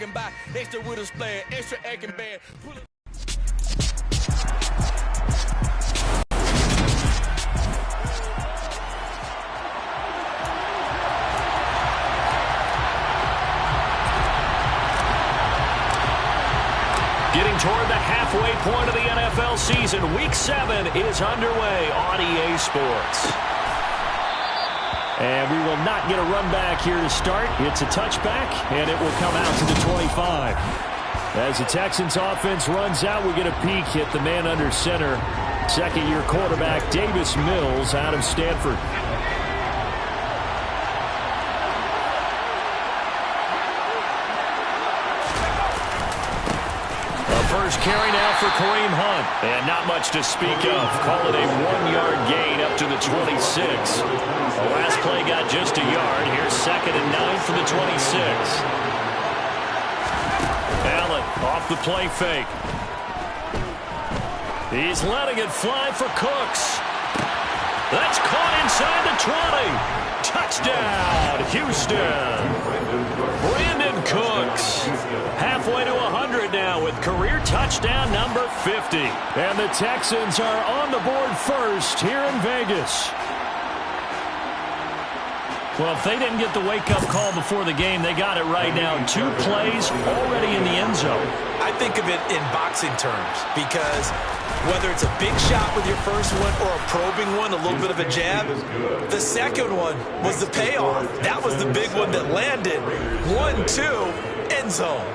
walking by, extra with a splash, extra acting bad. Getting toward the halfway point of the NFL season, Week 7 is underway on EA Sports. And we will not get a run back here to start. It's a touchback, and it will come out to the 25. As the Texans offense runs out, we get a peek at the man under center. Second-year quarterback Davis Mills out of Stanford. First carry now for Kareem Hunt. And not much to speak of. Call it a 1-yard gain up to the 26. The last play got just a yard. Here's 2nd and 9 for the 26. Allen off the play fake. He's letting it fly for Cooks. That's caught inside the 20. Touchdown, Houston. Brandon Cooks. Halfway to 100 now with career touchdown number 50. And the Texans are on the board first here in Vegas. Well, if they didn't get the wake-up call before the game, they got it right now. 2 plays already in the end zone. I think of it in boxing terms because whether it's a big shot with your first one or a probing one, a little bit of a jab, the second one was the payoff. That was the big one that landed. 1-2, end zone.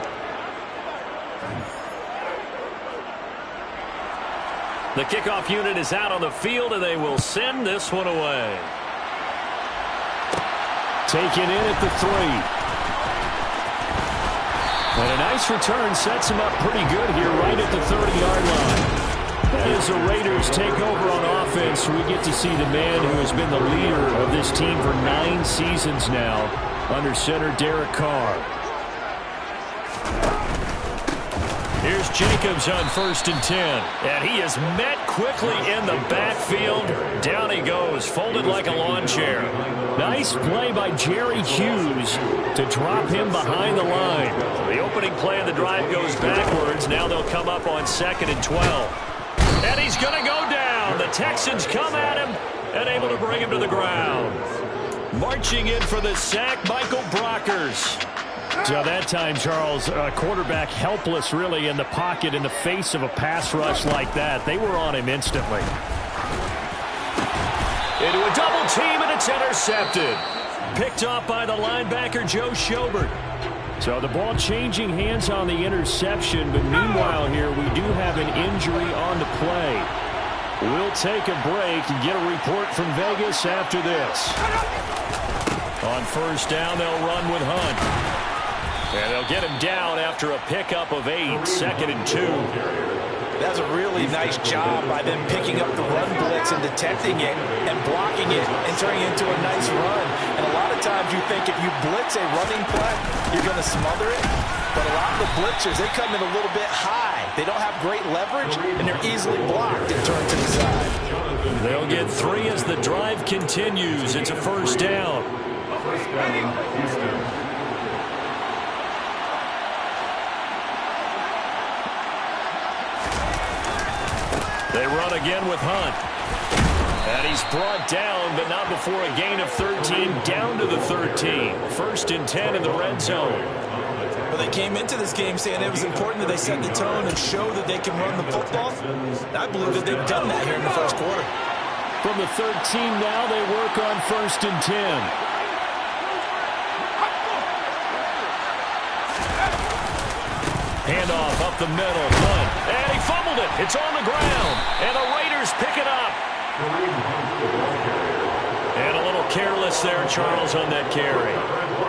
The kickoff unit is out on the field, and they will send this one away. Taken in at the 3. And a nice return sets him up pretty good here right at the 30-yard line. As the Raiders take over on offense, we get to see the man who has been the leader of this team for 9 seasons now, under center Derek Carr. Here's Jacobs on 1st and 10. And he is met quickly in the backfield. Down he goes, folded like a lawn chair. Nice play by Jerry Hughes to drop him behind the line. The opening play of the drive goes backwards. Now they'll come up on 2nd and 12. And he's going to go down. The Texans come at him and able to bring him to the ground. Marching in for the sack, Michael Brockers. So that time, Charles, quarterback helpless really in the pocket in the face of a pass rush like that. They were on him instantly. Into a double team, and it's intercepted. Picked off by the linebacker, Joe Schobert. So the ball changing hands on the interception, but meanwhile here we do have an injury on the play. We'll take a break and get a report from Vegas after this. On 1st down, they'll run with Hunt. And they'll get him down after a pickup of 8, 2nd and 2. That was a really nice job by them picking up the run blitz and detecting it and blocking it and turning it into a nice run. And a lot of times you think if you blitz a running play, you're going to smother it. But a lot of the blitzers, they come in a little bit high. They don't have great leverage, and they're easily blocked and turned to the side. They'll get 3 as the drive continues. It's a 1st down. They run again with Hunt. And he's brought down, but not before a gain of 13, down to the 13. 1st and 10 in the red zone. Well, they came into this game saying it was important that they set the tone and show that they can run the football. And I believe that they've done that here in the first quarter. From the 13 now, they work on 1st and 10. Handoff up the middle. Hunt. And he fumbled it. It's on the ground. And the Raiders pick it up. And a little careless there, Charles, on that carry.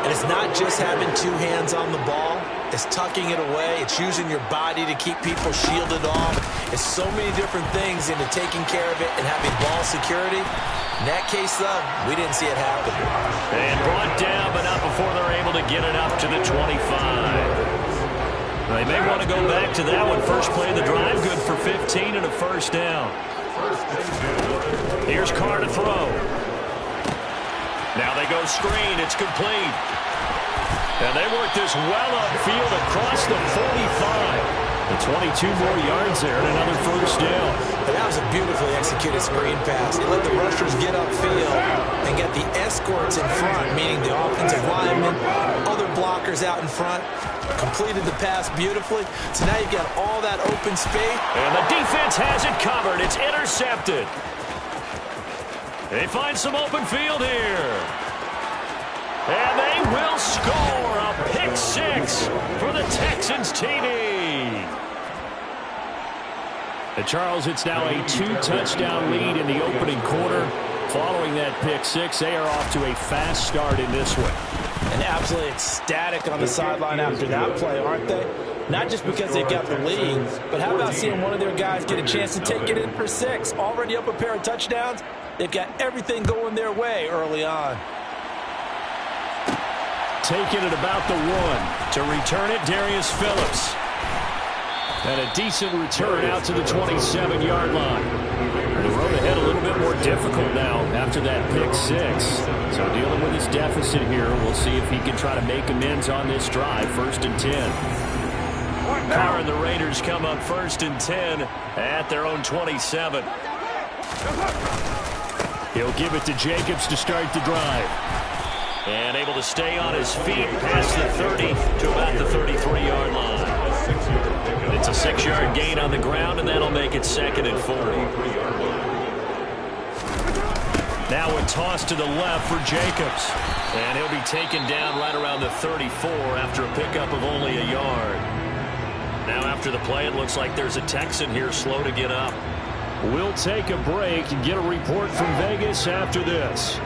And it's not just having 2 hands on the ball. It's tucking it away. It's using your body to keep people shielded off. It's so many different things into taking care of it and having ball security. In that case, though, we didn't see it happen. And brought down, but not before they're able to get it up to the 25. They may want to go back to that one. First play of the drive, good for 15 and a 1st down. Here's Carr to throw. Now they go screen. It's complete. And they work this well upfield across across the 45. The 22 more yards there and another first down. That was a beautifully executed screen pass. He let the rushers get upfield and get the escorts in front, meaning the offensive linemen, other blockers out in front. Completed the pass beautifully. So now you've got all that open space. And the defense has it covered. It's intercepted. They find some open field here. And they will score a pick six for the Texans TD. And Charles, it's now a 2-touchdown lead in the opening quarter. Following that pick six, they are off to a fast start in this one. And absolutely ecstatic on the sideline after that play, aren't they? Not just because they've got the lead, but how about seeing one of their guys get a chance to take it in for six? Already up a pair of touchdowns. They've got everything going their way early on. Taking it about the one. To return it, Darius Phillips. And a decent return out to the 27-yard line. The road ahead a little bit more difficult now after that pick six. So dealing with his deficit here, we'll see if he can try to make amends on this drive. 1st and 10. Carr and the Raiders come up 1st and 10 at their own 27. He'll give it to Jacobs to start the drive. And able to stay on his feet past the 30 to about the 33-yard line. It's a 6-yard gain on the ground, and that'll make it 2nd and 4. Now a toss to the left for Jacobs. And he'll be taken down right around the 34 after a pickup of only a yard. Now after the play, it looks like there's a Texan here slow to get up. We'll take a break and get a report from Vegas after this.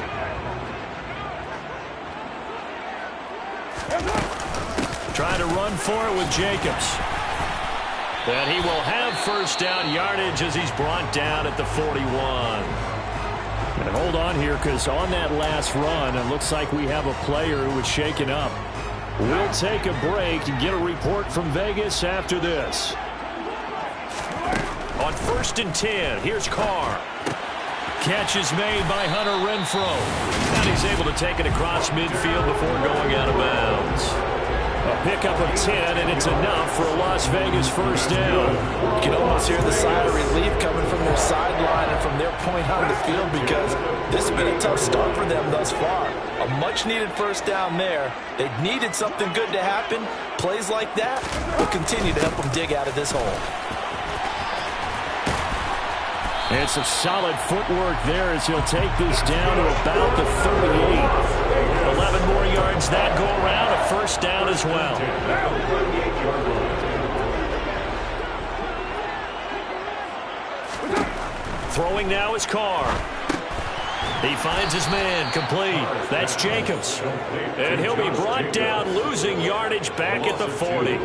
Trying to run for it with Jacobs. And he will have first down yardage as he's brought down at the 41. And hold on here, because on that last run, it looks like we have a player who was shaken up. We'll take a break and get a report from Vegas after this. On 1st and 10, here's Carr. Catch is made by Hunter Renfrow. And he's able to take it across midfield before going out of bounds. A pickup of 10, and it's enough for a Las Vegas first down. You can almost hear the sigh of relief coming from their sideline and from their point on the field, because this has been a tough start for them thus far. A much-needed first down there. They needed something good to happen. Plays like that will continue to help them dig out of this hole. And some solid footwork there as he'll take this down to about the 38. 11 more yards that go around, a first down as well. Throwing now is Carr. He finds his man, complete. That's Jacobs. And he'll be brought down, losing yardage back at the 40.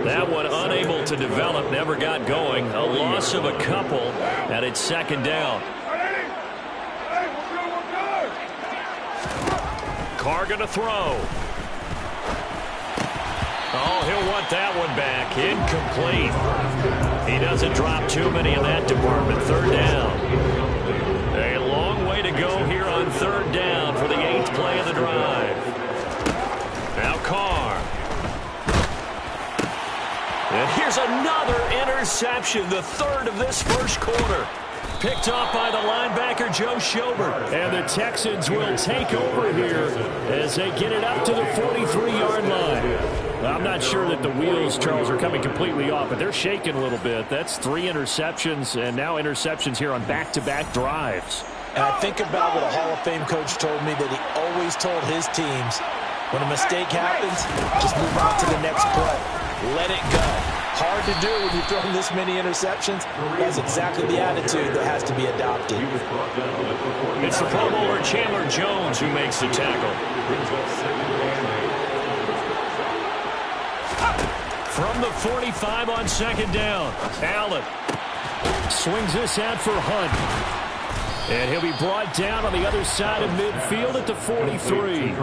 That one unable to develop, never got going. A loss of a couple, and it's 2nd down. Carr gonna throw. Oh, he'll want that one back. Incomplete. He doesn't drop too many in that department. 3rd down. A long way to go here on 3rd down for the 8th play of the drive. Now Carr. And here's another interception, the 3rd of this first quarter. Picked off by the linebacker, Joe Schobert. And the Texans will take over here as they get it up to the 43-yard line. I'm not sure that the wheels, Charles, are coming completely off, but they're shaking a little bit. That's 3 interceptions, and now interceptions here on back-to-back drives. And I think about what a Hall of Fame coach told me that he always told his teams, when a mistake happens, just move on to the next play. Let it go. Hard to do when you're throwing this many interceptions. That's exactly the attitude that has to be adopted. It's the Pro Bowler Chandler Jones who makes the tackle. From the 45 on 2nd down, Allen swings this out for Hunt. And he'll be brought down on the other side of midfield at the 43.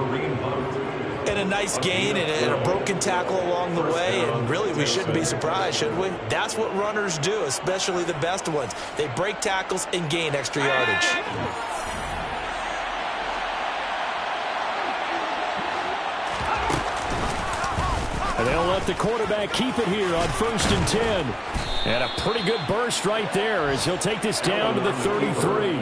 And a nice gain and a broken tackle along the way, and really we shouldn't be surprised, should we? That's what runners do, especially the best ones. They break tackles and gain extra yardage. And They'll let the quarterback keep it here on 1st and 10. And a pretty good burst right there as he'll take this down to the 33.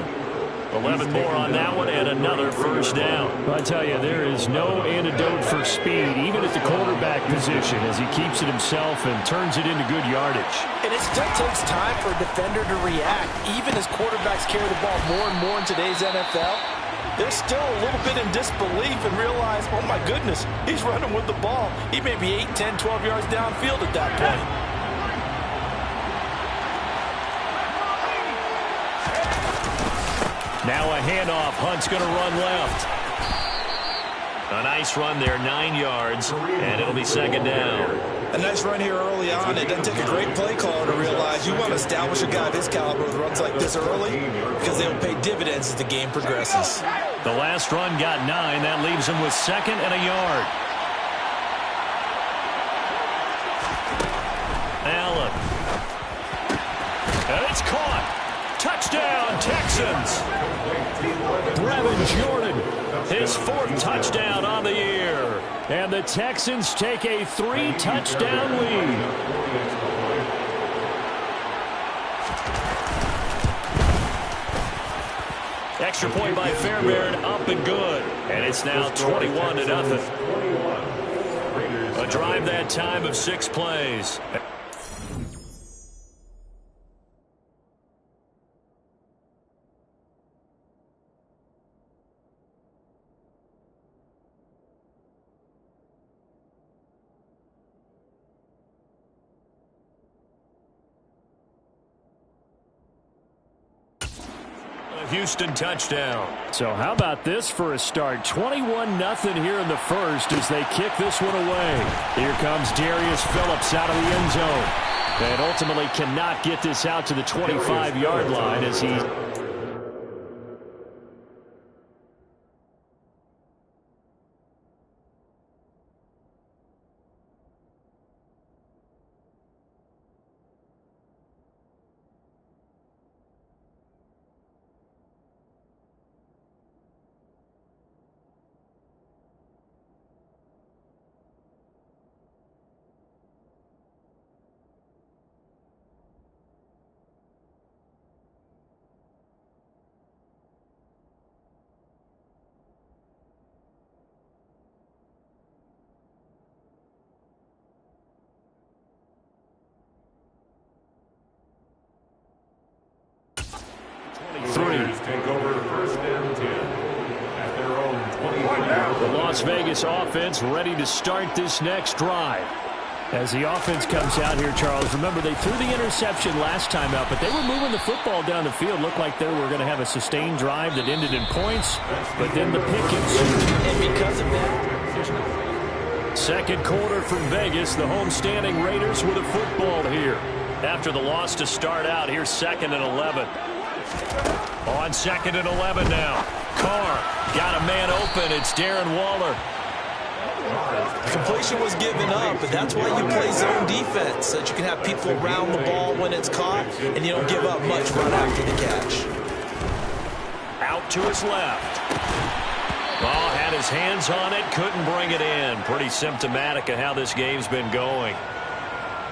11 more on that one and another first down. I tell you, there is no antidote for speed, even at the quarterback position, as he keeps it himself and turns it into good yardage. And it still takes time for a defender to react, even as quarterbacks carry the ball more and more in today's NFL. They're still a little bit in disbelief and realize, oh my goodness, he's running with the ball. He may be 8, 10, 12 yards downfield at that point. Now a handoff. Hunt's going to run left. A nice run there, 9 yards, and it'll be second down. A nice run here early on. It doesn't take a great play caller to realize you want to establish a guy of his caliber with runs like this early because they'll pay dividends as the game progresses. The last run got 9. That leaves him with 2nd and a yard. Allen. And it's caught. Touchdown, Texans. Brevin Jordan, his 4th touchdown on the year. And the Texans take a 3-touchdown lead. Extra point by Fairbairn, up and good. And it's now 21-0. A drive that time of 6 plays. Houston touchdown. So how about this for a start? 21-0 here in the first as they kick this one away. Here comes Darius Phillips out of the end zone. And ultimately cannot get this out to the 25-yard line as he... Take over 1st and 10 at their own 21. The Las Vegas offense ready to start this next drive. As the offense comes out here, Charles, remember they threw the interception last time out, but they were moving the football down the field. Looked like they were going to have a sustained drive that ended in points, but then the pick ensued. And because of that, second quarter from Vegas, the homestanding Raiders with a football here. After the loss to start out, here's 2nd and 11. On 2nd and 11 now. Carr got a man open. It's Darren Waller. completion was given up, but that's why you play zone defense, so that you can have people around the ball when it's caught, and you don't give up much run after the catch. Out to his left. Ball had his hands on it, couldn't bring it in. Pretty symptomatic of how this game's been going.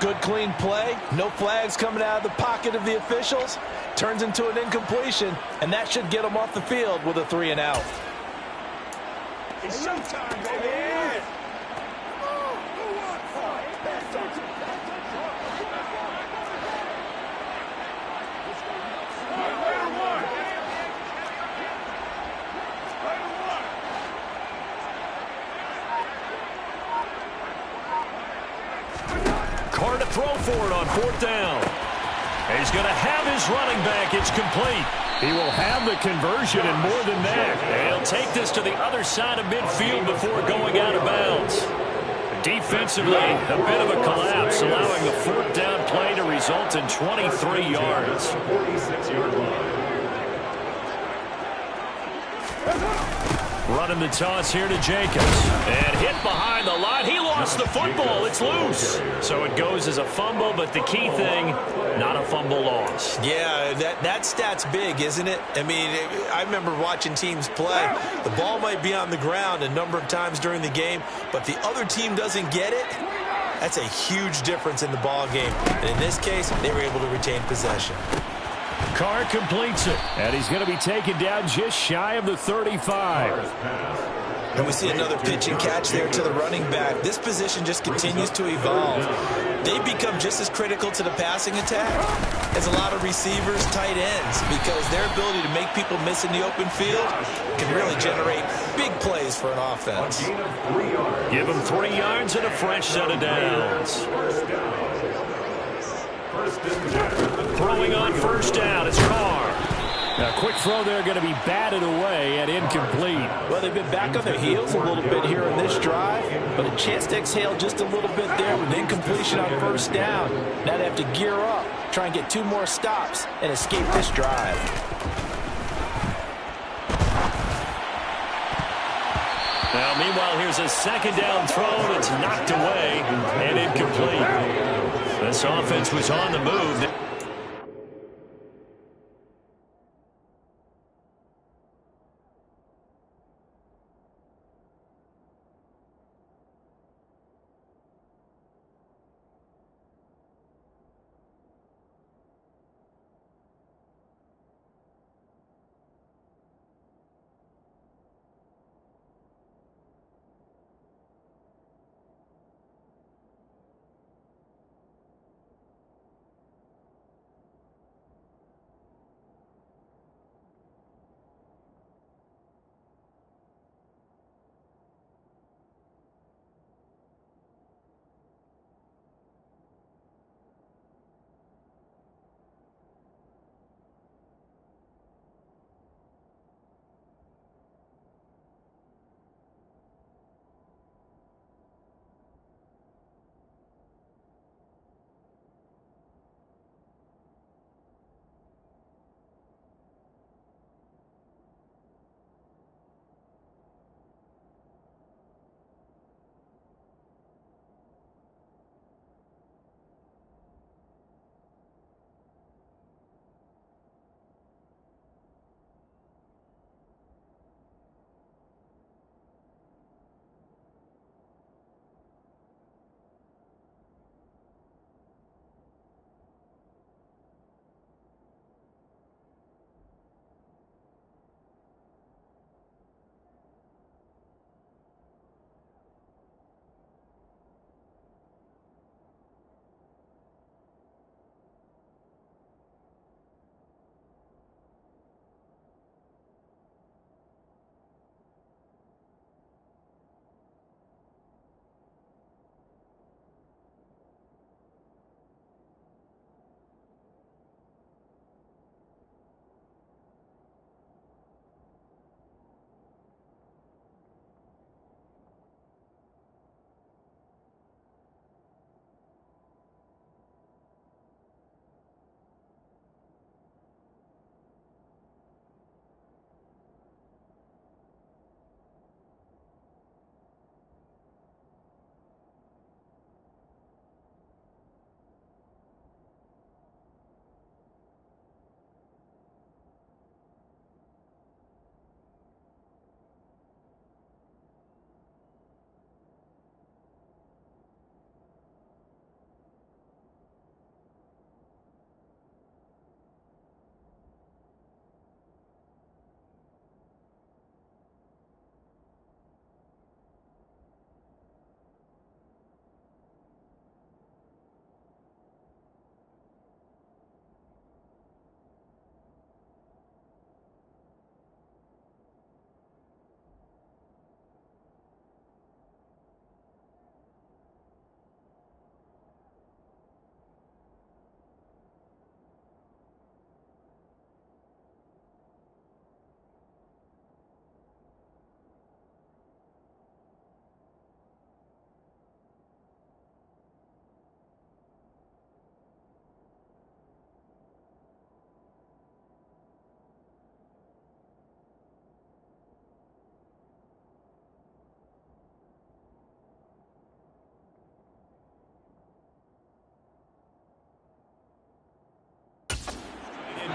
Good clean play, no flags coming out of the pocket of the officials. Turns into an incompletion, and that should get them off the field with a 3 and out. It's showtime, baby. Carr to throw for it on 4th down. And he's going to have his running back. It's complete. He will have the conversion and more than that. And he'll take this to the other side of midfield before going out of bounds. Defensively, a bit of a collapse, allowing the 4th down play to result in 23 yards. 46-yard line. Running the toss here to Jacobs. And hit behind the line. He lost the football. It's loose. So it goes as a fumble, but the key thing, not a fumble loss. Yeah, that stat's big, isn't it? I mean, I remember watching teams play. The ball might be on the ground a number of times during the game, but the other team doesn't get it. That's a huge difference in the ball game. And in this case, they were able to retain possession. Carr completes it, and he's going to be taken down just shy of the 35. And we see another pitch and catch there to the running back. This position just continues to evolve. They become just as critical to the passing attack as a lot of receivers, tight ends, because their ability to make people miss in the open field can really generate big plays for an offense. Give them 3 yards and a fresh set of downs. Throwing on first down, it's Carr. A quick throw there going to be batted away and incomplete. Well, they've been back on their heels a little bit here in this drive, but a chance to exhale just a little bit there with incompletion on first down. Now they have to gear up, try and get 2 more stops, and escape this drive. Now, meanwhile, here's a second down throw that's knocked away and incomplete. This offense was on the move.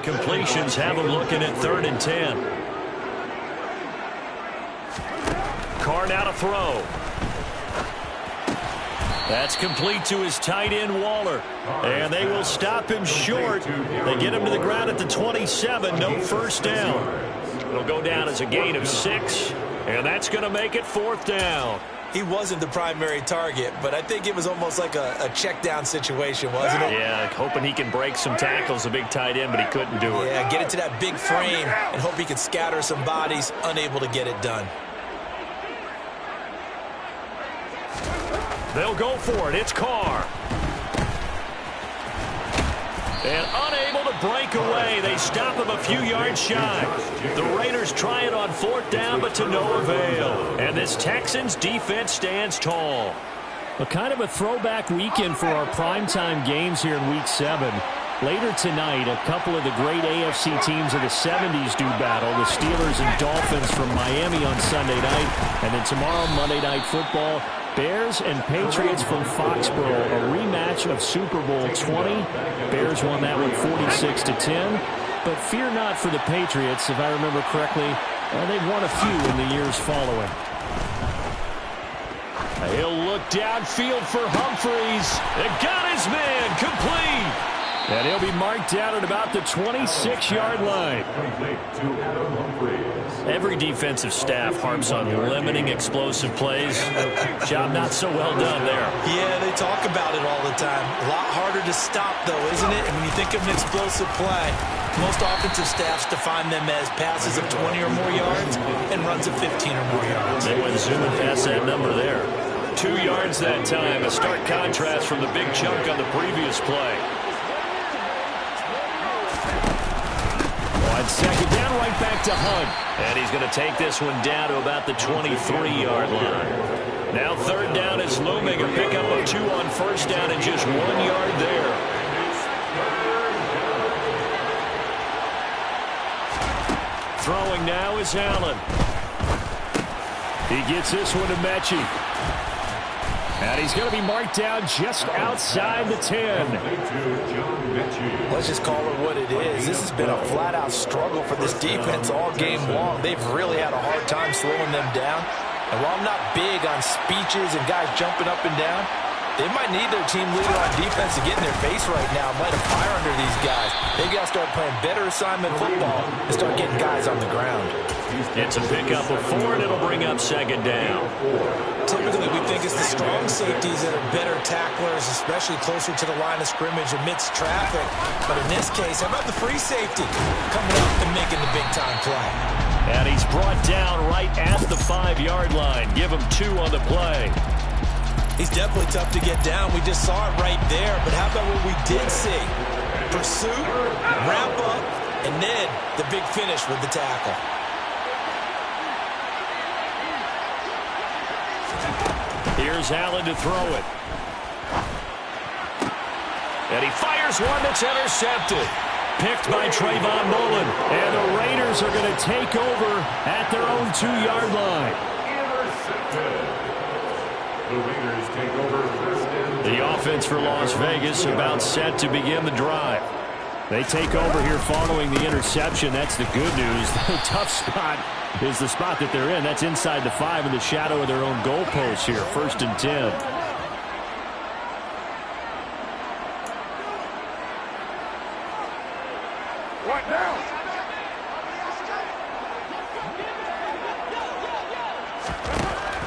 Completions have him looking at 3rd and 10. Carr now to throw. That's complete to his tight end, Waller. And they will stop him short. They get him to the ground at the 27. No first down. It'll go down as a gain of 6. And that's going to make it 4th down. He wasn't the primary target, but I think it was almost like a check down situation, wasn't it? Yeah, hoping he can break some tackles, a big tight end, but he couldn't do it. Yeah, get it to that big frame and hope he can scatter some bodies, unable to get it done. They'll go for it. It's Carr. And unable to break away. They stop him a few yards shy. The Raiders try it on 4th down, but to no avail. And this Texans defense stands tall. A kind of a throwback weekend for our primetime games here in Week 7. Later tonight, a couple of the great AFC teams of the 70s do battle. The Steelers and Dolphins from Miami on Sunday night. And then tomorrow, Monday Night Football, Bears and Patriots from Foxborough, a rematch of Super Bowl 20. Bears won that one 46-10. But fear not for the Patriots. If I remember correctly, they've won a few in the years following. He'll look downfield for Humphreys. And got his man complete. And he'll be marked down at about the 26-yard line. Every defensive staff harps on limiting explosive plays. Job not so well done there. Yeah, they talk about it all the time. A lot harder to stop, though, isn't it? And when you think of an explosive play, most offensive staffs define them as passes of 20 or more yards and runs of 15 or more yards. They went zooming past that number there. 2 yards that time, a stark contrast from the big chunk on the previous play. On 2nd down, right back to Hunt. And he's going to take this one down to about the 23-yard line. Now 3rd down is looming. A pickup of 2 on 1st down and just 1 yard there. Throwing now is Allen. He gets this one to Mechie. And he's going to be marked down just outside the 10. Let's just call it what it is. This has been a flat-out struggle for this defense all game long. They've really had a hard time slowing them down. And while I'm not big on speeches and guys jumping up and down, they might need their team leader on defense to get in their face right now and light a fire under these guys. They've got to start playing better assignment football and start getting guys on the ground. It's a pickup of 4, and it'll bring up 2nd down. Typically, we think it's the strong safeties that are better tacklers, especially closer to the line of scrimmage amidst traffic. But in this case, how about the free safety coming up and making the big-time play? And he's brought down right at the 5-yard line. Give him 2 on the play. He's definitely tough to get down. We just saw it right there. But how about what we did see? Pursuit, wrap up, and then the big finish with the tackle. Here's Allen to throw it. And he fires one that's intercepted. Picked by Trayvon Mullen. And the Raiders are going to take over at their own 2-yard line. The Raiders take over first and 10. The offense for Las Vegas about set to begin the drive. They take over here following the interception. That's the good news. The tough spot is the spot that they're in. That's inside the 5 in the shadow of their own goalpost here. 1st and 10. What now?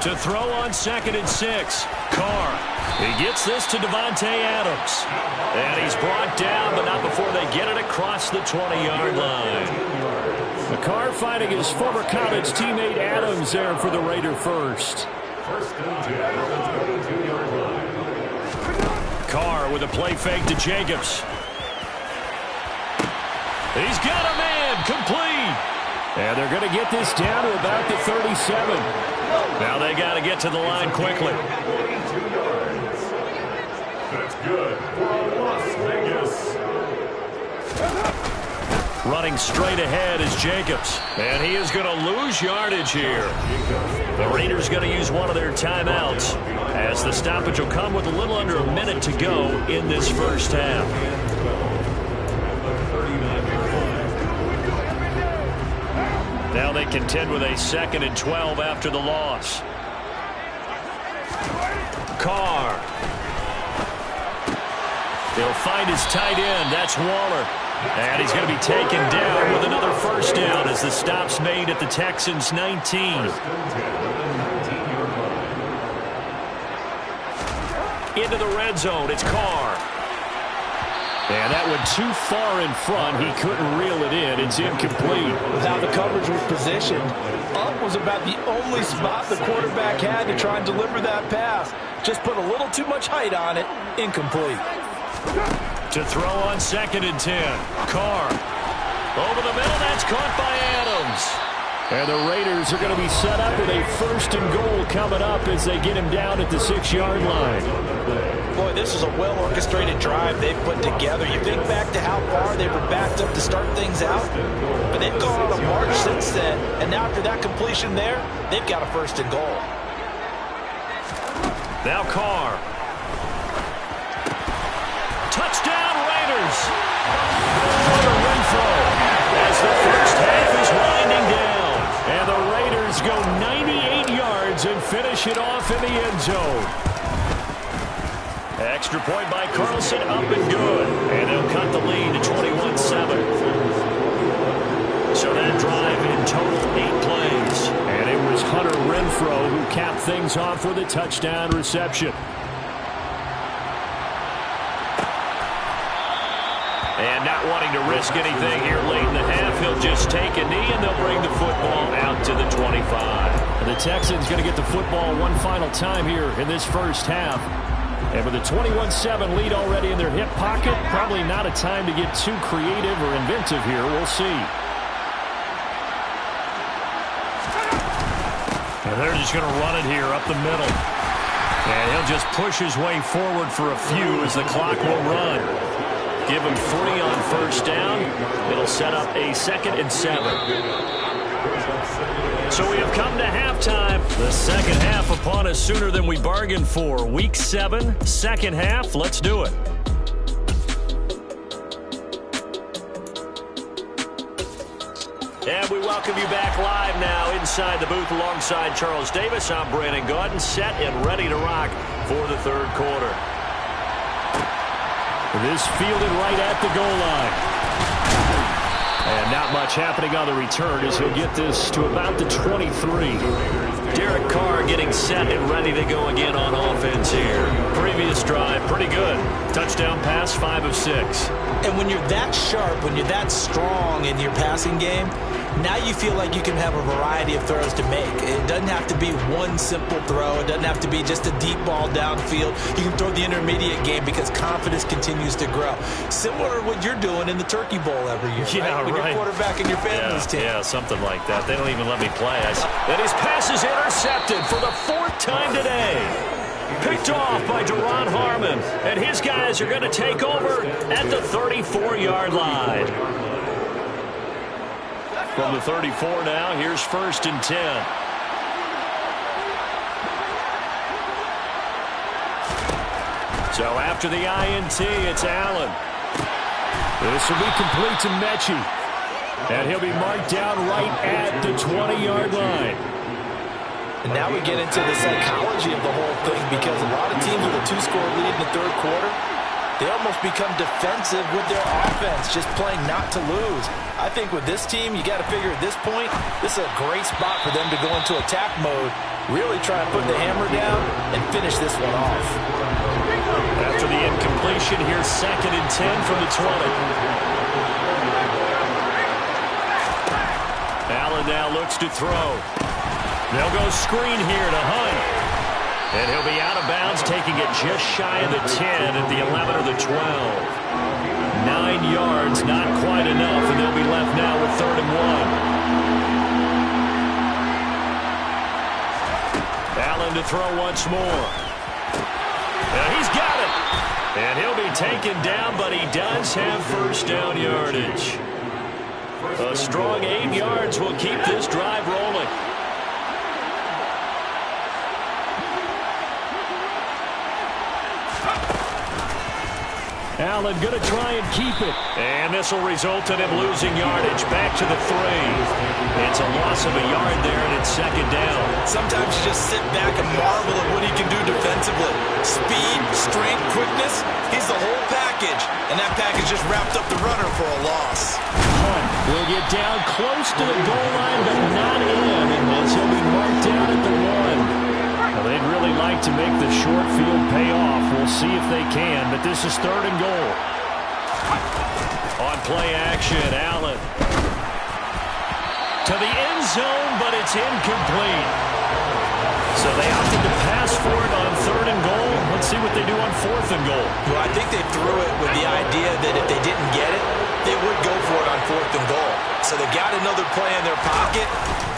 To throw on 2nd and 6. Carr. He gets this to Davante Adams. And he's brought down, but not before they get it across the 20-yard line. Carr fighting his former college teammate Adams there for the Raider first. 1st and 10 on the 22-yard line. Carr with a play fake to Jacobs. He's got a man complete. And they're going to get this down to about the 37. Now they got to get to the line quickly. 42 yards. That's good for Las Vegas. Running straight ahead is Jacobs. And he is going to lose yardage here. The Raiders going to use one of their timeouts as the stoppage will come with a little under a minute to go in this first half. Now they contend with a 2nd and 12 after the loss. Carr He'll find his tight end. That's Waller. And he's going to be taken down with another first down as the stop's made at the Texans' 19. Into the red zone. It's Carr. And that went too far in front. He couldn't reel it in. It's incomplete. How the coverage was positioned, up was about the only spot the quarterback had to try and deliver that pass. Just put a little too much height on it. Incomplete. To throw on 2nd and 10. Carr. Over the middle. That's caught by Adams. And the Raiders are going to be set up with a 1st and goal coming up as they get him down at the 6-yard line. Boy, this is a well-orchestrated drive they've put together. You think back to how far they were backed up to start things out, but they've gone on a march since then, and now after that completion there, they've got a 1st and goal. Now Carr. Touchdown Raiders! Hunter Renfrow as the first half is winding down. And the Raiders go 98 yards and finish it off in the end zone. Extra point by Carlson, up and good. And they'll cut the lead to 21-7. So that drive in total 8 plays. And it was Hunter Renfrow who capped things off with a touchdown reception. And not wanting to risk anything here late in the half, he'll just take a knee and they'll bring the football out to the 25. And the Texans going to get the football one final time here in this first half. And with a 21-7 lead already in their hip pocket, probably not a time to get too creative or inventive here. We'll see. And they're just going to run it here up the middle. And he'll just push his way forward for a few as the clock will run. Give him 3 on 1st down. It'll set up a 2nd and 7. So we have come to halftime. The second half upon us sooner than we bargained for. Week 7, second half. Let's do it. And we welcome you back live now inside the booth alongside Charles Davis. I'm Brandon Gaudin, set and ready to rock for the 3rd quarter. This fielded right at the goal line. And not much happening on the return as he'll get this to about the 23. Derek Carr getting set and ready to go again on offense here. Previous drive, pretty good. Touchdown pass, 5 of 6. And when you're that sharp, when you're that strong in your passing game, now you feel like you can have a variety of throws to make. It doesn't have to be one simple throw. It doesn't have to be just a deep ball downfield. You can throw the intermediate game because confidence continues to grow. Similar to what you're doing in the Turkey Bowl every year. Yeah, right? With your quarterback and your family's team. Yeah, something like that. They don't even let me play. And his pass is intercepted for the 4th time today. Picked off by Duron Harmon. And his guys are going to take over at the 34-yard line. From the 34 now, here's 1st and 10. So after the INT, it's Allen. This will be complete to Mechie. And he'll be marked down right at the 20-yard line. And now we get into the psychology of the whole thing because a lot of teams with a 2-score lead in the 3rd quarter, they almost become defensive with their offense, just playing not to lose. I think with this team, you got to figure at this point, this is a great spot for them to go into attack mode, really try to put the hammer down and finish this one off. After the incompletion, here's 2nd and 10 from the 20. Allen now looks to throw. They'll go screen here to Hunt. And he'll be out of bounds, taking it just shy of the 10 at the 11 or the 12. 9 yards, not quite enough, and they'll be left now with 3rd and 1. Allen to throw once more. And he's got it. And he'll be taken down, but he does have 1st down yardage. A strong 8 yards will keep this drive rolling. Allen going to try and keep it. And this will result in him losing yardage. Back to the 3. It's a loss of a yard there, and it's 2nd down. Sometimes you just sit back and marvel at what he can do defensively. Speed, strength, quickness. He's the whole package. And that package just wrapped up the runner for a loss. Hunt will get down close to the goal line, but not in, and this will be marked down at the 1. Well, they'd really like to make the short field pay off. We'll see if they can, but this is 3rd and goal. On play action, Allen. To the end zone, but it's incomplete. So they opted to pass for it on 3rd and goal. Let's see what they do on 4th and goal. Well, I think they threw it with the idea that if they didn't get it, they would go for it on 4th and goal. So they got another play in their pocket.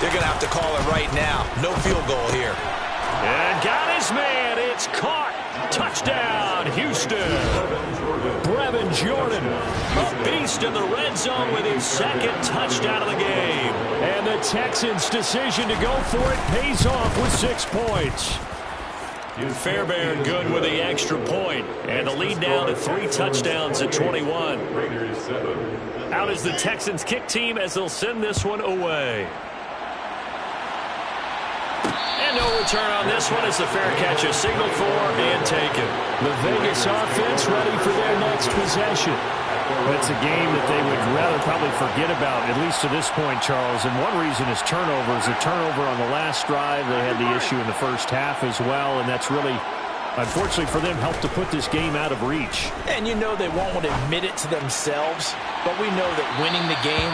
They're going to have to call it right now. No field goal here. And got his man. It's caught. Touchdown, Houston. Brevin Jordan, a beast in the red zone with his 2nd touchdown of the game. And the Texans' decision to go for it pays off with 6 points. Fairbairn good with the extra point. And the lead now to 3 touchdowns at 21. Out is the Texans kick team as they'll send this one away. And no return on this one as the fair catch is signaled for and taken. The Vegas offense ready for their next possession. It's a game that they would rather probably forget about, at least to this point, Charles. And one reason is turnovers. A turnover on the last drive. They had the issue in the first half as well, and that's really, unfortunately for them, helped to put this game out of reach. And you know they won't want to admit it to themselves, but we know that winning the game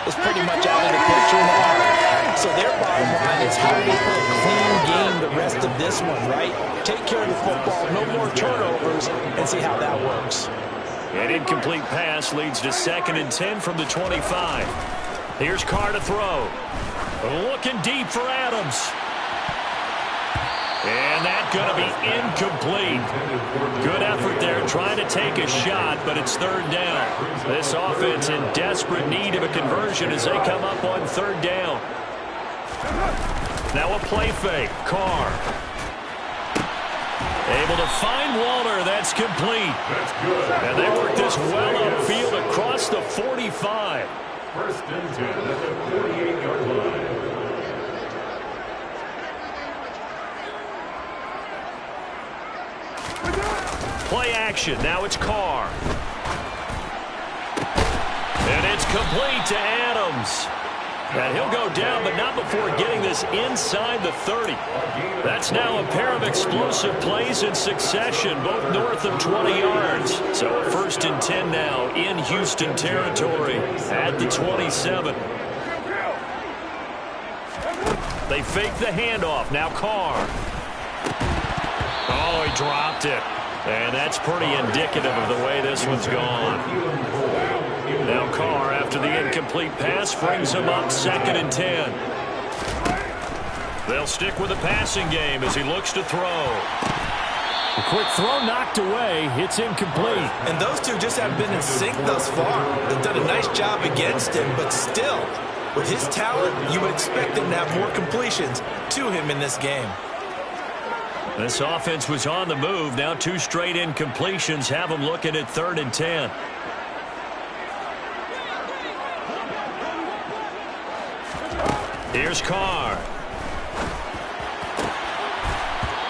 is pretty much out of the picture now. So their bottom line is how do they play a clean game the rest of this one, right? Take care of the football, no more turnovers, and see how that works. An incomplete pass leads to 2nd and 10 from the 25. Here's Carr to throw. Looking deep for Adams. And that's going to be incomplete. Good effort there trying to take a shot, but it's 3rd down. This offense in desperate need of a conversion as they come up on 3rd down. Now a play fake. Carr. Able to find Walter. That's complete. That's good. And they work this well upfield across the 45. 1st and 10 at the 48-yard line. Play action. Now it's Carr. And it's complete to Adams. And he'll go down, but not before getting this inside the 30. That's now a pair of explosive plays in succession, both north of 20 yards. So a 1st and 10 now in Houston territory at the 27. They fake the handoff. Now Carr. Oh, he dropped it. And that's pretty indicative of the way this one's gone. Now Carr, after the incomplete pass, brings him up 2nd and 10. They'll stick with the passing game as he looks to throw. A quick throw knocked away. It's incomplete. And those two just haven't been in sync thus far. They've done a nice job against him, but still, with his talent, you would expect them to have more completions to him in this game. This offense was on the move. Now 2 straight incompletions have them looking at 3rd and 10. Here's Carr.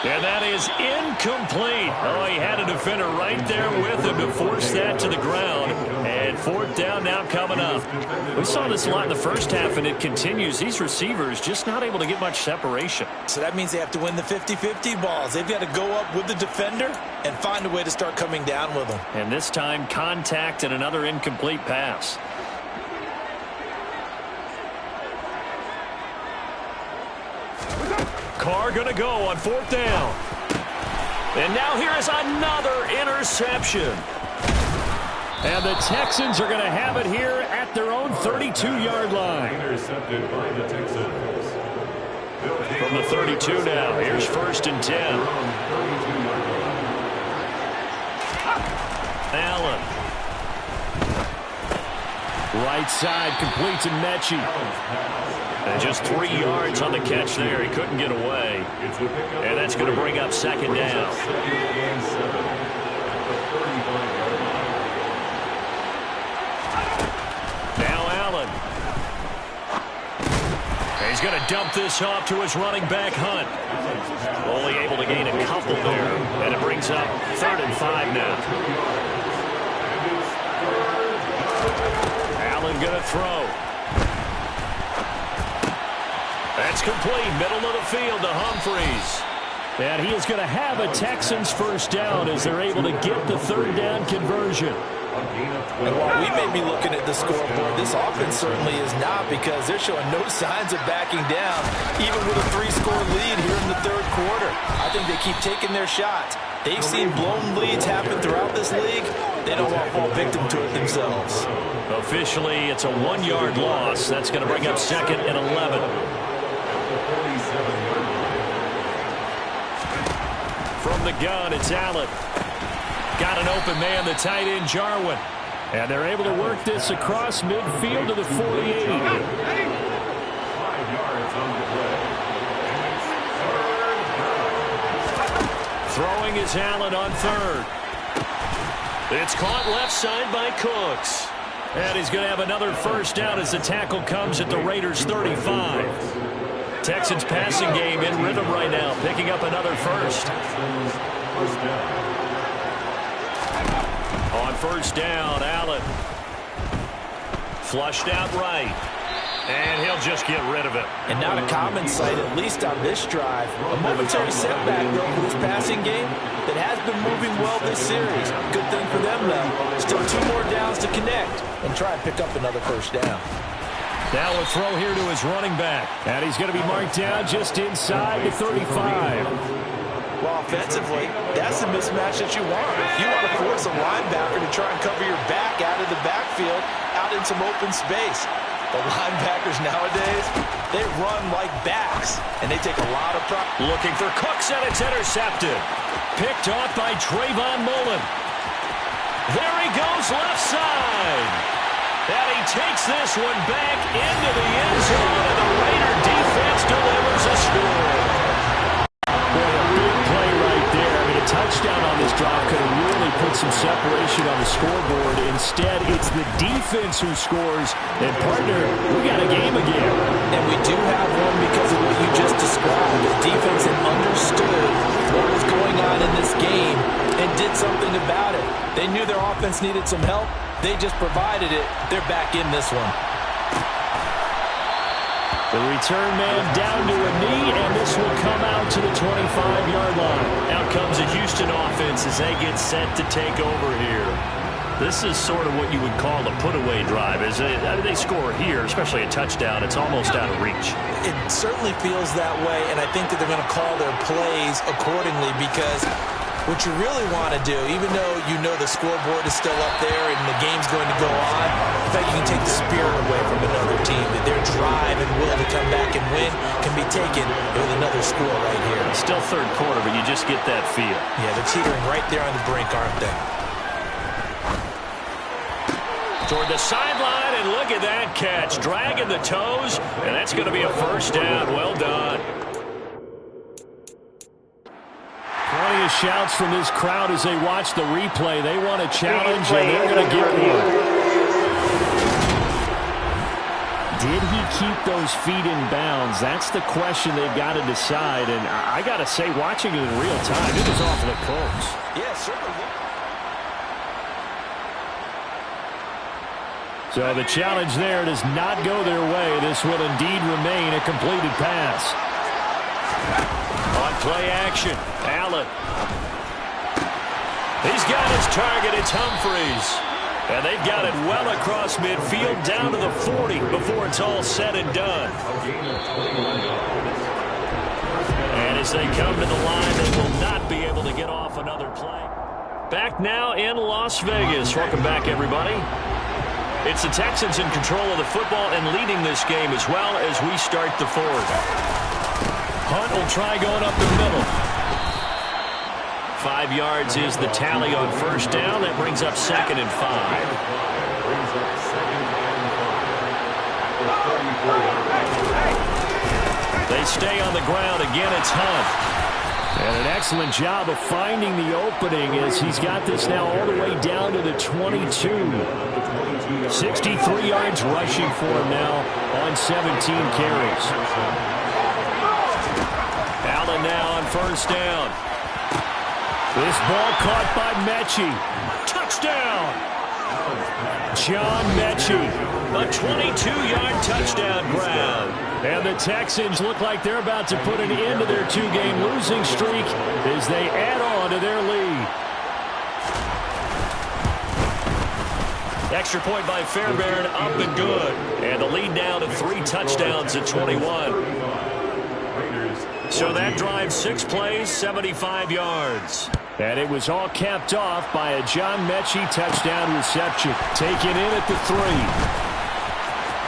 And that is incomplete. Oh, he had a defender right there with him to force that to the ground. And 4th down now coming up. We saw this a lot in the first half, and it continues. These receivers just not able to get much separation. So that means they have to win the 50-50 balls. They've got to go up with the defender and find a way to start coming down with them. And this time, contact and another incomplete pass. Carr going to go on 4th down. And now here is another interception. And the Texans are going to have it here at their own 32-yard line. Intercepted by the Texans. From the 32 now, here's 1st and 10. Allen. Right side, complete to Mechie. And just 3 yards on the catch there. He couldn't get away. And that's going to bring up 2nd down. Now Allen. And he's going to dump this off to his running back, Hunt. Only able to gain a couple there. And it brings up 3rd and 5 now. Allen going to throw. That's complete. Middle of the field to Humphries. And he is going to have a Texans first down as they're able to get the third down conversion. And while we may be looking at the scoreboard, this offense certainly is not, because they're showing no signs of backing down, even with a 3-score lead here in the third quarter. I think they keep taking their shots. They've seen blown leads happen throughout this league. They don't want to fall victim to it themselves. Officially, it's a 1-yard loss. That's going to bring up 2nd and 11. From the gun, it's Allen. Got an open man, the tight end, Jarwin. And they're able to work this across midfield to the 48. 5 yards on the play. Throwing is Allen on third. It's caught left side by Cooks. And he's going to have another first down as the tackle comes at the Raiders' 35. Texans passing game in rhythm right now, picking up another first. On first down, Allen. Flushed out right. And he'll just get rid of it. And not a common sight, at least on this drive. A momentary setback, though, for this passing game that has been moving well this series. Good thing for them, though. Still 2 more downs to connect and try and pick up another first down. Now a throw here to his running back. And he's going to be marked down just inside the 35. Well, offensively, that's the mismatch that you want. You want to force a linebacker to try and cover your back out of the backfield, out in some open space. The linebackers nowadays, they run like backs, and they take a lot of pride. Looking for Cooks, and it's intercepted. Picked off by Trayvon Mullen. There he goes left side. And he takes this one back into the end zone, and the Raider defense delivers a score. Boy, a big play right there. I mean, a touchdown on this drive could have really put some separation on the scoreboard. Instead, it's the defense who scores. And, partner, we got a game again. And we do have one because of what you just described. The defense had understood what was going on in this game and did something about it. They knew their offense needed some help. They just provided it. They're back in this one. The return man down to a knee, and this will come out to the 25-yard line. Out comes the Houston offense as they get set to take over here. This is sort of what you would call a put-away drive. As they score here, especially a touchdown, it's almost out of reach. It certainly feels that way, and I think that they're going to call their plays accordingly, because what you really want to do, even though you know the scoreboard is still up there and the game's going to go on, in fact, you can take the spirit away from another team. That their drive and will to come back and win can be taken with another score right here. It's still third quarter, but you just get that feel. Yeah, they're teetering right there on the brink, aren't they? Toward the sideline, and look at that catch. Dragging the toes, and that's going to be a first down. Well done. Plenty of shouts from this crowd as they watch the replay. They want a challenge, and they're going to get one. Did he keep those feet in bounds? That's the question they've got to decide. And I got to say, watching it in real time, it was awfully close. Yeah, certainly. So the challenge there does not go their way. This will indeed remain a completed pass. On play action, Allen. He's got his target. It's Humphries. And they've got it well across midfield down to the 40 before it's all said and done. And as they come to the line, they will not be able to get off another play. Back now in Las Vegas. Welcome back, everybody. It's the Texans in control of the football and leading this game as well as we start the fourth. Hunt will try going up the middle. 5 yards is the tally on first down. That brings up 2nd and 5. They stay on the ground. Again, it's Hunt. And an excellent job of finding the opening as he's got this now all the way down to the 22. 63 yards rushing for him now on 17 carries. Allen now on first down. This ball caught by Mechie. Touchdown! John Mechie, a 22-yard touchdown grab. And the Texans look like they're about to put an end to their two-game losing streak as they add on to their lead. Extra point by Fairbairn, up and good. And the lead now to 3 touchdowns at 21. So that drive 6 plays, 75 yards. And it was all capped off by a John Mechie touchdown reception. Taken in at the 3.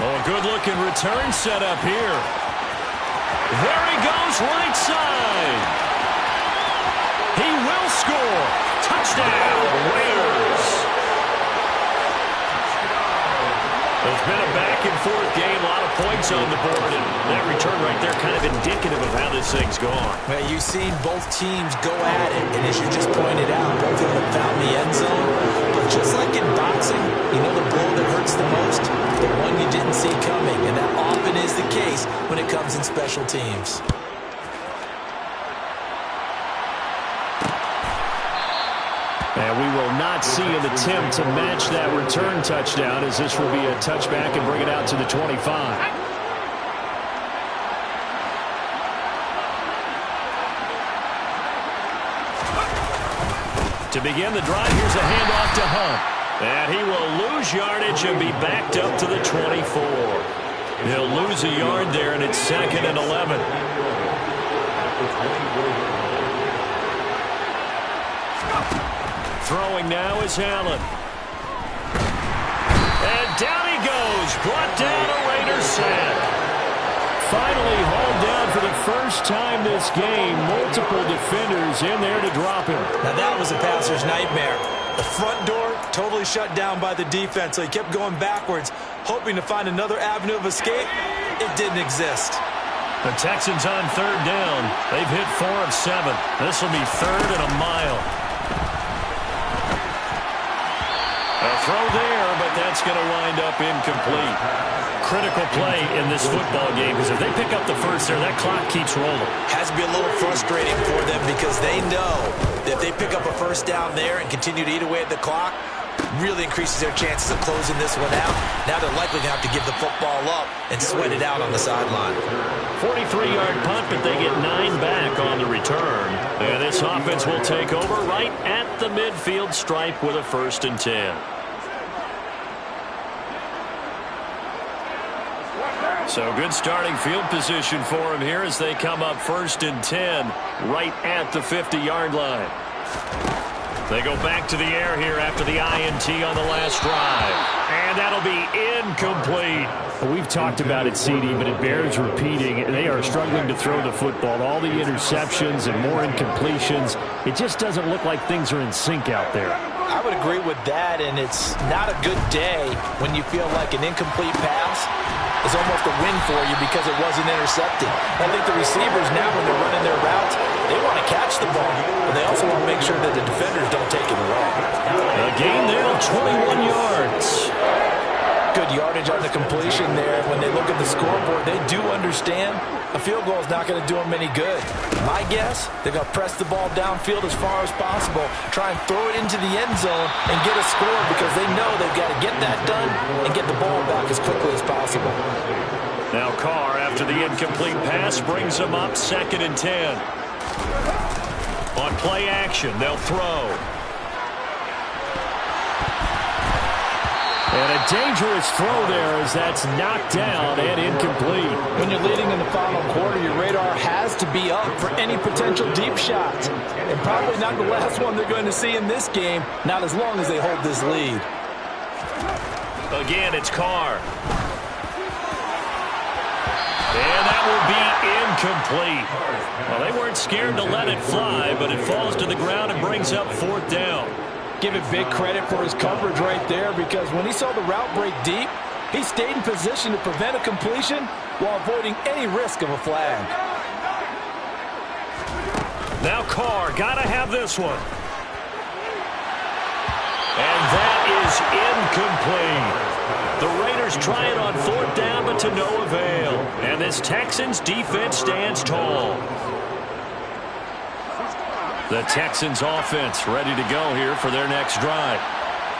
Oh, a good-looking return set up here. There he goes, right side. He will score. Touchdown, Raiders. It's been a back-and-forth game, a lot of points on the board, and that return right there kind of indicative of how this thing's gone. Well, you've seen both teams go at it, and as you just pointed out, both of them have found the end zone. But just like in boxing, you know the blow that hurts the most? The one you didn't see coming, and that often is the case when it comes in special teams. And we will not see an attempt to match that return touchdown, as this will be a touchback and bring it out to the 25. To begin the drive, here's a handoff to Hunt. And he will lose yardage and be backed up to the 24. He'll lose a yard there, and it's 2nd and 11. Throwing now is Allen. And down he goes. Brought down a Raiders sack. Finally hauled down for the first time this game. Multiple defenders in there to drop him. Now that was a passer's nightmare. The front door totally shut down by the defense, so he kept going backwards, hoping to find another avenue of escape. It didn't exist. The Texans on 3rd down. They've hit 4 of 7. This will be 3rd and a mile. A throw there, but that's going to wind up incomplete. Critical play in this football game, because if they pick up the first there, that clock keeps rolling. Has to be a little frustrating for them because they know that if they pick up a first down there and continue to eat away at the clock, really increases their chances of closing this one out. Now they're likely going to have to give the football up and sweat it out on the sideline. 43-yard punt, but they get 9 back on the return. And this offense will take over right at the midfield stripe with a 1st and 10. So good starting field position for them here as they come up 1st and 10 right at the 50-yard line. They go back to the air here after the INT on the last drive. And that'll be incomplete. Well, we've talked about it, CD, but it bears repeating. They are struggling to throw the football. All the interceptions and more incompletions. It just doesn't look like things are in sync out there. I would agree with that, and it's not a good day when you feel like an incomplete pass is almost a win for you because it wasn't intercepted. I think the receivers now, when they're running their routes, they want to catch the ball, but they also want to make sure that the defenders don't take it away. A gain there of 21 yards. Good yardage on the completion there. When they look at the scoreboard, they do understand a field goal is not going to do them any good. My guess, they're going to press the ball downfield as far as possible, try and throw it into the end zone and get a score because they know they've got to get that done and get the ball back as quickly as possible. Now Carr, after the incomplete pass, brings them up 2nd and 10. On play action, they'll throw. And a dangerous throw there as that's knocked down and incomplete. When you're leading in the final quarter, your radar has to be up for any potential deep shots. And probably not the last one they're going to see in this game, not as long as they hold this lead. Again, it's Carr. And that will be incomplete. Well, they weren't scared to let it fly, but it falls to the ground and brings up 4th down. Give it big credit for his coverage right there, because when he saw the route break deep, he stayed in position to prevent a completion while avoiding any risk of a flag. Now Carr, gotta have this one. And that is incomplete. The Raiders try it on 4th down, but to no avail. And this Texans defense stands tall. The Texans offense ready to go here for their next drive.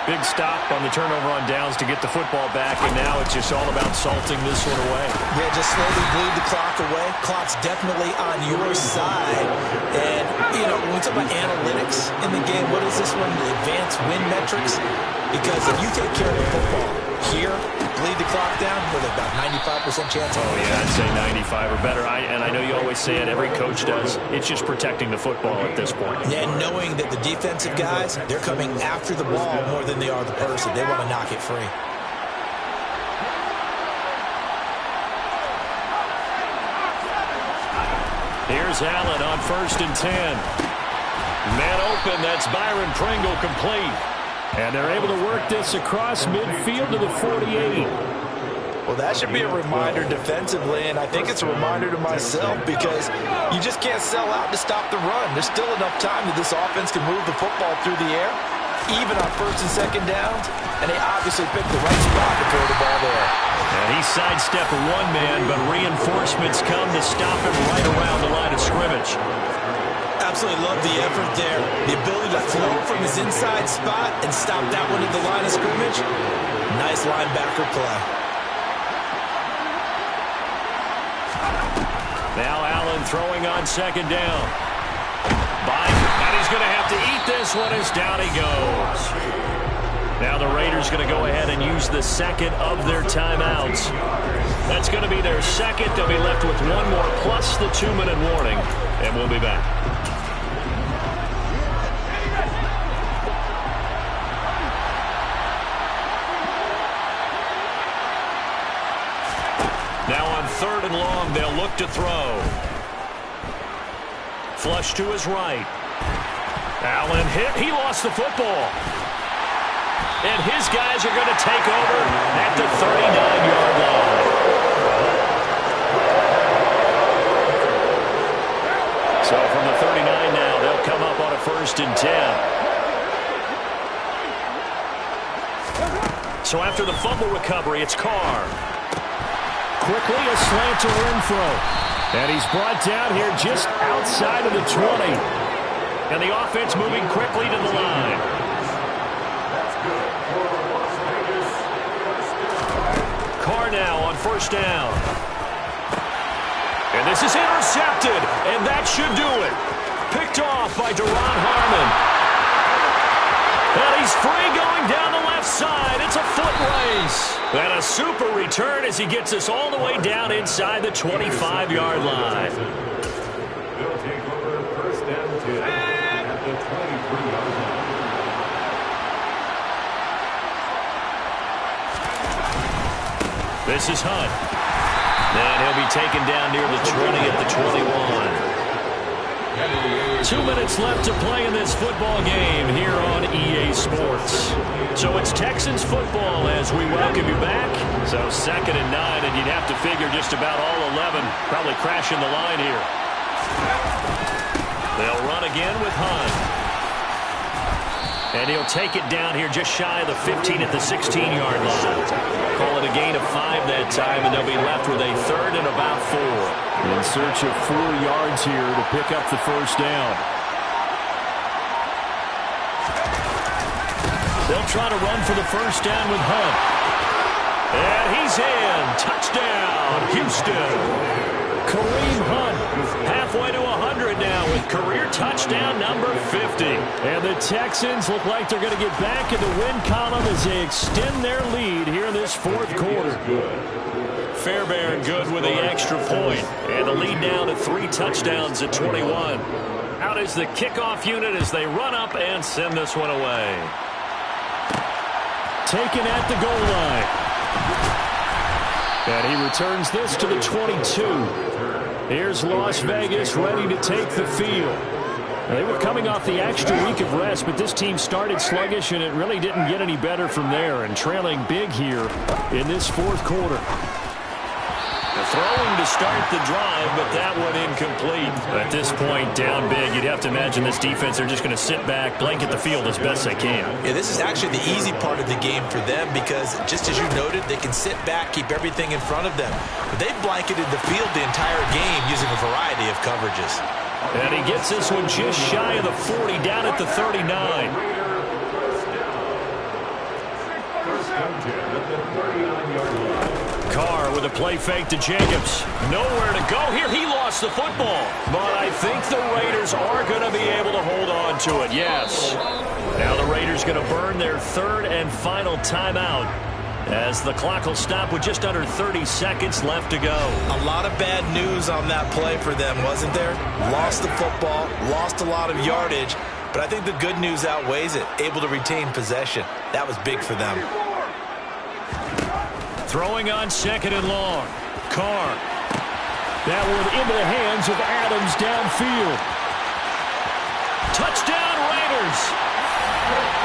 Big stop on the turnover on downs to get the football back, and now it's just all about salting this one away. Yeah, just slowly bleed the clock away. Clock's definitely on your side. And, you know, when we talk about analytics in the game, what is this one? The advanced win metrics? Because if you take care of the football here, bleed the clock down, with about 95% chance. Oh, yeah, I'd say 95 or better. And I know you always say it, every coach does. It's just protecting the football at this point. Yeah, and knowing that the defensive guys, they're coming after the ball more than they are the person. They want to knock it free. Here's Allen on 1st and 10. Man open, that's Byron Pringle complete. And they're able to work this across midfield to the 48. Well, that should be a reminder defensively, and I think it's a reminder to myself because you just can't sell out to stop the run. There's still enough time that this offense can move the football through the air, even on 1st and 2nd downs, and they obviously picked the right spot to throw the ball there. And he sidestepped one man, but reinforcements come to stop him right around the line of scrimmage. Absolutely love the effort there. The ability to flow from his inside spot and stop that one at the line of scrimmage. Nice linebacker play. Now Allen throwing on 2nd down. Biden, and he's going to have to eat this one as down he goes. Now the Raiders going to go ahead and use the 2nd of their timeouts. That's going to be their 2nd. They'll be left with one more plus the 2-minute warning, and we'll be back. Now on 3rd and long, they'll look to throw. Flush to his right. Allen hit. He lost the football. And his guys are going to take over at the 39-yard line. So from the 39 now, they'll come up on a 1st and 10. So after the fumble recovery, it's Carr. Quickly a slant to Renfro. And he's brought down here just outside of the 20. And the offense moving quickly to the line. Carr now on 1st down. And this is intercepted. And that should do it. Picked off by Deron Harmon. And he's free going down the left side. It's a foot race. And a super return as he gets us all the way down inside the 25-yard line. They'll take over 1st and 10 at the 23-yard line. This is Hunt. And he'll be taken down near the 20 at the 21. 2 minutes left to play in this football game here on EA Sports. So it's Texans football as we welcome you back. So 2nd and 9, and you'd have to figure just about all 11 probably crashing the line here. They'll run again with Hunt. And he'll take it down here just shy of the 15 at the 16-yard line. Call it a gain of 5 that time, and they'll be left with a 3rd and about 4. In search of 4 yards here to pick up the 1st down. They'll try to run for the 1st down with Hunt. And he's in. Touchdown, Houston. Kareem Hunt halfway to 100 now with career touchdown number 50. And the Texans look like they're going to get back in the win column as they extend their lead here in this 4th quarter. Fairbairn good with the extra point. And the lead down to 3 touchdowns at 21. Out is the kickoff unit as they run up and send this one away. Taken at the goal line. And he returns this to the 22. Here's Las Vegas ready to take the field. They were coming off the extra week of rest, but this team started sluggish, and it really didn't get any better from there, and trailing big here in this 4th quarter. Throwing to start the drive, but that one incomplete. At this point, down big, you'd have to imagine this defense, they're just going to sit back, blanket the field as best they can. Yeah, this is actually the easy part of the game for them because, just as you noted, they can sit back, keep everything in front of them. But they've blanketed the field the entire game using a variety of coverages. And he gets this one just shy of the 40, down at the 39. First and 10 at the 39-yard line. Carr with a play fake to Jacobs. Nowhere to go here. He lost the football. But I think the Raiders are going to be able to hold on to it, yes. Now the Raiders going to burn their third and final timeout as the clock will stop with just under 30 seconds left to go. A lot of bad news on that play for them, wasn't there? Lost the football, lost a lot of yardage, but I think the good news outweighs it. Able to retain possession. That was big for them. Throwing on second and long. Carr. That one into the hands of Adams downfield. Touchdown Raiders.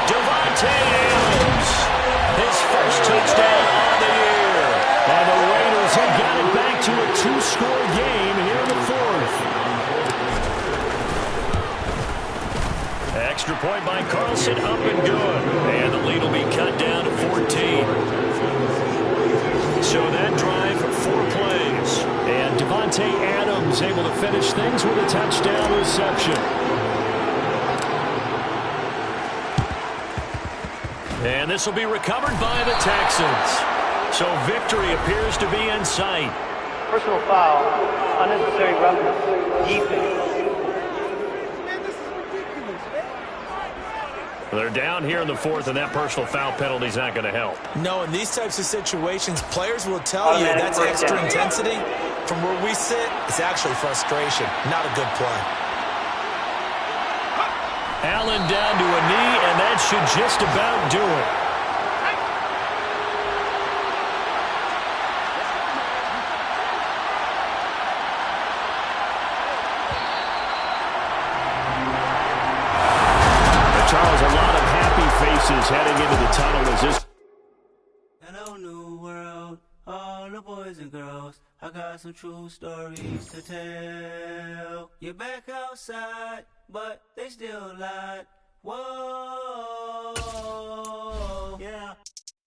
Davante Adams. His first touchdown on the year. And the Raiders have got it back to a two-score game here in the fourth. Extra point by Carlson, up and good. And the lead will be cut down to 14. So that drive, 4 plays. And Davante Adams able to finish things with a touchdown reception. And this will be recovered by the Texans. So victory appears to be in sight. Personal foul, unnecessary roughness, defense. They're down here in the fourth, and that personal foul penalty is not going to help. No, in these types of situations, players will tell you that's extra intensity. From where we sit, it's actually frustration, not a good play. Allen down to a knee, and that should just about do it. Charles, a lot of happy faces heading into the tunnel as this. Hello, new world, all the boys and girls. I got some true stories to tell. You're back outside, but they still lied. Whoa, yeah.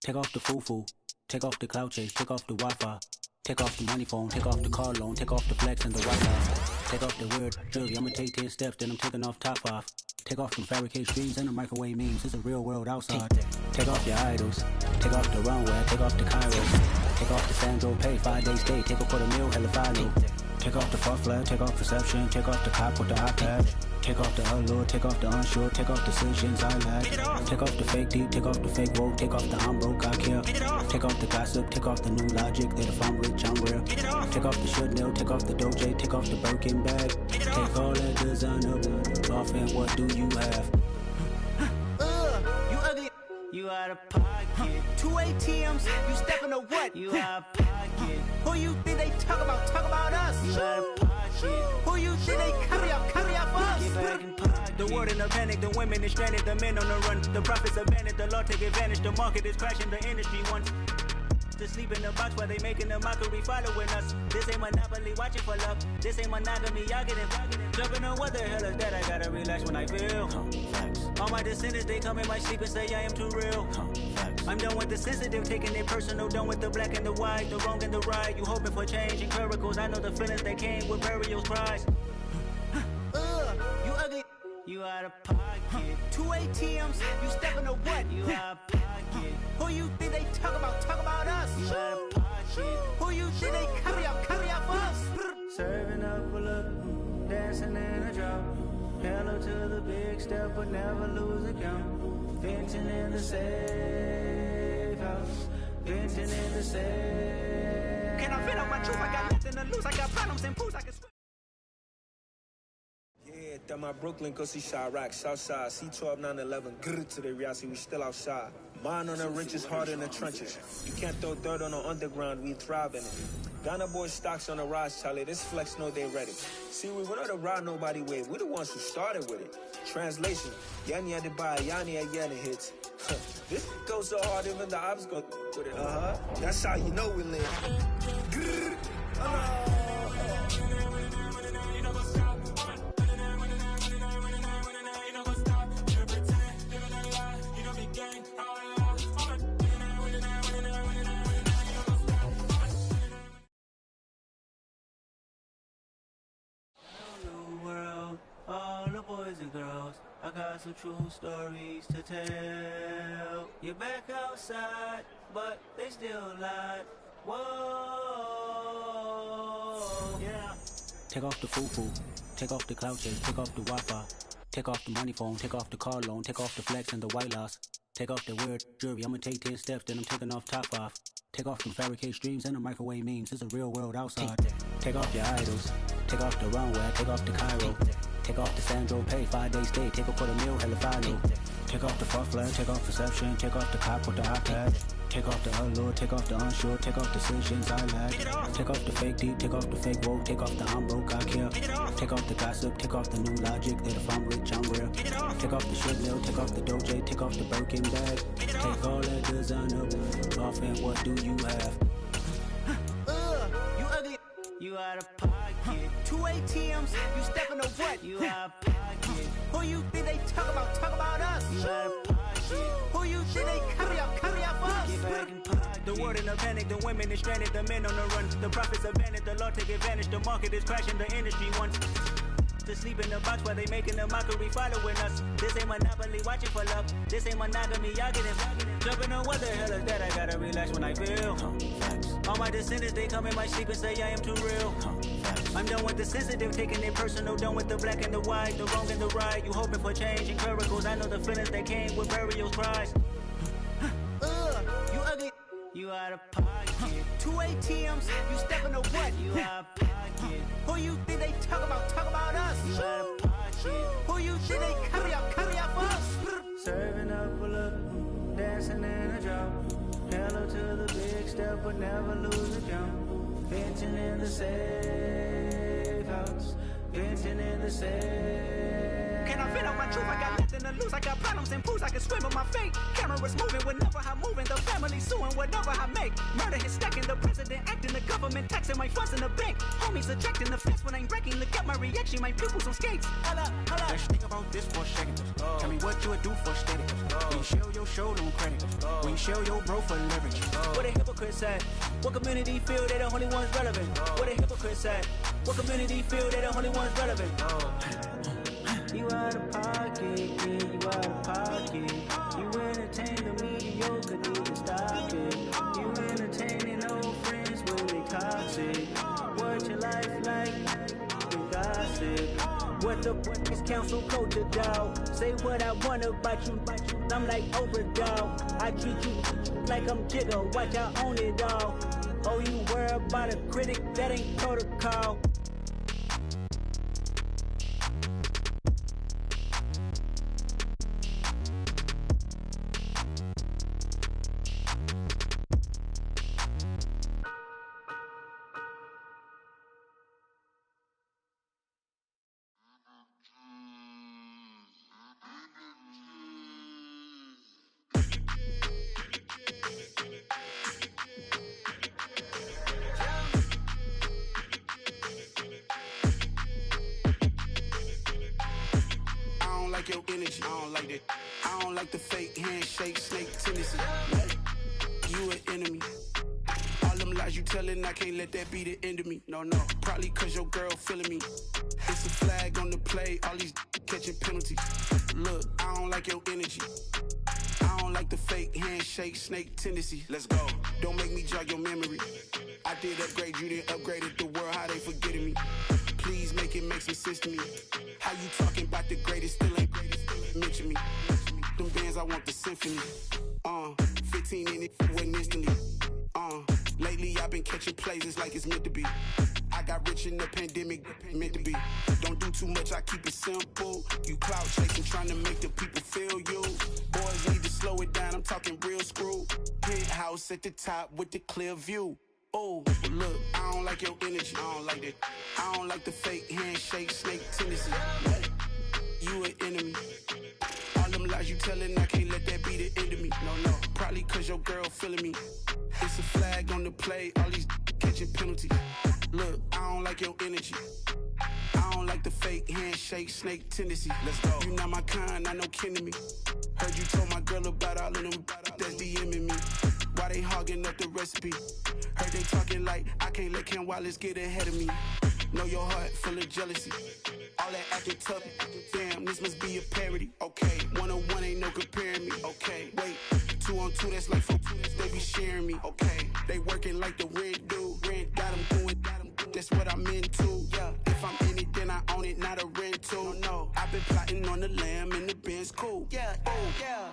Take off the foo-foo, take off the cloud chase, take off the Wi-Fi, take off the money phone, take off the car loan, take off the flex and the White House, take off the weird jewelry. I'ma take 10 steps, then I'm taking off top off. Take off the fabricated streams and the microwave memes. It's a real world outside. Take off your idols. Take off the runway. Take off the Kairos. Take off the Sandro Pay. 5 days stay. Take a quarter meal. Hella final. Take off the fuck flag. Take off perception. Take off the cop with the iPad. Take off the allure. Take off the unsure. Take off decisions I lack. Take off the fake deep. Take off the fake woke. Take off the I'm broke. I care. Take off the gossip. Take off the new logic that if I'm rich, I'm real. Take off the should know. Take off the Doja. Take off the Birkin bag. Take all that designer off and what do you have? You ugly. You out of pocket. 2 ATMs. You stepping to what? You out of pocket. Who you think they talk about? Talk about us. You out of pocket. Who you think they carry up for us? Get back in pocket. The world in a panic. The women is stranded. The men on the run. The profits abandoned. The law take advantage. The market is crashing. The industry wants to sleep in the box while they making a mockery following us. This ain't Monopoly, watching for love. This ain't monogamy, y'all getting jumping on what the hell is that? I gotta relax when I feel. All my descendants, they come in my sleep and say I am too real. I'm done with the sensitive, taking it personal. Done with the black and the white, the wrong and the right. You hoping for change and miracles. I know the feelings that came with burials, cries. You ugly. You out of pocket. 2 ATMs. You stepping to what? You out of pocket. Who you think they talk about? Talk about us. You out of pocket. Who you think they carry up for us? Serving up a look, dancing in a drop. Hello to the big step, but never lose a count. Venting in the safe house. Venting in the safe. Can I fit on my truth? I got nothing to lose. I got problems and pools. I can swim. Yeah, that my Brooklyn, go see Chirac, Southside, C12, 911, grrr to the reality, we still outside. Mine on the riches, hard in the trenches. You can't throw dirt on the underground, we thrive in it. Ghana boys stocks on the rise, Charlie, this flex know they ready. See, we went on the ride nobody wave, we the ones who started with it. Translation, Yanni had to buy, Yanni at Yanni hits. This goes so hard, even the ops go with it, That's how you know we live. Grrr, All the boys and girls, I got got some true stories to tell. You're back outside, but they still lied. Whoa, yeah. Take off the foo-foo, take off the cloud chase, take off the Wi-Fi, take off the money phone, take off the car loan, take off the flex and the white loss, take off the weird jewelry. I'ma take 10 steps, then I'm taking off top off. Take off them fabricate streams and the microwave memes. It's a real world outside. Take off your idols, take off the runway, take off the Cairo, take off the Sandro Pay, 5-day stay, take a $250,000 hella final. Take off the fuck flag, take off perception, take off the cop with the iPad. Take off the allure, take off the unsure, take off decisions I lack. Take off the fake deep, take off the fake woke, take off the I'm broke, I care. Take off the gossip, take off the new logic that if I'm rich, I'm real. Take off the shit mill, take off the Doja, take off the Birkin bag. Take all that designer off and what do you have? You ugly, you out of pocket. 2 ATMs, you stepping to what? You out of pocket. Who you think they talk about us? You out of pocket. Who you think they carry up us? Get back in pocket. The world in a panic, the women is stranded, the men on the run. The profits abandoned, the law take advantage. The market is crashing, the industry wants to sleep in the box while they making a mockery following us. This ain't Monopoly, watching for love. This ain't monogamy, y'all getting jumping on what the hell is that? I gotta relax when I feel. All my descendants, they come in my sleep and say I am too real. I'm done with the sensitive, taking it personal. Done with the black and the white, the wrong and the right. You hoping for change and miracles. I know the feelings that came with burial cries. You ugly, you out of pocket. 2 ATMs, you stepping to what? You out of pocket. Who you think they talk about us? You out of pocket. Who you think they carry up us? Serving up a look, dancing in a drum. Hello to the big step, but never lose a jump. Venting in the safe house, venting in the safe. Can I vent on my truth? I got nothing to lose. I got problems and pools. I can swim on my fate. Cameras moving whenever I'm moving. The family suing whatever I make. Murder is stacking. The president acting. The government taxing my funds in the bank. Homies ejecting the fence when I'm breaking. Look at my reaction. My pupils on skates. Holla, holla. Let's think about this for a second. Tell me what you would do for steady. When you show your show no credit. When you show your bro for leverage. What a hypocrite said. What community feel they the only ones relevant? What a hypocrite said. What community feel they the only ones relevant? You out of pocket, yeah, you out of pocket. You entertain the mediocre, need to stop it. You entertaining old friends when they toxic. What your life like? You gossip. What the fuck is council culture, dog? Say what I want about you, I'm like overdog. I treat you like I'm Jigga, watch I own it all. Oh, you worry about a critic, that ain't protocol. Your energy, I don't like that. I don't like the fake handshake, snake tendency. You an enemy. All them lies you telling, I can't let that be the end of me. No, probably cause your girl feeling me. It's a flag on the play, all these catching penalties. Look, I don't like your energy. I don't like the fake handshake, snake tendency. Let's go. Don't make me jog your memory. I did upgrade, you didn't upgrade it. The world, how they forgetting me. Please make it make some sense to me. How you talking about the greatest, still ain't greatest, mention me. Them bands, I want the symphony. 15 in it, went instantly. Lately I've been catching plays, it's like it's meant to be. I got rich in the pandemic, meant to be. Don't do too much, I keep it simple. You clout chasing, trying to make the people feel you. Boys need to slow it down, I'm talking real screw. Penthouse at the top with the clear view. Oh, look, I don't like your energy, I don't like that. I don't like the fake handshake, snake tendency. You an enemy. All them lies you telling, I can't let that be the end of me. No, probably cause your girl feeling me. It's a flag on the play, all these catching penalties. Look, I don't like your energy. I don't like the fake handshake, snake tendency. Let's go. You not my kind, I know kin to me. Heard you told my girl about all of them that's DMing me. Why they hogging up the recipe? Heard heard they talking like I can't let Ken Wallace get ahead of me. Know your heart full of jealousy. All that acting tough. Damn, this must be a parody. Okay, 1-on-1 ain't no comparing me. Okay, wait, 2-on-2, that's like 4. They be sharing me. Okay, they working like the red dude. Red got them doing. That's what I'm into. Yeah, if I'm in it, then I own it, not a rental. No, I've been plotting on the lamb and the Benz cool. Yeah, yeah.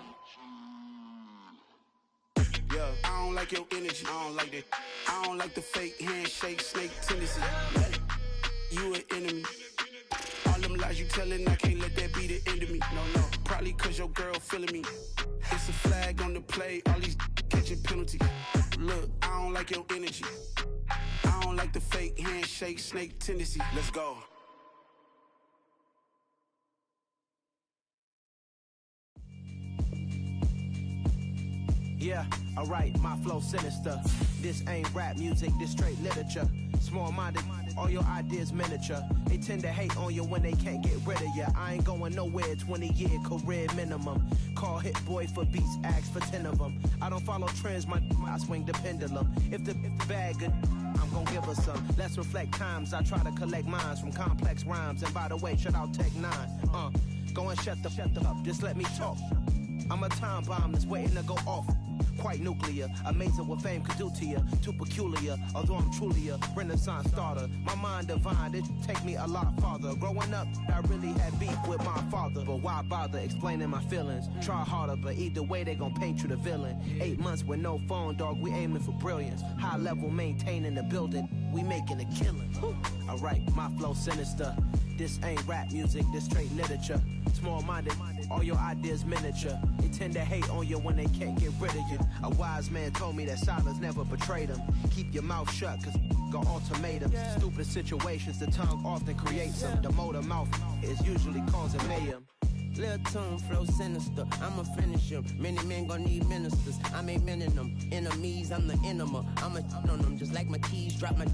Yeah, I don't like your energy. I don't like that. I don't like the fake handshake, snake tendency. You an enemy. All them lies you telling, I can't let that be the end of me. No, probably cause your girl feeling me. It's a flag on the play, all these catching penalties. Look, I don't like your energy. I don't like the fake handshake, snake tendency. Let's go. Yeah, alright, my flow sinister. This ain't rap music, this straight literature. Small-minded, all your ideas miniature. They tend to hate on you when they can't get rid of you. I ain't going nowhere, 20-year career minimum. Call Hit Boy for beats, ask for 10 of them. I don't follow trends, I swing the pendulum. If the bag good, I'm gon' give her some. Let's reflect times, I try to collect minds from complex rhymes. And by the way, shout out Tech 9. Go and shut the up, just let me talk. I'm a time bomb that's waiting to go off. Quite nuclear, amazing what fame could do to you. Too peculiar, although I'm truly a renaissance starter. My mind divine, it take me a lot farther. Growing up, I really had beef with my father. But why bother explaining my feelings? Try harder, but either way they gon' paint you the villain. 8 months with no phone, dog, we aiming for brilliance. High level maintaining the building, we making a killing. Alright, my flow sinister. This ain't rap music, this straight literature. Small-minded, all your ideas miniature. They tend to hate on you when they can't get rid of you. A wise man told me that silence never betrayed him. Keep your mouth shut, cause got ultimatums. Stupid situations, the tongue often creates them. The motor mouth is usually causing mayhem. Lil' tune, flow sinister, I'ma finish him. Many men gon' need ministers, I'm aiming them. Enemies, I'm the enema. I'ma on them, just like my keys, drop my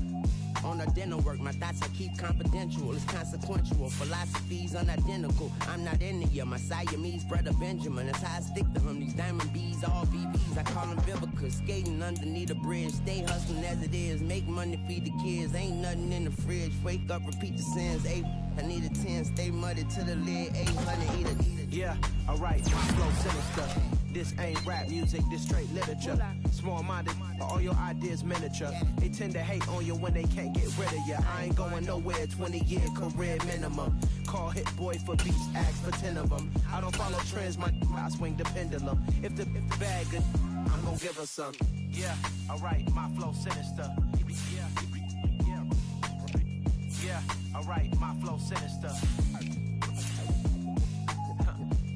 on a dinner work. My thoughts I keep confidential, it's consequential. Philosophies unidentical, I'm not into you. My Siamese brother Benjamin, that's how I stick to him. These diamond bees, all BBs, I call them Vivica. Skating underneath a bridge, stay hustling as it is. Make money, feed the kids, ain't nothing in the fridge. Wake up, repeat the sins, I need a 10, stay muddy to the lid, 800, eat it. Yeah, alright, my flow sinister. This ain't rap music, this straight literature. Small-minded, all your ideas miniature. They tend to hate on you when they can't get rid of you. I ain't going nowhere, 20-year career minimum. Call Hit Boy for beats, ask for 10 of them. I don't follow trends, I swing the pendulum. If the bag good, I'm gon' give her some. Yeah, alright, my flow sinister. Yeah, alright, my flow sinister.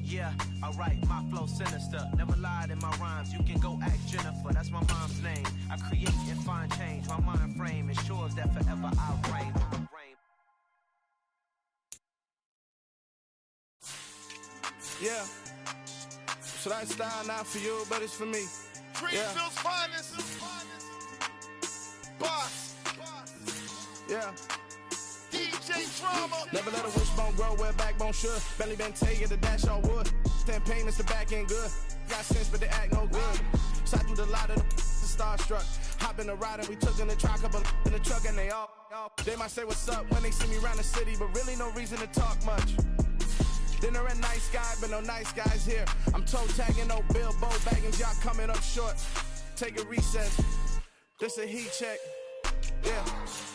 Yeah, alright, my flow sinister. Never lied in my rhymes, you can go ask Jennifer. That's my mom's name. I create and find change. My mind frame ensures that forever I'll reign. Yeah, it's lifestyle not for you, but it's for me. Greenfield's finest. Boss. Yeah. DJ Drama. Never let a wishbone grow where backbone should. Belly been taking the dash on wood. 10 payments, the back end good. Got sense, but they act no good. Shot through the lot of the starstruck. Hop in the ride and we took in the truck, couple in the truck and they all. They might say what's up when they see me around the city, but really no reason to talk much. Dinner and nice guy, but no nice guys here. I'm toe tagging, no Bilbo bagging, y'all coming up short. Take a recess. This a heat check. Yeah.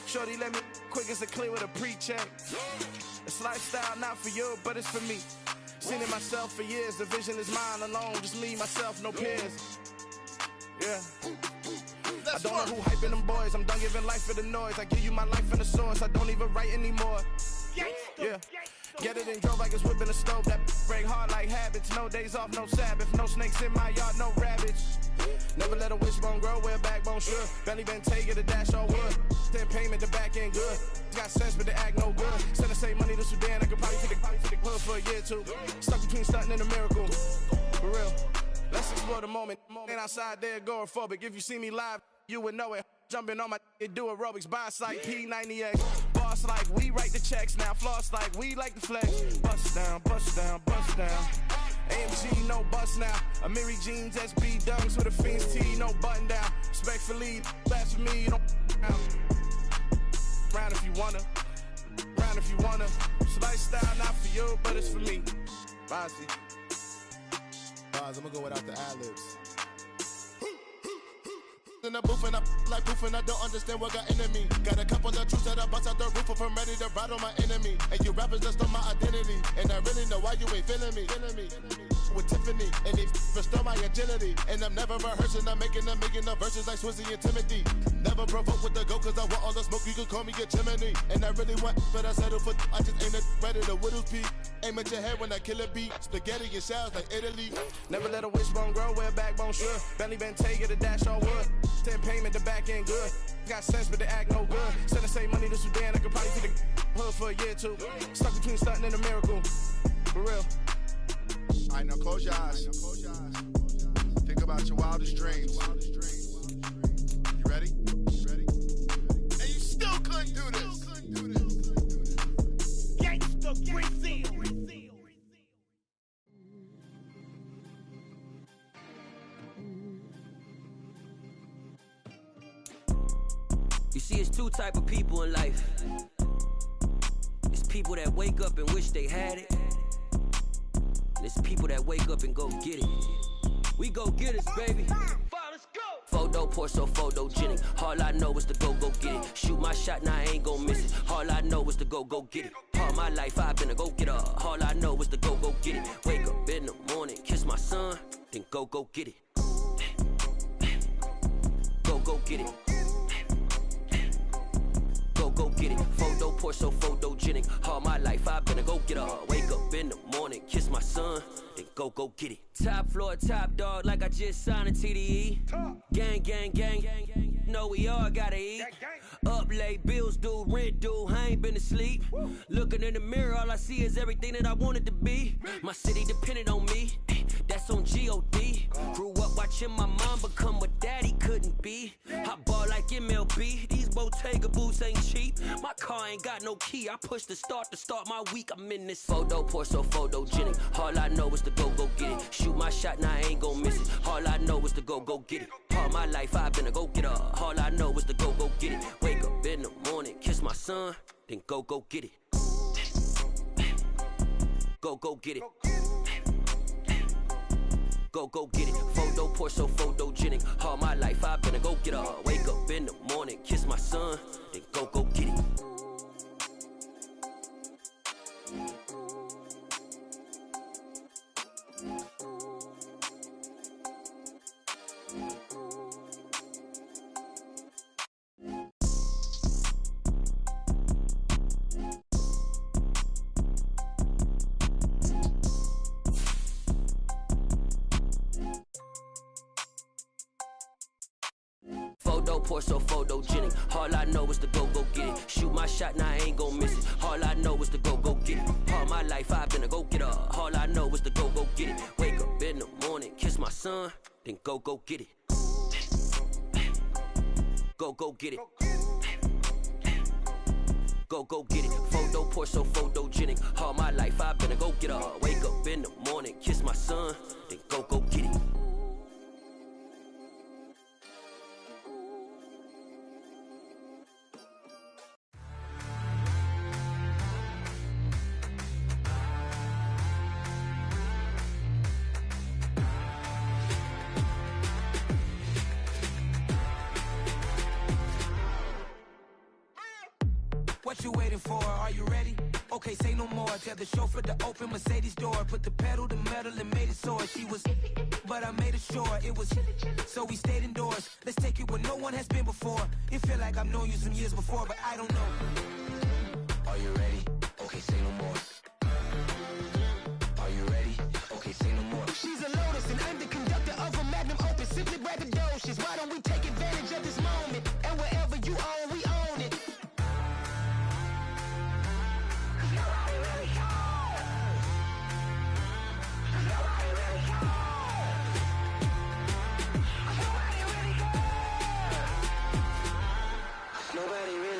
Shorty let me quick as a clear with a pre-check. It's lifestyle not for you, but it's for me. Seen it myself for years. The vision is mine alone. Just me, myself, no peers. Yeah. I don't know who hyping them boys. I'm done giving life for the noise. I give you my life in the source. I don't even write anymore. Yeah. Get it and drove like it's whipping a stove. That break hard like habits. No days off, no Sabbath. No snakes in my yard, no rabbits. Never let a wishbone grow where backbone should. Belly been taking the dash on wood. 10 payment, the back end good. Got sense, but they act no good. Send the same money to Sudan. I could probably take the hood for a year or two. Stuck between stunting and a miracle. For real. Let's explore the moment. Ain't outside there agoraphobic. If you see me live, you would know it. Jumping on my do aerobics, boss like P90X. Boss like we write the checks now. Floss like we like the flex. Bust down, bust down, bust down. AMG, no bust now. Amiri jeans, SB dunks with a Fiends tee, no button down. Respectfully, blasphemy, don't round if you wanna. Round if you wanna. It's a lifestyle not for you, but it's for me. Bozzy. I'm gonna go without the ad-libs. In the booth and I like proof and I don't understand what got into me. Got a couple of troops that I bust out the roof if I'm ready to ride on my enemy. And you rappers just stole my identity, and I really know why you ain't feeling me. With Tiffany, and they restore my agility. And I'm never rehearsing, I'm making a million of verses like Swizzy and Timothy. Never provoke with the go, cause I want all the smoke, you can call me a chimney. And I really want, but I settle for, I just ain't ready to whittle pea. Aim at your head when I kill a beat. Spaghetti and shells like Italy. Never let a wishbone grow where a backbone should. Belly been take it, a dash on wood. 10 payment, the back end good. Got sense, but they act no good. Send the same money to Sudan, I could probably see the hood for a year or two. Stuck between stunting and a miracle. For real. All right, now close your eyes. Think about your wildest dreams. You ready? And you still couldn't do this. Gangsta Brazil. You see, it's two type of people in life. It's people that wake up and wish they had it. And it's people that wake up and go get it. We go get it, baby. Photo pour so photogenic. All I know is to go get it. Shoot my shot, now I ain't gon' miss it. All I know is to go get it. All my life I've been a go getter. All I know is to go get it. Wake up in the morning, kiss my son, then go get it. Go get it. Go get it. Photo pour so photogenic. All my life I've been a go getter. Wake up in the morning, kiss my son, then go get it. Top floor, top dog, like I just signed a TDE. Gang. Know we all gotta eat. Up late, bills due, rent due, I ain't been asleep. Looking in the mirror, all I see is everything that I wanted to be. My city depended on me, that's on G.O.D. Grew up watching my mom become what daddy couldn't be. I ball like MLB, these Bottega boots ain't cheap. My car ain't got no key, I push the start to start my week. I'm in this photo pour so photogenic. All I know is to go get it. Shoot my shot, now I ain't gon' miss it. All I know is to go get it. All my life I've been a go getter. All I know is to go get it. Wake up in the morning, kiss my son, then go get it. Go get it. Go get it. Photo pour so photogenic. All my life I've been a go getter. Wake up in the morning, kiss my son, then go get it. Photo pour so photogenic. All I know is to go get it. Shoot my shot, now I ain't gon' miss it. All I know is to go get it. All my life I've been a go getter. All I know is to go get it. Wake up in the morning, kiss my son, then go get it. Go get it. Go get it. Photo pour so photogenic. All my life I've been a go getter. Wake up in the morning, kiss my son, then go get it. What you waiting for? Are you ready? Okay, say no more. Tell the chauffeur to open Mercedes door. Put the pedal to metal and made it soar. She was, but I made it sure it was. So we stayed indoors. Let's take it where no one has been before. It feel like I've known you some years before, but I don't know. Are you ready? Okay, say no more. Are you ready? Okay, say no more. She's a Lotus and I'm the conductor of a magnum opus. Simply braggadocious. Why don't we take advantage of this moment? And wherever you own, we own it.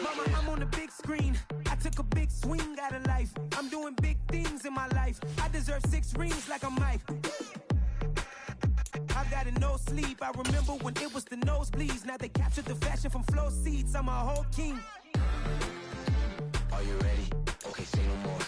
Mama, I'm on the big screen. I took a big swing out of life. I'm doing big things in my life. I deserve 6 rings like I'm Mike. I've got a no sleep. sleep. I remember when it was the nosebleeds. Now they captured the fashion from flow seats. I'm a whole king. Are you ready? Okay, say no more.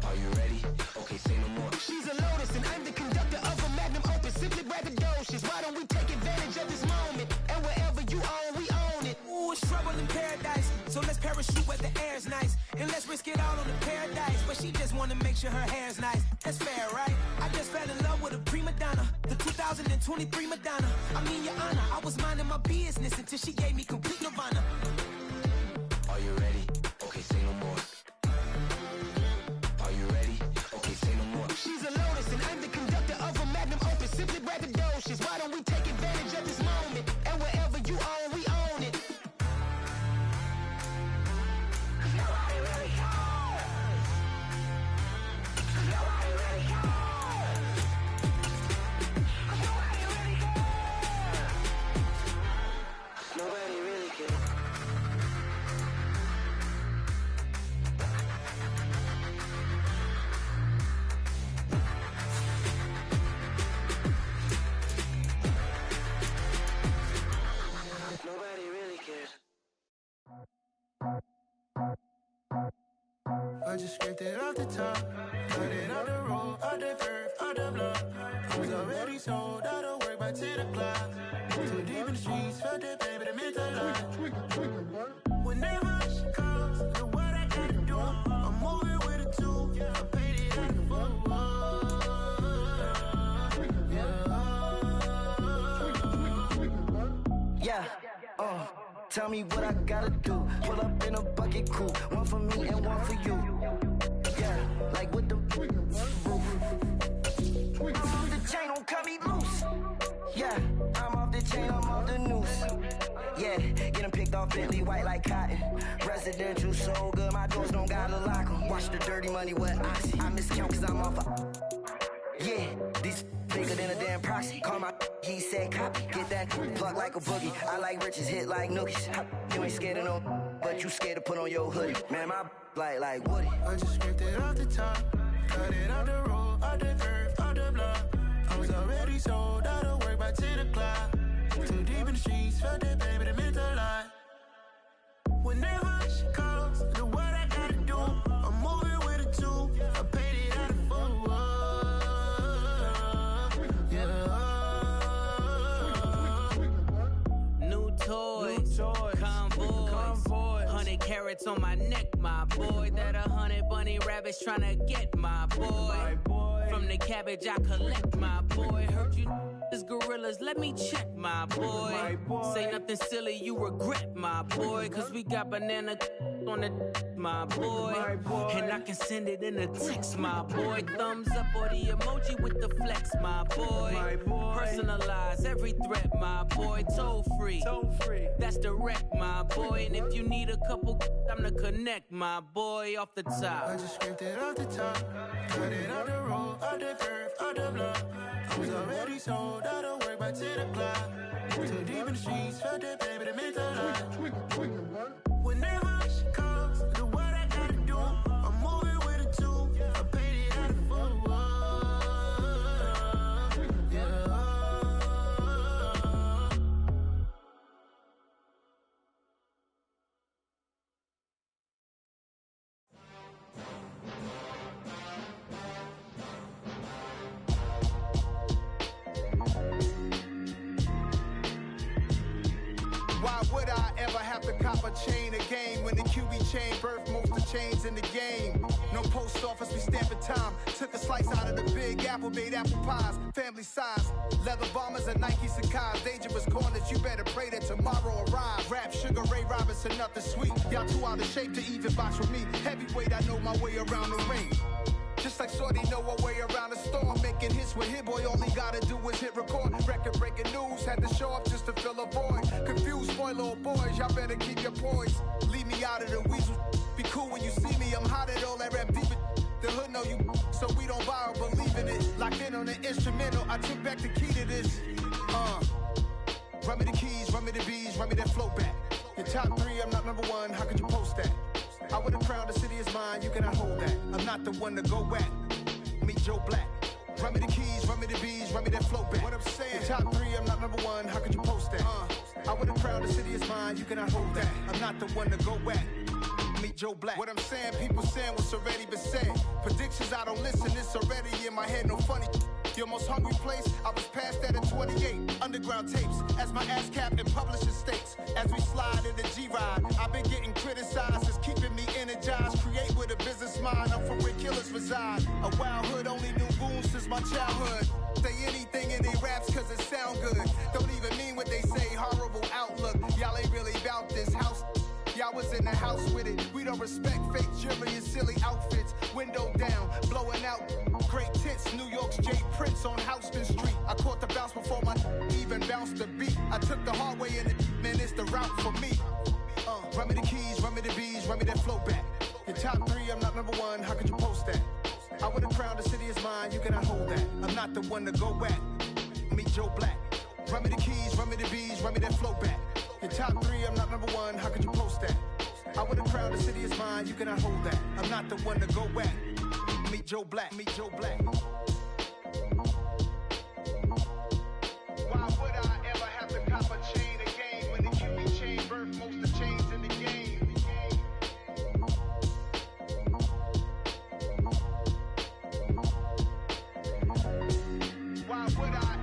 Are you ready? Okay, say no more. She's a lotus and I'm the conductor of a magnum opus. Simply braggadocious. Why don't we take advantage of this moment? And wherever you own, we own it. Ooh, it's trouble in paradise. So let's parachute where the air's nice. And let's risk it all on the paradise. But she just wanna make sure her hair's nice. That's fair, right? I just fell in love with a prima donna. The 2023 Madonna. I mean, your honor, I was minding my business until she gave me complete nirvana. Are you ready? Okay, say no more. Are you ready? Okay, say no more. She's a lotus and I'm the conductor of a magnum opus. Simply braggadocious. Why don't we take advantage of this moment? And wherever you own, we own it. Nobody really cares. Nobody really cares. Nobody really cares. Nobody really cares. Nobody really cares. I just scraped it off the top, cut it out the road, out the curve, out the block. I was already sold out of work by 10 o'clock. Too deep in the streets, felt it, baby, the mental lie. Whenever she calls, do what I gotta do. I'm moving with a two, I paid it out the full. Yeah, tell me what I gotta do. Pull up in a bucket crew, one for me and one for you. Yeah, like with the roof. I'm off the chain, don't cut me loose. Yeah, I'm off the chain, I'm off the noose. Yeah, getting picked off Bentley, white like cotton. Residential so good, my doors don't gotta lock 'em. Watch the dirty money with oxy. I miscount cause I'm off yeah, these bigger than a damn proxy. Call my he said copy. Get that plug like a boogie. I like riches, hit like nookies. You ain't scared of no, but you scared to put on your hoodie. Man, my like Woody. I just scraped it off the top, cut it out the road, out the curve, out the block. I was already sold out of work by 10 o'clock. Too deep in the streets, felt it, baby, the mental lie. Whenever she calls, do what I gotta do. I'm moving with a two, I paid it out of full. New toys, convoys, 100 carats on my neck, my boy. That 100 bunny rabbits tryna get my boy. From the cabbage I collect, my boy. Heard you is gorillas, let me check, my boy. Say nothing silly, you regret, my boy. Cause we got banana on the my boy. And I can send it in a text, my boy. Thumbs up or the emoji with the flex, my boy. Personalize every threat, my boy. Toll free, that's direct, my boy. And if you need a couple, I'm the connect, my boy. Off the top, I just scraped it off the top, cut it out the road, out the curve, out the block. I was already sold out of work by 10 o'clock. Too deep in the streets, felt it, baby, the mental lie. Whenever she calls, do what I gotta do. I'm moving with a two, I paid it out of full. Why would I ever have to cop a chain again when the QB chain birthed most of chains in the game? No post office, we stamping time. Took a slice out of the big apple, made apple pies, family size. Leather bombers and Nike Sacai's. Dangerous corners, you better pray that tomorrow arrives. Rap, Sugar Ray Robinson, nothing sweet. Y'all too out of shape to even box with me. Heavyweight, I know my way around the ring. Just like Shorty know her way around the storm. Making hits with Hit Boy, all he gotta do is hit record. Record breaking news, had to show up just to fill a void. Confused, spoiled little boys, y'all better keep your poise. Leave me out of the weasel. Be cool when you see me, I'm hot at all that rap deep. The hood know you, so we don't borrow, believe in it. Locked in on the instrumental, I took back the key to this. Run me the keys, run me the bees, run me that flow back. Your top three, I'm not number one, how could you post that? I would have crowned the city is mine, you cannot hold that. I'm not the one to go at. Meet Joe Black. Run me the keys, run me the bees, run me that flow back. What I'm saying, top 3, I'm not number 1, how could you post that? I would have crowned the city is mine, you cannot hold that. I'm not the one to go at. Meet Joe Black. What I'm saying, people saying what's already been said. Predictions, I don't listen, it's already in my head, no funny. Your most hungry place, I was past that at 28. Underground tapes, as my ass cap in publishing states. As we slide in the G-Ride, I've been getting criticized, it's keeping me energized. Create with a business mind, I'm from where killers reside. A wild hood, only knew goons since my childhood. Say anything in they raps cause it sound good. Don't even mean what they say, horrible outlook. Y'all ain't really about this house. Y'all was in the house with it. We don't respect fake jewelry and silly outfits. Window down, blowing out great tits. New York's J. Prince on Houston Street. I caught the bounce before my even bounced the beat. I took the hard way in it, man, it's the route for me. Run me the keys, run me the bees, run me that flow back. Your top 3, I'm not number 1, how could you post that? I would have crowned the city is mine, you cannot hold that. I'm not the one to go at. Meet Joe Black. Run me the keys, run me the bees, run me that flow back. Your top 3, I'm not number 1, how could you post that? I would have crowned the city is mine, you cannot hold that. I'm not the one to go at. Meet Joe Black, meet Joe Black. Why would I ever have to cop a chain again when the QB chain birthed most of the chains in the game? Why would I?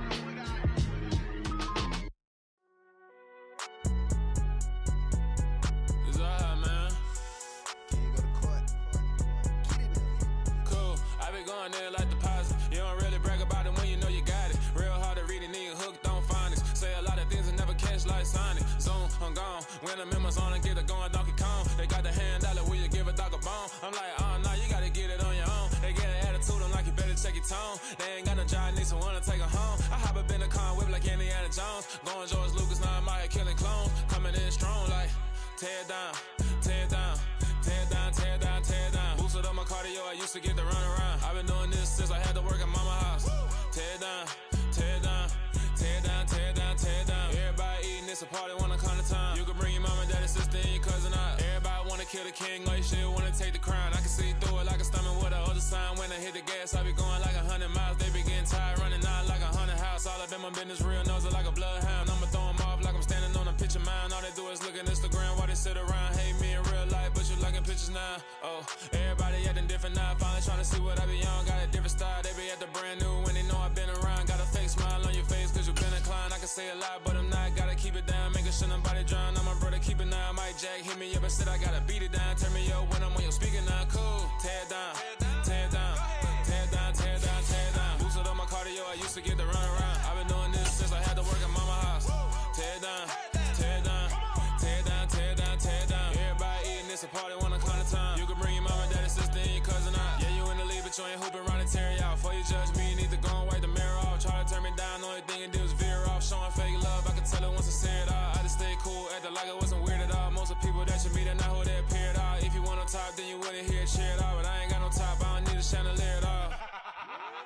Going there like deposit. You don't really brag about it when you know you got it. Real hard to read it, nigga hooked on phonics. Say a lot of things and never catch like Sonic. Zoom, I'm gone. When I'm in my zone and get it going Donkey Kong. They got the hand dollar, will you give a dog a bone? I'm like, oh no, you gotta get it on your own. They get an attitude, I'm like, you better check your tone. They ain't got no job, need someone to take her home. I hop up in the car, whip like Indiana Jones. Going George Lucas, now I'm out here killing clones. Coming in strong like, tear down, tear down. Tear down, tear down, tear down. Boosted up my cardio, I used to get to run around. I've been doing this since I had to work at mama house. Tear down, tear down, tear down, tear down, tear down. Everybody eating, it's a party, wanna come to time. You can bring your mama, daddy, sister, and your cousin out. Everybody wanna kill the king, like shit, wanna take the crown. I can see through it like a stomach with a other sign. When I hit the gas, I be going like 100 miles. They be getting tired, running out like 100 house. All up in my business, real nose like a bloodhound. I'ma throw 'em off like I'm standing on a picture mound. All they do is look at Instagram while they sit around. Hate me in real life, but you liking pictures now. Oh, everybody acting different now. Finally trying to see what I be on. Got a different style, they be at the brand new when they know I've been around. Got a fake smile on your face cause you been inclined. I can say a lot, but I'm not. Gotta keep it down, making sure nobody drown. I'm my brother, keep it now. Mike Jack hit me up and said I gotta beat it down. Turn me up when I'm on your speaker now. Cool, tear down, tear down, tear down, tear down, tear down. Boosted up my cardio, I used to get to run around. I've been doing this since I had to work at mama house. Tear down, tear down, tear down, tear down, tear down. Everybody eating, it's a party, wanna come to time. You can bring your mama, daddy, sister, and your cousin out. Yeah, you in the league, but you ain't hooping around and tear you out. Before you judge me, you need to go and wipe the mirror off. Try to turn me down, only thing you do is veer off. Showing fake love, I can tell it once I see it all. I just stay cool, acting like it wasn't weird at all. Most of the people that you meet are not who they appear at all. If you want on top, then you wouldn't hear it cheer at all. But I ain't got no top, I don't need a chandelier at all.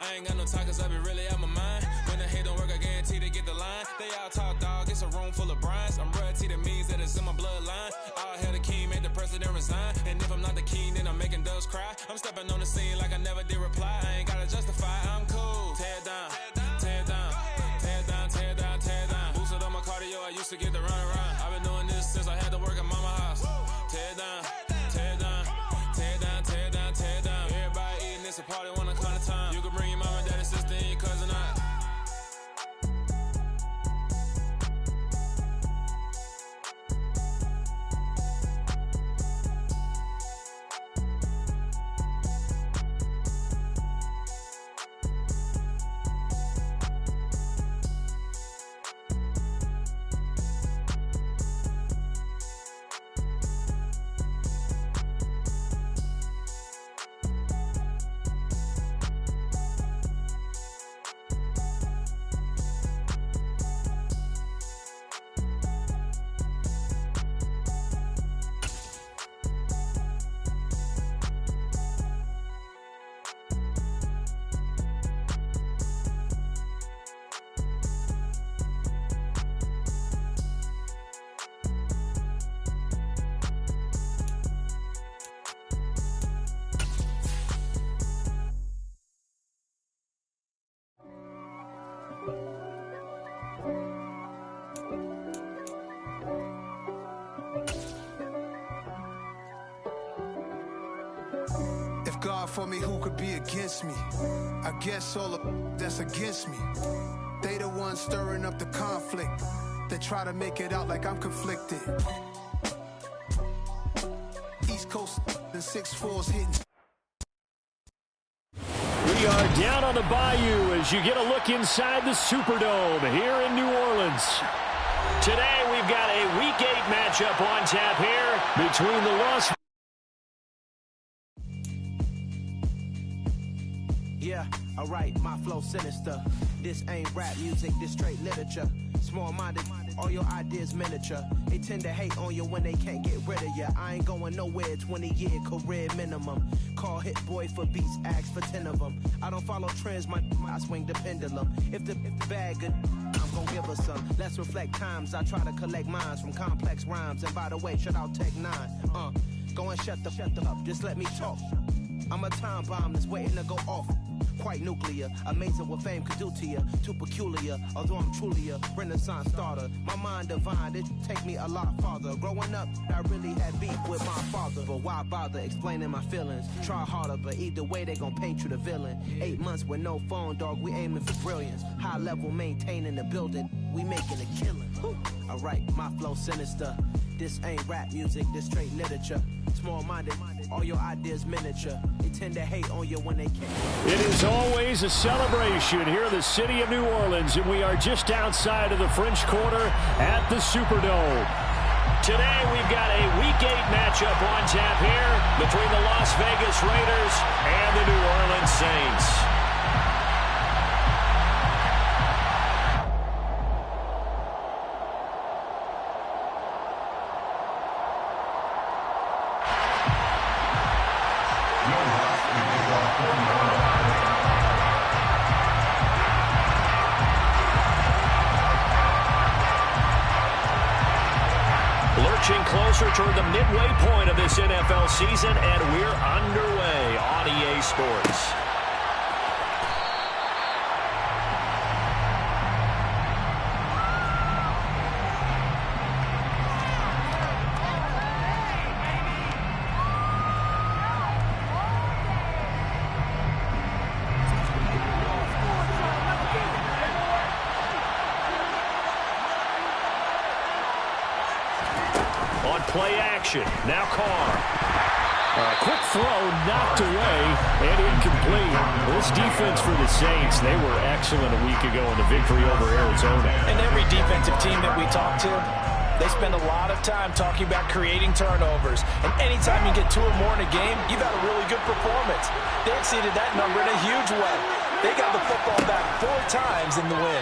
I ain't got no time cause I be really out my mind. When the hate don't work, I guarantee they get the line. They all talk dog, it's a room full of brinds. I'm royalty, that means that it's in my bloodline. All hail the king, made the president resign. And if I'm not the king, then I'm making doves cry. I'm stepping on the scene like I never did reply. I ain't gotta justify, I'm cool. Tear down, tear down, tear down, tear down, tear down. Boosted up my cardio, I used to get to run around. I've been doing this since I had to work at mama house. Tear down, tear down, tear down, tear down, tear down. Everybody eating, it's a party, wanna come to time. You can bring your mama, daddy, sister, and your cousin out. God for me, who could be against me? I guess all of that's against me. They the ones stirring up the conflict. They try to make it out like I'm conflicted. East Coast, the 6'4's hitting. We are down on the bayou as you get a look inside the Superdome here in New Orleans. Today we've got a Week 8 matchup on tap here between the Las... Yeah, alright, my flow sinister. This ain't rap music, this straight literature. Small-minded, all your ideas miniature. They tend to hate on you when they can't get rid of you. I ain't going nowhere, 20-year career minimum. Call Hit Boy for beats, ask for 10 of them. I don't follow trends, I swing the pendulum. If the bag good, I'm gonna give her some. Let's reflect times, I try to collect minds from complex rhymes. And by the way, shout out Tech 9. Go and shut the up, just let me talk. I'm a time bomb that's waiting to go off. Quite nuclear, amazing what fame could do to you. Too peculiar, although I'm truly a Renaissance starter. My mind divine, it take me a lot farther. Growing up, I really had beef with my father. But why bother explaining my feelings? Try harder, but either way they gon' paint you the villain. 8 months with no phone, dog, we aiming for brilliance. High level maintaining the building, we making a killing. Alright, my flow sinister. This ain't rap music, this straight literature. Small-minded, all your ideas miniature. They tend to hate on you when they can't. It is always a celebration here in the city of New Orleans, and we are just outside of the French Quarter at the Superdome. Today we've got a Week 8 matchup on tap here between the Las Vegas Raiders and the New Orleans Saints. Lurching closer toward the midway point of this NFL season, and we're underway on EA Sports. Play action. Now Carr. Quick throw knocked away and incomplete. This defense for the Saints, they were excellent a week ago in the victory over Arizona. And every defensive team that we talk to, they spend a lot of time talking about creating turnovers. And anytime you get 2 or more in a game, you've had a really good performance. They exceeded that number in a huge way. They got the football back 4 times in the win.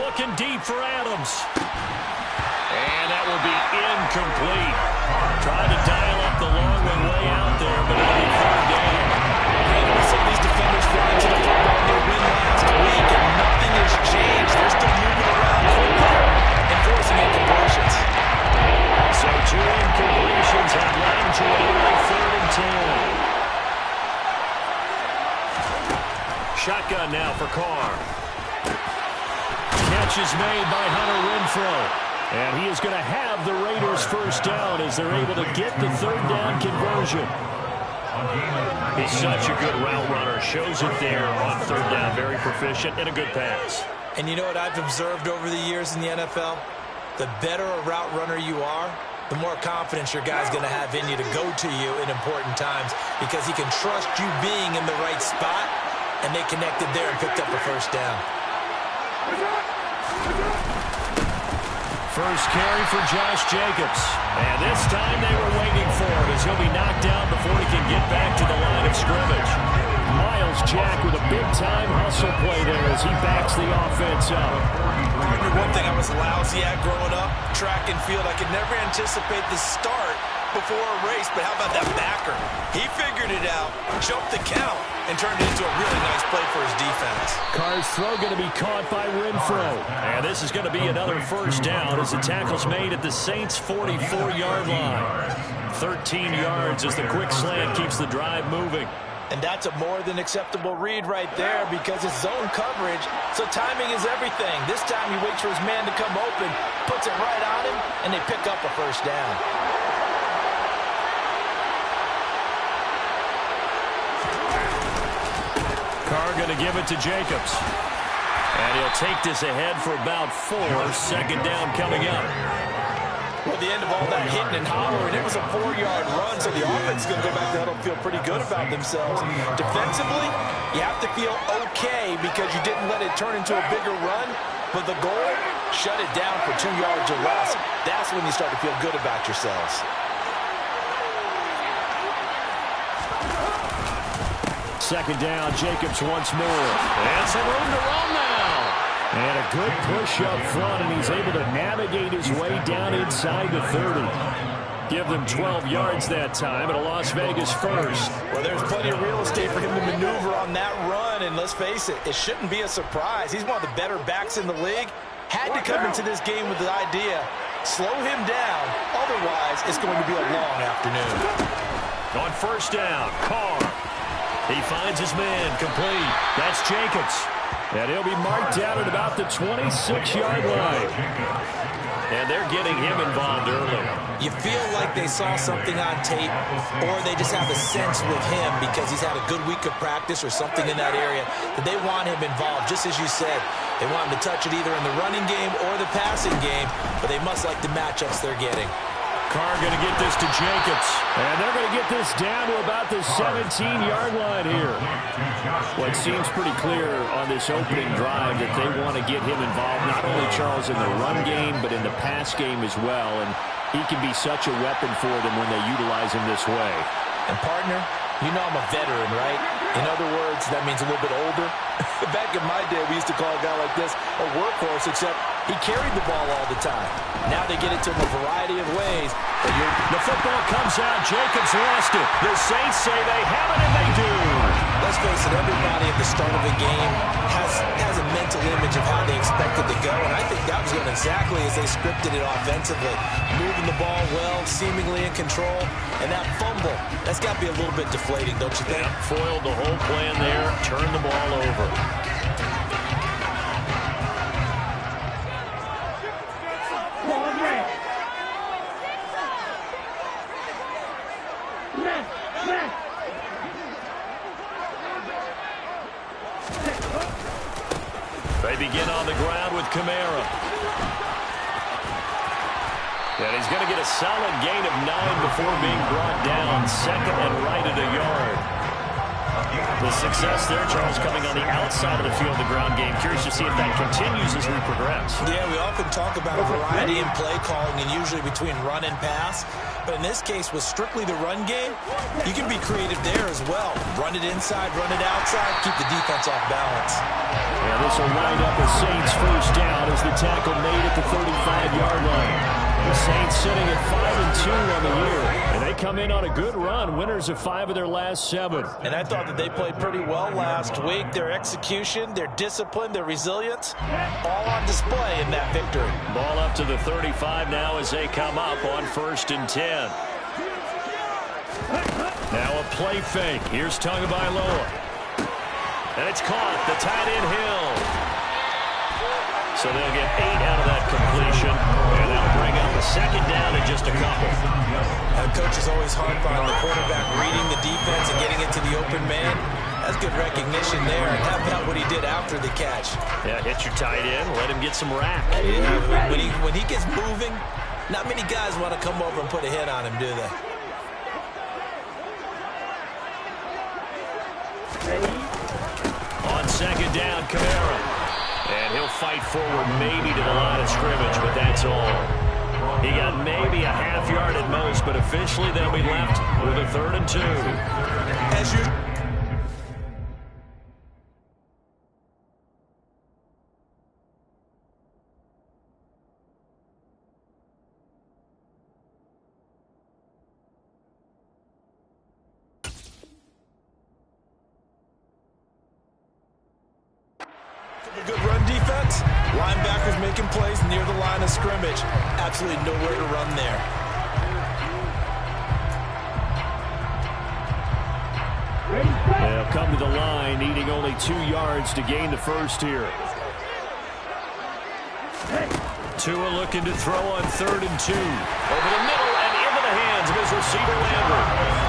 Looking deep for Adams. And that will be incomplete. Trying to dial up the long one way out there, but it'll be third down. Hey, some of these defenders flying to the football in their win last week, and nothing has changed. They're still moving around quickly and forcing incompletions. So 2 incompletions have led them to an early 3rd and 10. Shotgun now for Carr. Catch is made by Hunter Renfrow. And he is going to have the Raiders first down as they're able to get the 3rd down conversion. He's such a good route runner. Shows it there on 3rd down. Very proficient and a good pass. And you know what I've observed over the years in the NFL? The better a route runner you are, the more confidence your guy's going to have in you to go to you in important times because he can trust you being in the right spot, and they connected there and picked up the first down. First carry for Josh Jacobs. And this time they were waiting for him as he'll be knocked out before he can get back to the line of scrimmage. Myles Jack with a big-time hustle play there as he backs the offense up. Partner, one thing I was lousy at growing up, track and field, I could never anticipate the start before a race, but how about that backer? He figured it out, jumped the count, and turned it into a really nice play for his defense. Carr's throw going to be caught by Renfrow. And this is going to be another first down as the tackle's made at the Saints' 44-yard line. 13 yards as the quick slant keeps the drive moving. And that's a more than acceptable read right there because it's zone coverage, so timing is everything. This time he waits for his man to come open, puts it right on him, and they pick up a first down. Carr going to give it to Jacobs. And he'll take this ahead for about 4. Second down coming up. Well, at the end of all that hitting and hollering, it was a 4-yard run, so the offense is going to go back to huddle and feel pretty good about themselves. Defensively, you have to feel okay because you didn't let it turn into a bigger run, but the goal, shut it down for 2 yards or less. That's when you start to feel good about yourselves. Second down, Jacobs once more. And some room to run now. And a good push up front, and he's able to navigate his way down inside the 30. Give them 12 yards that time, and a Las Vegas first. Well, there's plenty of real estate for him to maneuver on that run, and let's face it, it shouldn't be a surprise. He's one of the better backs in the league. Had to come into this game with the idea, slow him down, otherwise it's going to be a long afternoon. On first down, Carr. He finds his man, complete. That's Jacobs. And he'll be marked down at about the 26-yard line. And they're getting him involved early. You feel like they saw something on tape, or they just have a sense with him because he's had a good week of practice or something in that area that they want him involved, just as you said. They want him to touch it either in the running game or the passing game, but they must like the matchups they're getting. Carr going to get this to Jacobs. And they're going to get this down to about the 17-yard line here. Well, it seems pretty clear on this opening drive that they want to get him involved, not only, Charles, in the run game, but in the pass game as well. And he can be such a weapon for them when they utilize him this way. And, partner, you know I'm a veteran, right? In other words, that means a little bit older. Back in my day, we used to call a guy like this a workhorse, except he carried the ball all the time. Now they get it to him a variety of ways. The football comes out. Jacobs lost it. The Saints say they have it, and they do. Let's face it, everybody at the start of a game has a mental image of how they expect it to go, and I think that was going exactly as they scripted it offensively. Moving the ball well, seemingly in control, and that fumble, that's got to be a little bit deflating, don't you think? Yeah, foiled the whole plan there, turned the ball over. They begin on the ground with Kamara. And he's going to get a solid gain of 9 before being brought down. Second and right at a yard. The success there, Charles, coming on the outside of the field, the ground game. Curious to see if that continues as we progress. Yeah, we often talk about a variety in play calling and usually between run and pass. But in this case, with strictly the run game, you can be creative there as well. Run it inside, run it outside, keep the defense off balance. Yeah, this will wind up a Saints first down as the tackle made at the 35-yard line. The Saints sitting at 5-2 on the year, and they come in on a good run, winners of 5 of their last 7. And I thought that they played pretty well last week. Their execution, their discipline, their resilience, all on display in that victory. Ball up to the 35 now as they come up on 1st and 10. Now a play fake. Here's Tagovailoa. And it's caught. The tight end Hill. So they'll get 8 out of that completion, and that'll bring up a second down in just a couple. Coaches always harp on the quarterback reading the defense and getting into the open man. That's good recognition there. And how about what he did after the catch? Yeah, hit your tight end, let him get some rack. Yeah, when he gets moving, not many guys want to come over and put a hit on him, do they? On second down, Kamara. And he'll fight forward maybe to the line of scrimmage, but that's all. He got maybe a half yard at most, but officially they'll be left with a 3rd and 2. As you... A good run defense. Linebackers making plays near the line of scrimmage. Absolutely nowhere to run there. They'll come to the line, needing only 2 yards to gain the first here. Tua looking to throw on 3rd and 2. Over the middle and into the hands hands of his receiver, Landry.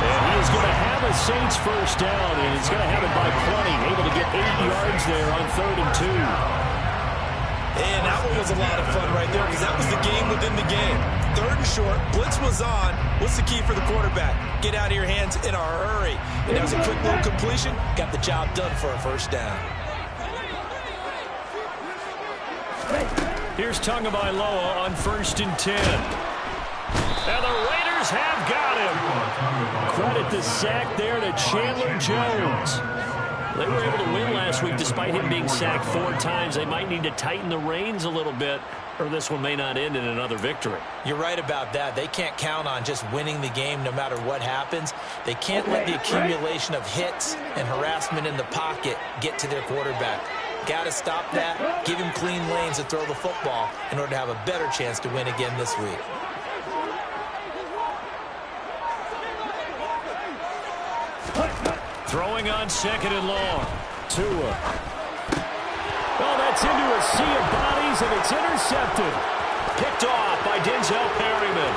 And he is going to have a Saints first down, and he's going to have it by plenty. Able to get 8 yards there on 3rd and 2. And that one was a lot of fun right there because that was the game within the game. 3rd and short, blitz was on. What's the key for the quarterback? Get out of your hands in a hurry. And that was a quick little completion. Got the job done for a first down. Here's Tagovailoa on 1st and 10. And the Raiders have got him. Credit the sack there to Chandler Jones. They were able to win last week despite him being sacked 4 times. They might need to tighten the reins a little bit, or this one may not end in another victory. You're right about that. They can't count on just winning the game no matter what happens. They can't let the accumulation of hits and harassment in the pocket get to their quarterback. Got to stop that, give him clean lanes to throw the football in order to have a better chance to win again this week. Throwing on 2nd and long. Tua. Oh, that's into a sea of bodies, and it's intercepted. Picked off by Denzel Perryman.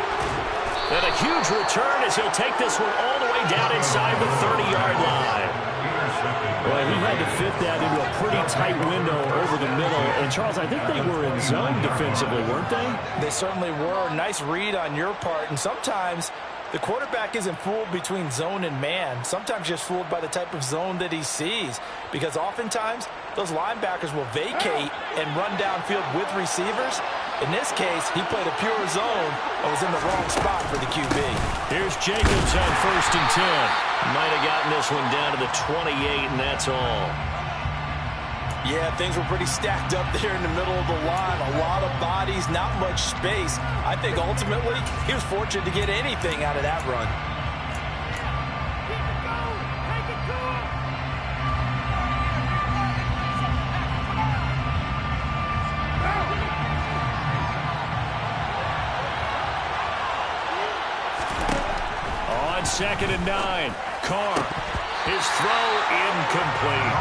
And a huge return as he'll take this one all the way down inside the 30-yard line. Well, he had to fit that into a pretty tight window over the middle. And, Charles, I think they were in zone defensively, weren't they? They certainly were. Nice read on your part. And sometimes the quarterback isn't fooled between zone and man. Sometimes just fooled by the type of zone that he sees. Because oftentimes, those linebackers will vacate and run downfield with receivers. In this case, he played a pure zone and was in the wrong spot for the QB. Here's Jacobs on 1st and 10. Might have gotten this one down to the 28, and that's all. Yeah, things were pretty stacked up there in the middle of the line. A lot of bodies, not much space. I think ultimately he was fortunate to get anything out of that run. On 2nd and 9, Carr. His throw incomplete.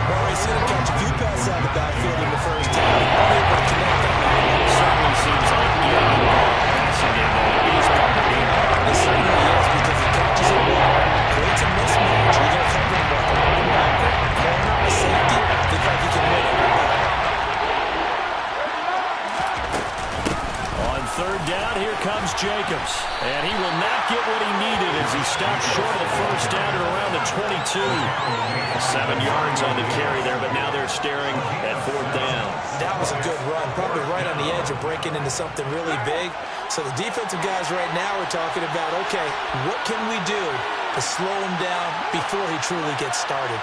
Well, we've seen him catch a few passes out of the backfield in the first half. Unable to connect on that. It certainly seems like passing game is part of the game. It certainly is because he catches it well, creates a mismatch. You're going to cover him with a linebacker, a corner, a safety. Look like he can win it. On 3rd down, here comes Jacobs. And he will not get what he needed as he stopped short of the first down at around the 22. 7 yards on the carry there, but now they're staring at 4th down. That was a good run, probably right on the edge of breaking into something really big. So the defensive guys right now are talking about, okay, what can we do to slow him down before he truly gets started?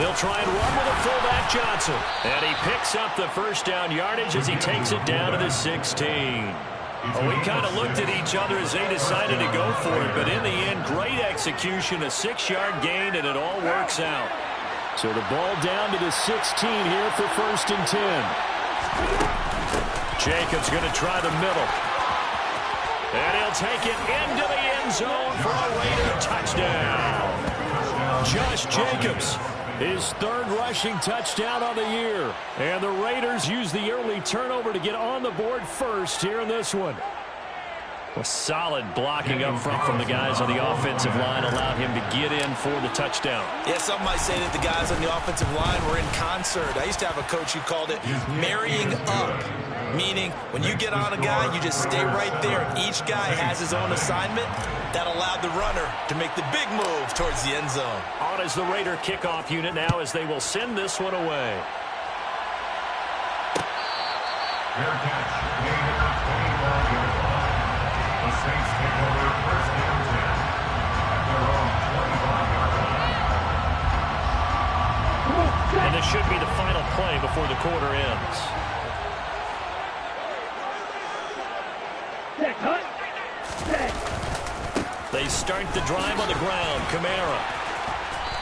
They'll try and run with a fullback, Johnson. And he picks up the first down yardage as he takes it down to the 16. Well, we kind of looked at each other as they decided to go for it. But in the end, great execution, a 6-yard gain, and it all works out. So the ball down to the 16 here for 1st and 10. Jacobs going to try the middle. And he'll take it into the end zone for a Raider touchdown. Josh Jacobs, his 3rd rushing touchdown of the year. And the Raiders use the early turnover to get on the board first here in this one. A solid blocking up front from the guys on the offensive line allowed him to get in for the touchdown. Yeah, some might say that the guys on the offensive line were in concert. I used to have a coach who called it marrying up, meaning when you get on a guy, you just stay right there. Each guy has his own assignment. That allowed the runner to make the big move towards the end zone. On is the Raider kickoff unit now as they will send this one away. Fair catch. Gain at the 24-yard line. The Saints take over 1st and 10 at their own 25-yard line. And this should be the final play before the quarter ends. They start the drive on the ground. Kamara.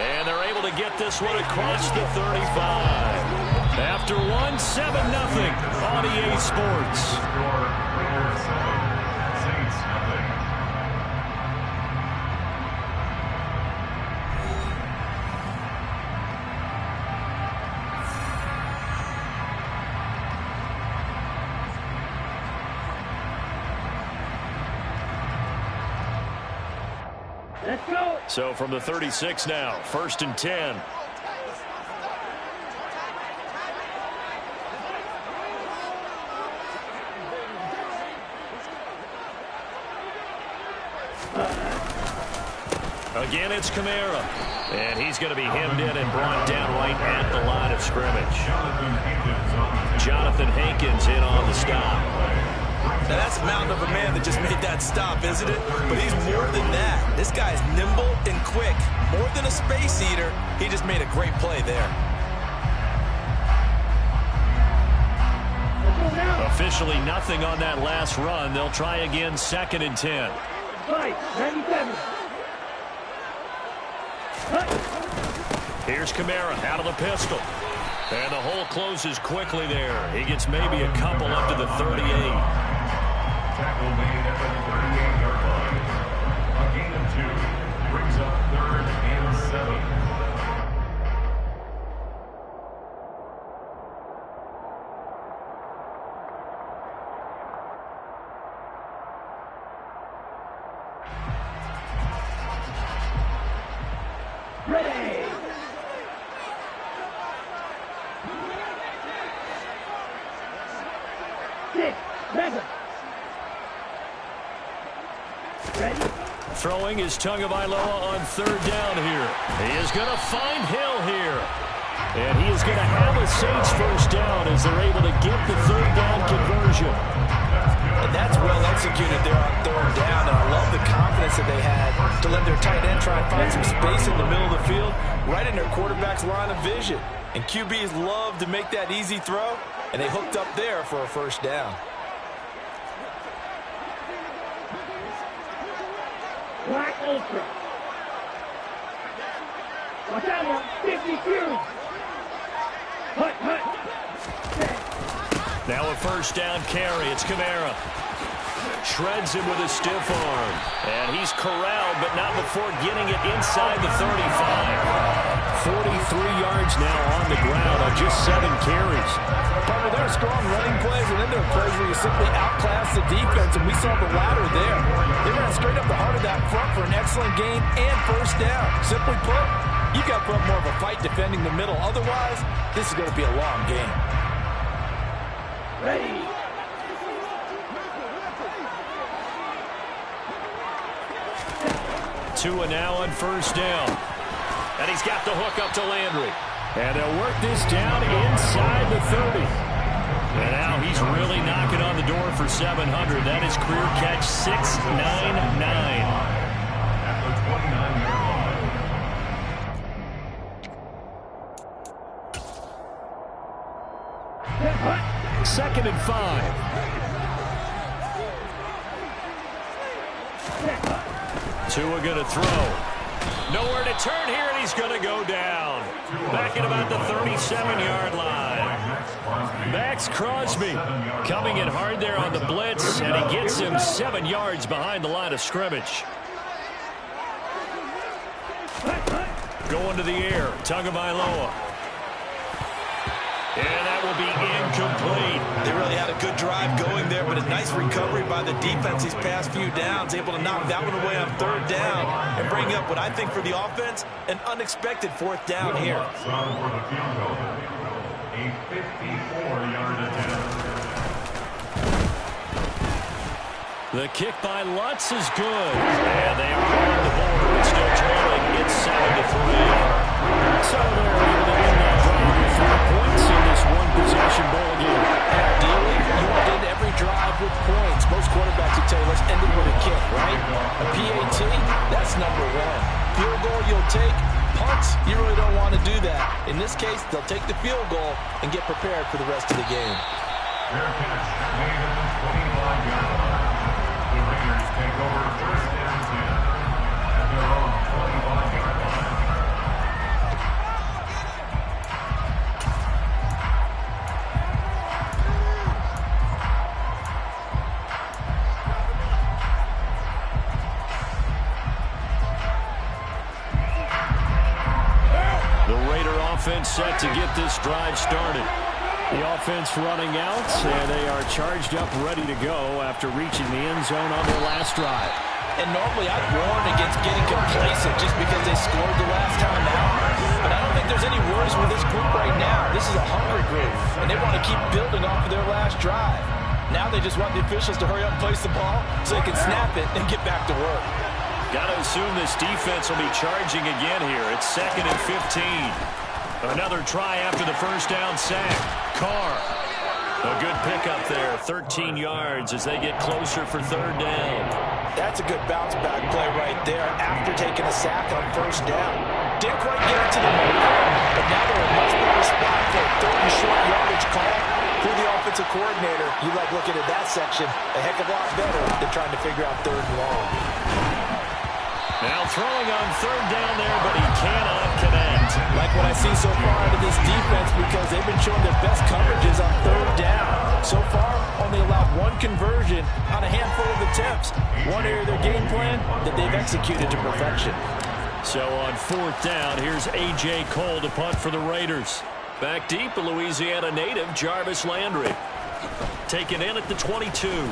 And they're able to get this one across the 35. After after one, 7-0 on EA Sports. Raiders 7, Saints nothing. Let's go. So from the 36 now, 1st and 10. Again, it's Kamara. And he's going to be hemmed in and brought down right at the line of scrimmage. Jonathan Hankins in on the stop. Now, that's a mountain of a man that just made that stop, isn't it? But he's more than that. This guy is nimble and quick. More than a space eater, he just made a great play there. Officially nothing on that last run. They'll try again, 2nd and 10. 97. Here's Kamara out of the pistol. And the hole closes quickly there. He gets maybe a couple up to the 38. Tackle made at the 38-yard line. A gain of 2 brings up 3rd and 7. Ready. Throwing is Tagovailoa on 3rd down here. He is going to find Hill here. And he is going to have a Saints 1st down as they're able to get the 3rd down conversion. And that's well executed there on 3rd down. And I love the confidence that they had to let their tight end try and find some space in the middle of the field, right in their quarterback's line of vision. And QBs love to make that easy throw, and they hooked up there for a 1st down. Black Ultra. Watch out now. 50 Fury. Hut. Now a 1st down carry. It's Kamara. Shreds him with a stiff arm. And he's corralled, but not before getting it inside the 35. 43 yards now on the ground on just 7 carries. Partner, there are strong running plays, and then there are plays where you simply outclass the defense, and we saw the latter there. They ran straight up the heart of that front for an excellent gain and 1st down. Simply put, you've got to put up more of a fight defending the middle. Otherwise, this is going to be a long game. Ready. Tua now on 1st down. And he's got the hook up to Landry. And they'll work this down inside the 30. And now he's really knocking on the door for 700. That is career catch 699. At the 29-yard line. 2nd and 5. Tua going to throw. Nowhere to turn here, and he's going to go down. Back at about the 37-yard line. Max Crosby coming in hard there on the blitz, and he gets him 7 yards behind the line of scrimmage. Going to the air, Tagovailoa. And that will be incomplete. They really had a good drive going there, but a nice recovery by the defense these past few downs, able to knock that one away on 3rd down and bring up what I think for the offense, an unexpected 4th down here. For the field goal, a 54-yard attempt. The kick by Lutz is good. And they are on the board. It's still trailing. It's 7-3. So they're able to win that drive with 3 points in this one-possession ball game. Ideally, you want to end every drive with points. Most quarterbacks would tell you, let's end it with a kick, right? A PAT, that's number 1. Field goal you'll take. Punts, you really don't want to do that. In this case, they'll take the field goal and get prepared for the rest of the game. Fair catch made at the 25-yard line. The Raiders take over 1st and 10 at their own 25-yard line. set to get this drive started. The offense running out, and they are charged up, ready to go after reaching the end zone on their last drive. And normally I'd warn against getting complacent just because they scored the last time out. But I don't think there's any worries with this group right now. This is a hungry group, and they want to keep building off of their last drive. Now they just want the officials to hurry up and place the ball so they can snap it and get back to work. Got to assume this defense will be charging again here. It's 2nd and 15. Another try after the first down sack. Carr. A good pickup there, 13 yards as they get closer for 3rd down. That's a good bounce-back play right there after taking a sack on 1st down. Didn't quite get it to the marker, but now they're in a much better spot for a 3rd and short yardage call. For the offensive coordinator, you like looking at that section a heck of a lot better than trying to figure out 3rd and long. Now throwing on 3rd down there, but he cannot connect. Like what I see so far out of this defense because they've been showing their best coverages on 3rd down. So far, only allowed 1 conversion on a handful of attempts. One area of their game plan that they've executed to perfection. So on 4th down, here's A.J. Cole to punt for the Raiders. Back deep, a Louisiana native, Jarvis Landry. Taken in at the 22.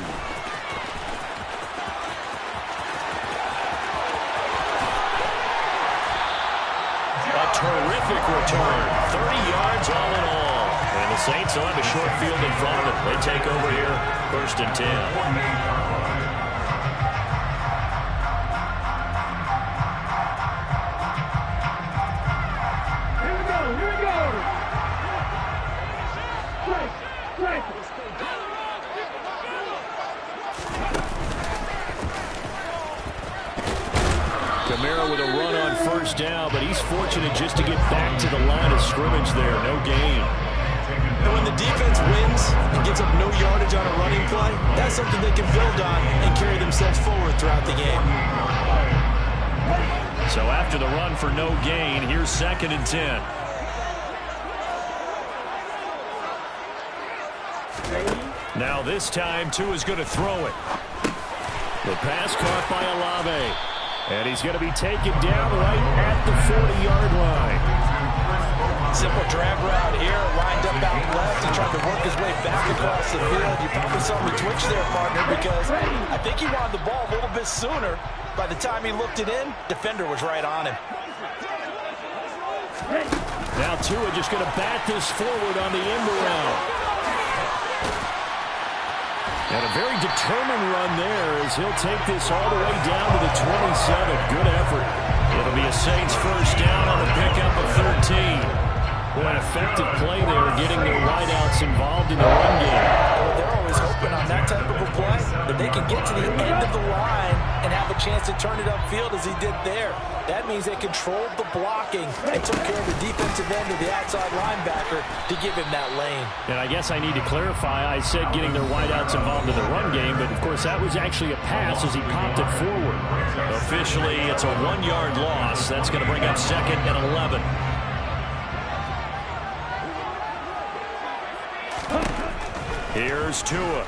Terrific return. 30 yards all in all. And the Saints will have a short field in front of them. They take over here, 1st and 10. Here we go. Strike. Kamara with a run on 1st down, but he's fortunate just to get back to the line of scrimmage there. No gain. And when the defense wins and gives up no yardage on a running play, that's something they can build on and carry themselves forward throughout the game. So after the run for no gain, here's 2nd and 10. Now this time, Tua's going to throw it. The pass caught by Olave. And he's going to be taken down right at the 40-yard line. Simple drag route here, lined up out left and trying to work his way back across the field. You probably saw me twitch there, partner, because I think he wanted the ball a little bit sooner. By the time he looked it in, defender was right on him. Now Tua just going to bat this forward on the end around. And a very determined run there as he'll take this all the way down to the 27. Good effort. It'll be a Saints 1st down on the pickup of 13. Boy, an effective play there, getting their wideouts involved in the run game. Well, they're always hoping on that type of a play that they can get to the end of the line and have a chance to turn it upfield as he did there. That means they controlled the blocking and took care of the defensive end of the outside linebacker to give him that lane. And I guess I need to clarify, I said getting their wideouts involved in the run game, but of course that was actually a pass as he popped it forward. Officially, it's a 1-yard loss. That's going to bring up 2nd and 11. Here's Tua.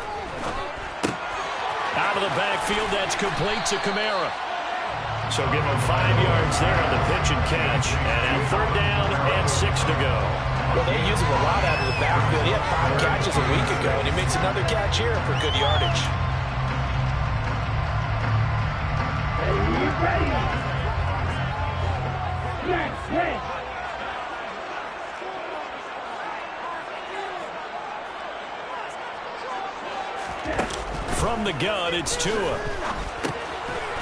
Out of the backfield, that's complete to Kamara. So give him 5 yards there on the pitch and catch. And 3rd down and 6 to go. Well, they use him a lot out of the backfield. He had 5 catches a week ago, and he makes another catch here for good yardage. From the gun, it's Tua.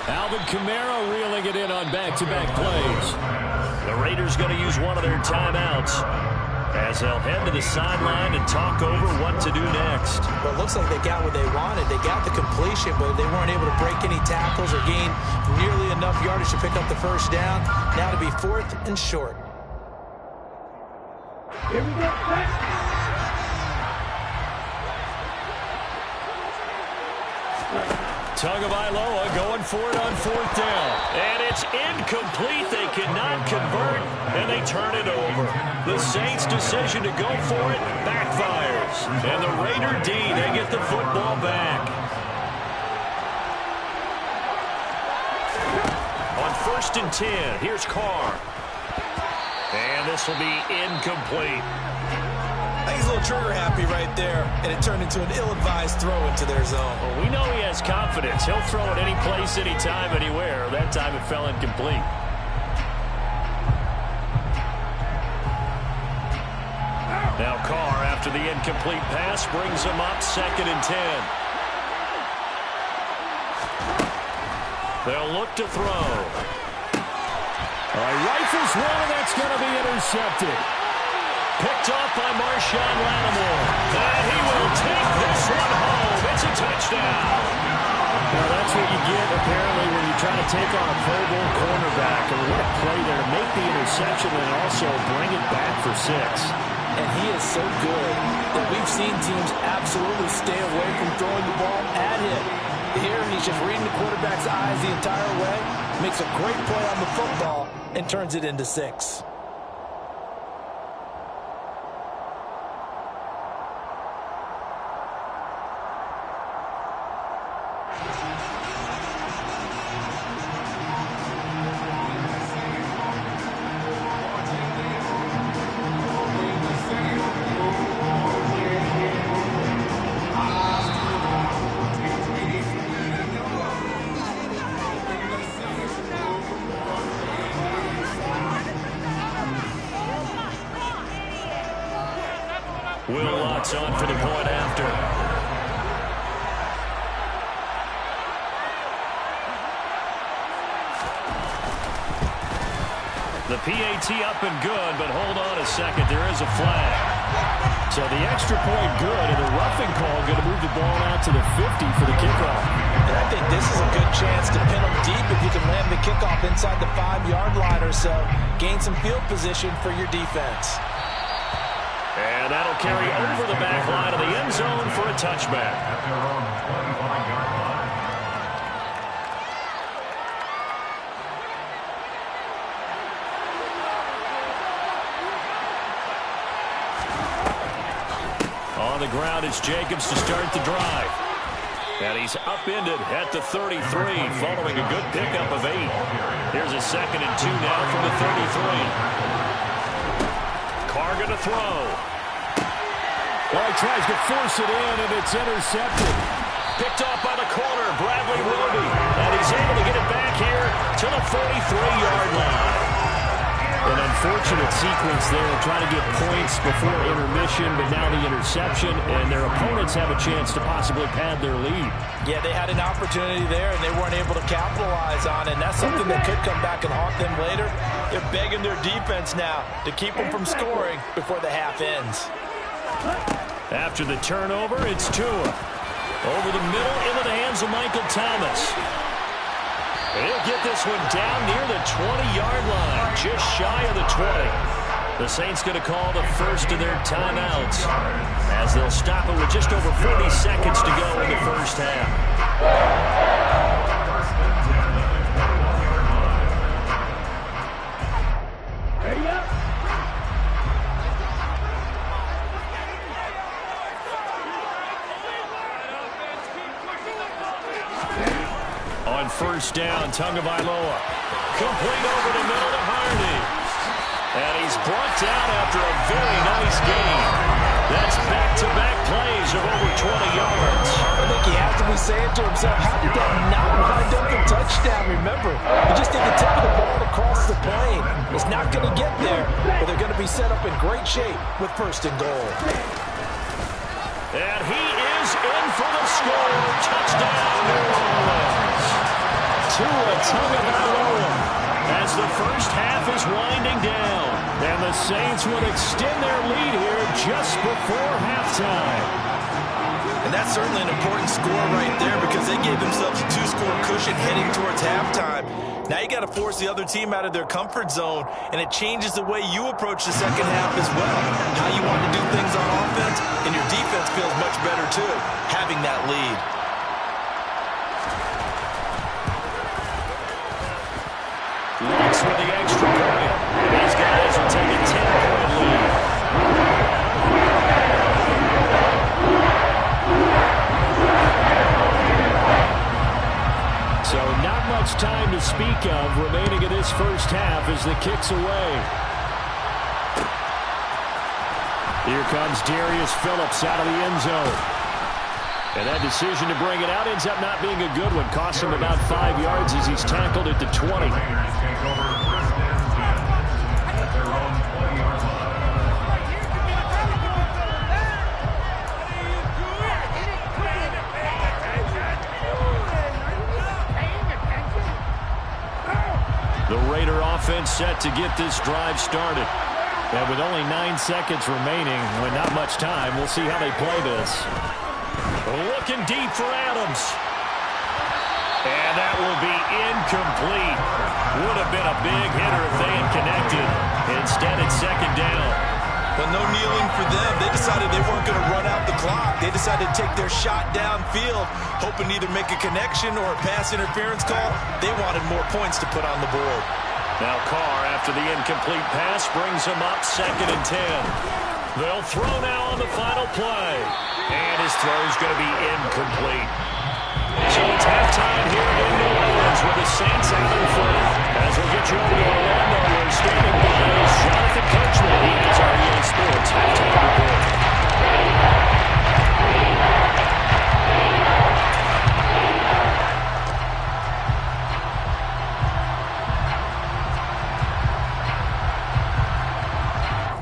Alvin Kamara reeling it in on back-to-back plays. The Raiders going to use one of their timeouts as they'll head to the sideline and talk over what to do next. Well, it looks like they got what they wanted. They got the completion, but they weren't able to break any tackles or gain nearly enough yardage to pick up the 1st down. Now to be 4th and short. Here we go. Tagovailoa going for it on 4th down. And it's incomplete. They cannot convert, and they turn it over. The Saints' decision to go for it backfires. And the Raider D, they get the football back. On 1st and 10, here's Carr. And this will be incomplete. I think he's a little trigger happy right there, and it turned into an ill-advised throw into their zone. Well, we know he has confidence. He'll throw it any place, anytime, anywhere. That time it fell incomplete. Now Carr, after the incomplete pass, brings him up 2nd and 10. They'll look to throw. Rifles one, and that's going to be intercepted. Picked off by Marshawn Lattimore. And he will take this one home. It's a touchdown. Well, that's what you get, apparently, when you try to take on a Pro Bowl cornerback. And what a play there to make the interception and also bring it back for 6. And he is so good that we've seen teams absolutely stay away from throwing the ball at him. Here, he's just reading the quarterback's eyes the entire way, makes a great play on the football, and turns it into 6. Will Lutz on for the point after. The PAT up and good, but hold on a second. There is a flag. So the extra point good, and the roughing call going to move the ball out to the 50 for the kickoff. And I think this is a good chance to pin them deep if you can land the kickoff inside the 5-yard line or so. Gain some field position for your defense. And that'll carry over the back line of the end zone for a touchback. At their own 25-yard line. On the ground, it's Jacobs to start the drive. And he's upended at the 33, following a good pickup of 8. Here's a 2nd and 2 now from the 33. Carr going to throw. Well, he tries to force it in, and it's intercepted. Picked off by the corner, Bradley Roby. And he's able to get it back here to the 43-yard line. An unfortunate sequence there, trying to get points before intermission, but now the interception, and their opponents have a chance to possibly pad their lead. Yeah, they had an opportunity there, and they weren't able to capitalize on it, and that's something that could come back and haunt them later. They're begging their defense now to keep them from scoring before the half ends. After the turnover, it's Tua. Over the middle, into the hands of Michael Thomas. He'll get this one down near the 20-yard line, just shy of the 20. The Saints going to call the first of their timeouts as they'll stop it with just over 40 seconds to go in the first half. On first down, Tagovailoa. Complete over the middle to Hardy. And he's brought down after a very nice game. That's back-to-back plays of over 20 yards. I think he has to be saying to himself, how did that not wind up a touchdown? Remember, he just did the tip of the ball across the plane. It's not going to get there, but they're going to be set up in great shape with 1st and goal. And he is in for the score. Touchdown, New Orleans. Tua Tagovailoa as the first half is winding down. And the Saints would extend their lead here just before halftime. And that's certainly an important score right there because they gave themselves a 2-score cushion heading towards halftime. Now you got to force the other team out of their comfort zone, and it changes the way you approach the second half as well. How you want to do things on offense, and your defense feels much better too, having that lead. Looks for the extra point. These guys will take a 10-point lead. So not much time to speak of remaining in this first half as the kick's away. Here comes Darius Phillips out of the end zone. And that decision to bring it out ends up not being a good one. Costs him about 5 yards as he's tackled at the 20. The Raider offense set to get this drive started. And with only 9 seconds remaining, with not much time, we'll see how they play this. Looking deep for Adams. And that will be incomplete. Would have been a big hitter if they had connected. Instead, it's second down. But no kneeling for them. They decided they weren't going to run out the clock. They decided to take their shot downfield, hoping to either make a connection or a pass interference call. They wanted more points to put on the board. Now Carr, after the incomplete pass, brings him up 2nd and 10. They'll throw now on the final play. And his throw's going to be incomplete. So it's halftime here in New Orleans with the Saints out in front. As we'll get you over to Orlando, we're standing by is Jonathan Coachman. He is our EA Sports halftime report.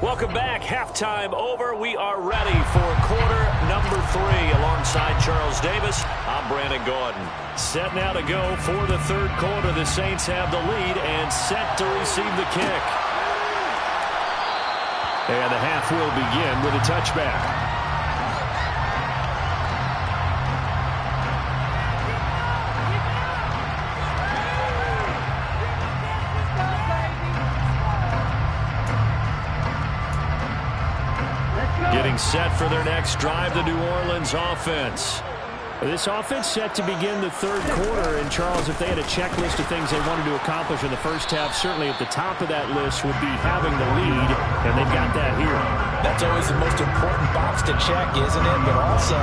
Welcome back. Halftime over. We are ready for quarter number 3 alongside Charles Davis. I'm Brandon Gordon. Set now to go for the third quarter. The Saints have the lead and set to receive the kick. And the half will begin with a touchback. Getting set for their next drive, the New Orleans offense. This offense set to begin the third quarter. And, Charles, if they had a checklist of things they wanted to accomplish in the first half, certainly at the top of that list would be having the lead, and they've got that here. That's always the most important box to check, isn't it? But also,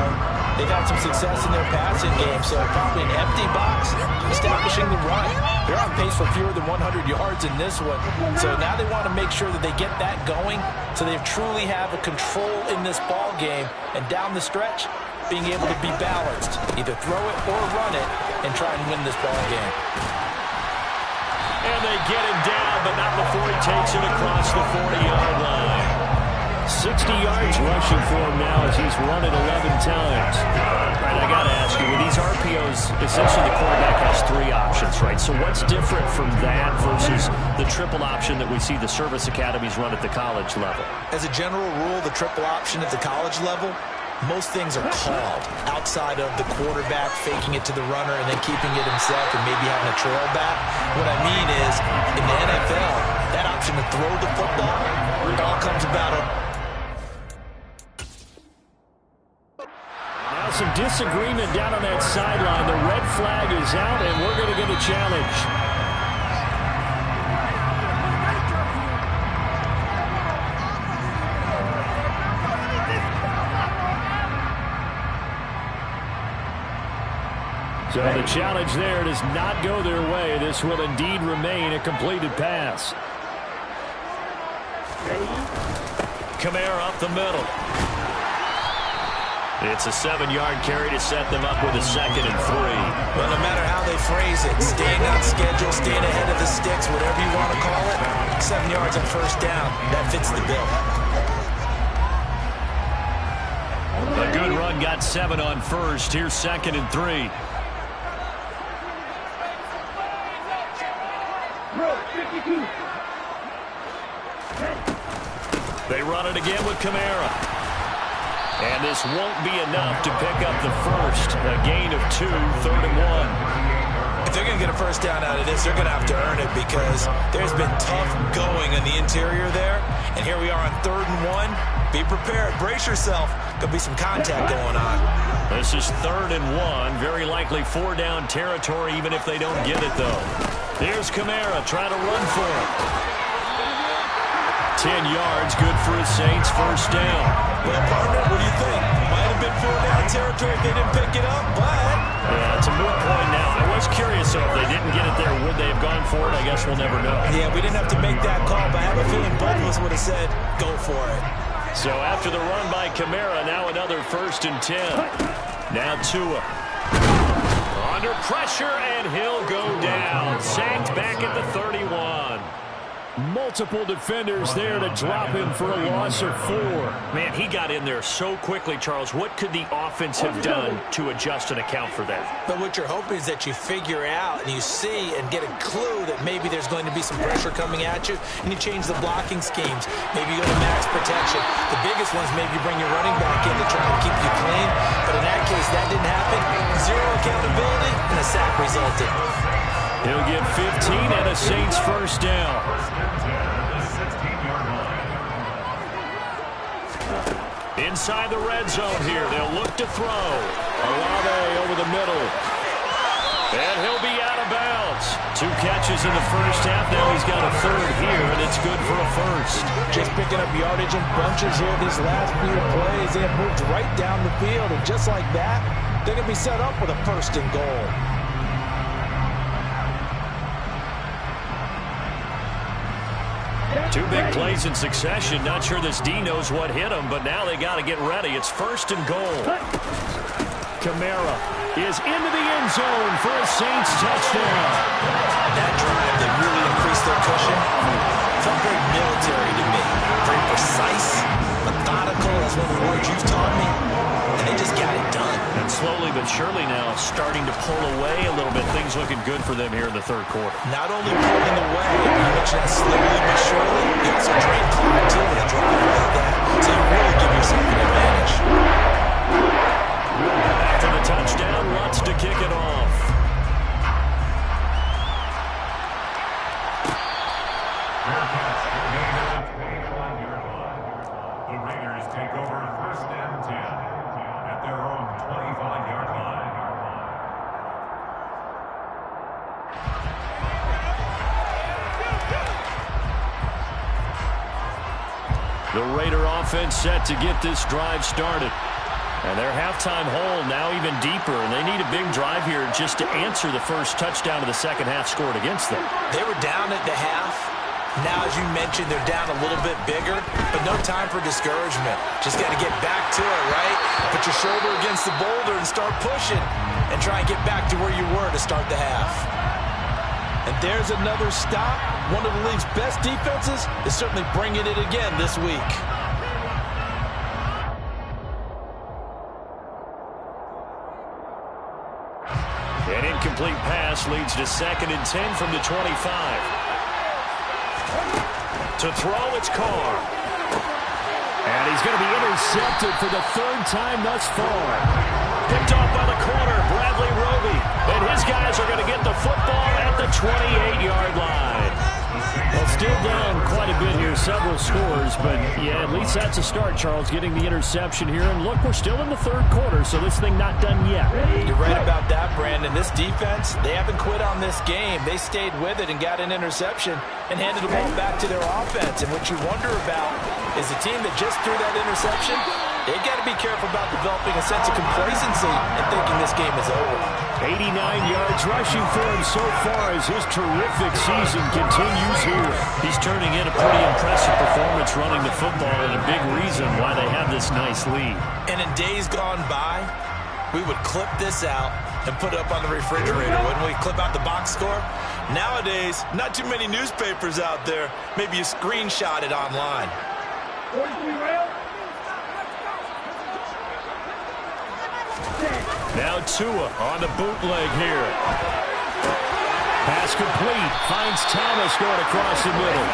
they've had some success in their passing game, so probably an empty box establishing the run. They're on pace for fewer than 100 yards in this one. So now they want to make sure that they get that going so they truly have a control in this ball game. And down the stretch, being able to be balanced. Either throw it or run it and try and win this ball game. And they get him down, but not before he takes it across the 40-yard line. 60 yards rushing for him now as he's run it 11 times. Right, I got to ask you, with these RPOs, essentially the quarterback has 3 options, right? So what's different from that versus the triple option that we see the service academies run at the college level? As a general rule, the triple option at the college level, most things are called outside of the quarterback faking it to the runner and then keeping it himself and maybe having a trail back. What I mean is, in the NFL, that option to throw the football, it all comes about Now some disagreement down on that sideline. The red flag is out, and we're going to get a challenge. So the challenge there does not go their way. This will indeed remain a completed pass. Kamara up the middle. It's a 7-yard carry to set them up with a 2nd and 3. Well, no matter how they phrase it, staying on schedule, staying ahead of the sticks, whatever you want to call it, 7 yards on first down, that fits the bill. A good run got 7 on first. Here's 2nd and 3. They run it again with Kamara. And this won't be enough to pick up the first. A gain of 2, 3rd and 1. If they're going to get a first down out of this, they're going to have to earn it because there's been tough going in the interior there. And here we are on 3rd and 1. Be prepared. Brace yourself. There'll be some contact going on. This is 3rd and 1. Very likely 4-down territory, even if they don't get it, though. Here's Kamara trying to run for it. 10 yards, good for his Saints, first down. Well, partner, what do you think? Might have been 4-down territory if they didn't pick it up, but... Yeah, it's a moot point now. I was curious, so if they didn't get it there, would they have gone for it? I guess we'll never know. Yeah, we didn't have to make that call, but I have a feeling both of us would have said, go for it. So after the run by Kamara, now another 1st and 10. Now Tua. Under pressure, and he'll go down. Sacked back at the 31. Multiple defenders there to drop him for a loss of 4. Man, he got in there so quickly, Charles. What could the offense have done to adjust and account for that? But what you're hoping is that you figure out and you see and get a clue that maybe there's going to be some pressure coming at you, and you change the blocking schemes. Maybe you go to max protection. The biggest ones, maybe you bring your running back in to try and keep you clean. But in that case, that didn't happen. 0 accountability, and a sack resulted. He'll get 15 and a Saints 1st down. Inside the red zone here, they'll look to throw. Olave over the middle. And he'll be out of bounds. 2 catches in the first half. Now he's got a 3rd here, and it's good for a 1st. Just picking up yardage in bunches here these last few plays. They have moved right down the field, and just like that, they're going to be set up with a 1st and goal. 2 big plays in succession. Not sure this D knows what hit him, but now they got to get ready. It's 1st and goal. Kamara is into the end zone for a Saints touchdown. That drive, they really increased their cushion. Felt very military to me. Very precise, methodical, that's one of the words you've taught me. And they just got it done. And slowly but surely now starting to pull away a little bit. Things looking good for them here in the 3rd quarter. Not only pulling away, you mentioned that slowly but surely, you also drain clock too with a drive like that. So you really give yourself an advantage. After the touchdown, wants to kick it off. The Raiders take over 1st and 10 at their own 25-yard line. The Raider offense set to get this drive started. And their halftime hole now even deeper, and they need a big drive here just to answer the first touchdown of the second half scored against them. They were down at the half. Now, as you mentioned, they're down a little bit bigger, but no time for discouragement. Just got to get back to it, right? Put your shoulder against the boulder and start pushing and try and get back to where you were to start the half. And there's another stop. One of the league's best defenses is certainly bringing it again this week. An incomplete pass leads to 2nd and 10 from the 25. To throw, it's Carr. And he's going to be intercepted for the 3rd time thus far. Picked off by the corner, Bradley Roby. And his guys are going to get the football at the 28-yard line. Well, still down quite a bit here, several scores, but yeah, at least that's a start, Charles, getting the interception here. And look, we're still in the 3rd quarter, so this thing not done yet. You're right about that, Brandon. This defense, they haven't quit on this game. They stayed with it and got an interception and handed the ball back to their offense. And what you wonder about is the team that just threw that interception, they've got to be careful about developing a sense of complacency and thinking this game is over. 89 yards rushing for him so far as his terrific season continues here. He's turning in a pretty impressive performance running the football, and a big reason why they have this nice lead. And in days gone by, we would clip this out and put it up on the refrigerator, wouldn't we? Clip out the box score. Nowadays, not too many newspapers out there. Maybe you screenshot it online. Now Tua on the bootleg here. Pass complete. Finds Thomas going across the middle.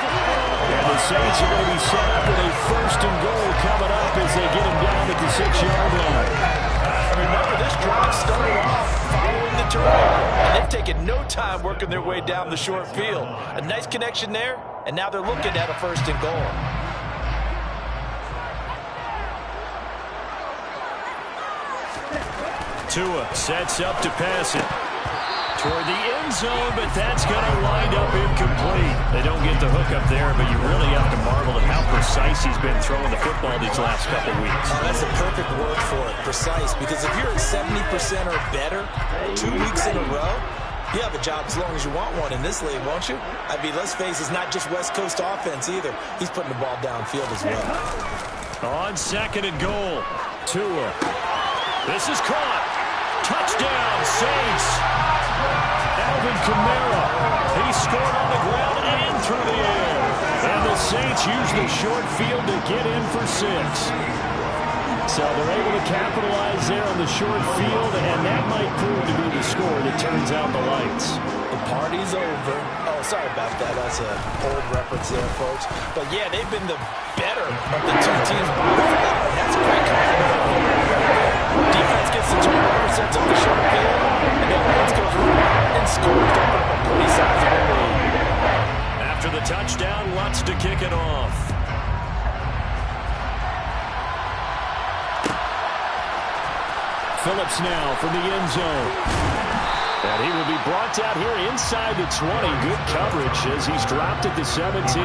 And the Saints are going to be set up with a 1st and goal coming up as they get him down at the 6-yard line. Remember, this drive started off following the turnover, and they've taken no time working their way down the short field. A nice connection there, and now they're looking at a 1st and goal. Tua sets up to pass it toward the end zone, but that's going to wind up incomplete. They don't get the hook up there, but you really have to marvel at how precise he's been throwing the football these last couple weeks. Oh, that's the perfect word for it, precise, because if you're at 70% or better 2 weeks in a row, you have a job as long as you want one in this league, won't you? I mean, let's face it, it's not just West Coast offense either. He's putting the ball downfield as well. On second and goal. Tua. This is caught. Touchdown, Saints. Alvin Kamara. He scored on the ground and through the air. And the Saints use the short field to get in for 6. So they're able to capitalize there on the short field, and that might prove to be the score that turns out the lights. The party's over. Oh, sorry about that. That's an old reference there, folks. But, yeah, they've been the better of the two teams by far. That's a great compliment. Defense gets the turnover, sets up the short field, and then offense goes right and scores up a pretty sizable lead. After the touchdown, wants to kick it off. Phillips now from the end zone. And he will be brought down here inside the 20. Good coverage as he's dropped at the 17.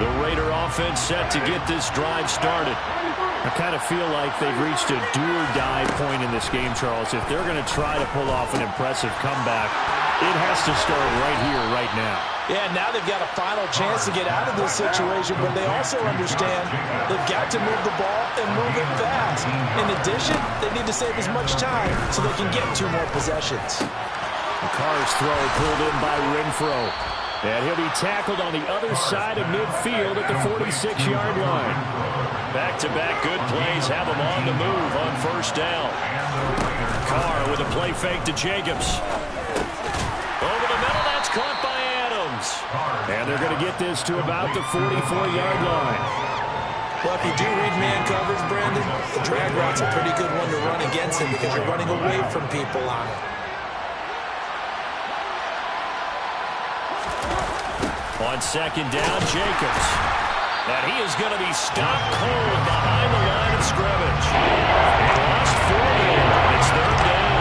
The Raider offense set to get this drive started. I kind of feel like they've reached a do-or-die point in this game, Charles. If they're going to try to pull off an impressive comeback, it has to start right here, right now. Yeah, now they've got a final chance to get out of this situation, but they also understand they've got to move the ball and move it fast. In addition, they need to save as much time so they can get 2 more possessions. Carr's throw pulled in by Renfro. And he'll be tackled on the other side of midfield at the 46-yard line. Back-to-back good plays have him on the move on first down. Carr with a play fake to Jacobs. Over the middle, that's caught by Adams. And they're going to get this to about the 44-yard line. Well, if you do read man coverage, Brandon, the drag route's a pretty good one to run against him because you're running away from people on it. On second down, Jacobs. And he is going to be stopped cold behind the line of scrimmage. He lost 4 there. It's third down.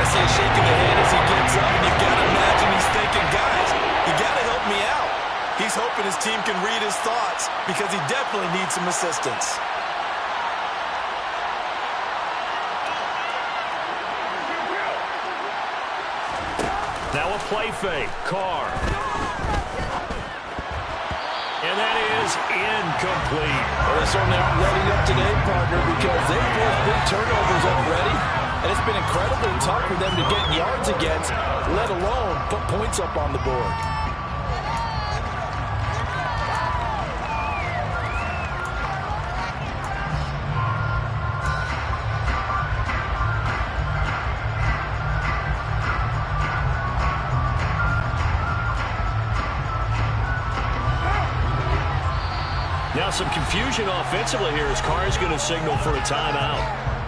I see him shaking the head as he gets up, and you've got to imagine he's thinking, guys, you got to help me out. He's hoping his team can read his thoughts because he definitely needs some assistance. Now a play fake. Carr. And that is incomplete. Well, they certainly aren't letting up today, partner, because they've forced big turnovers already. And it's been incredibly tough for them to get yards against, let alone put points up on the board. Now some confusion offensively here as Carr is going to signal for a timeout.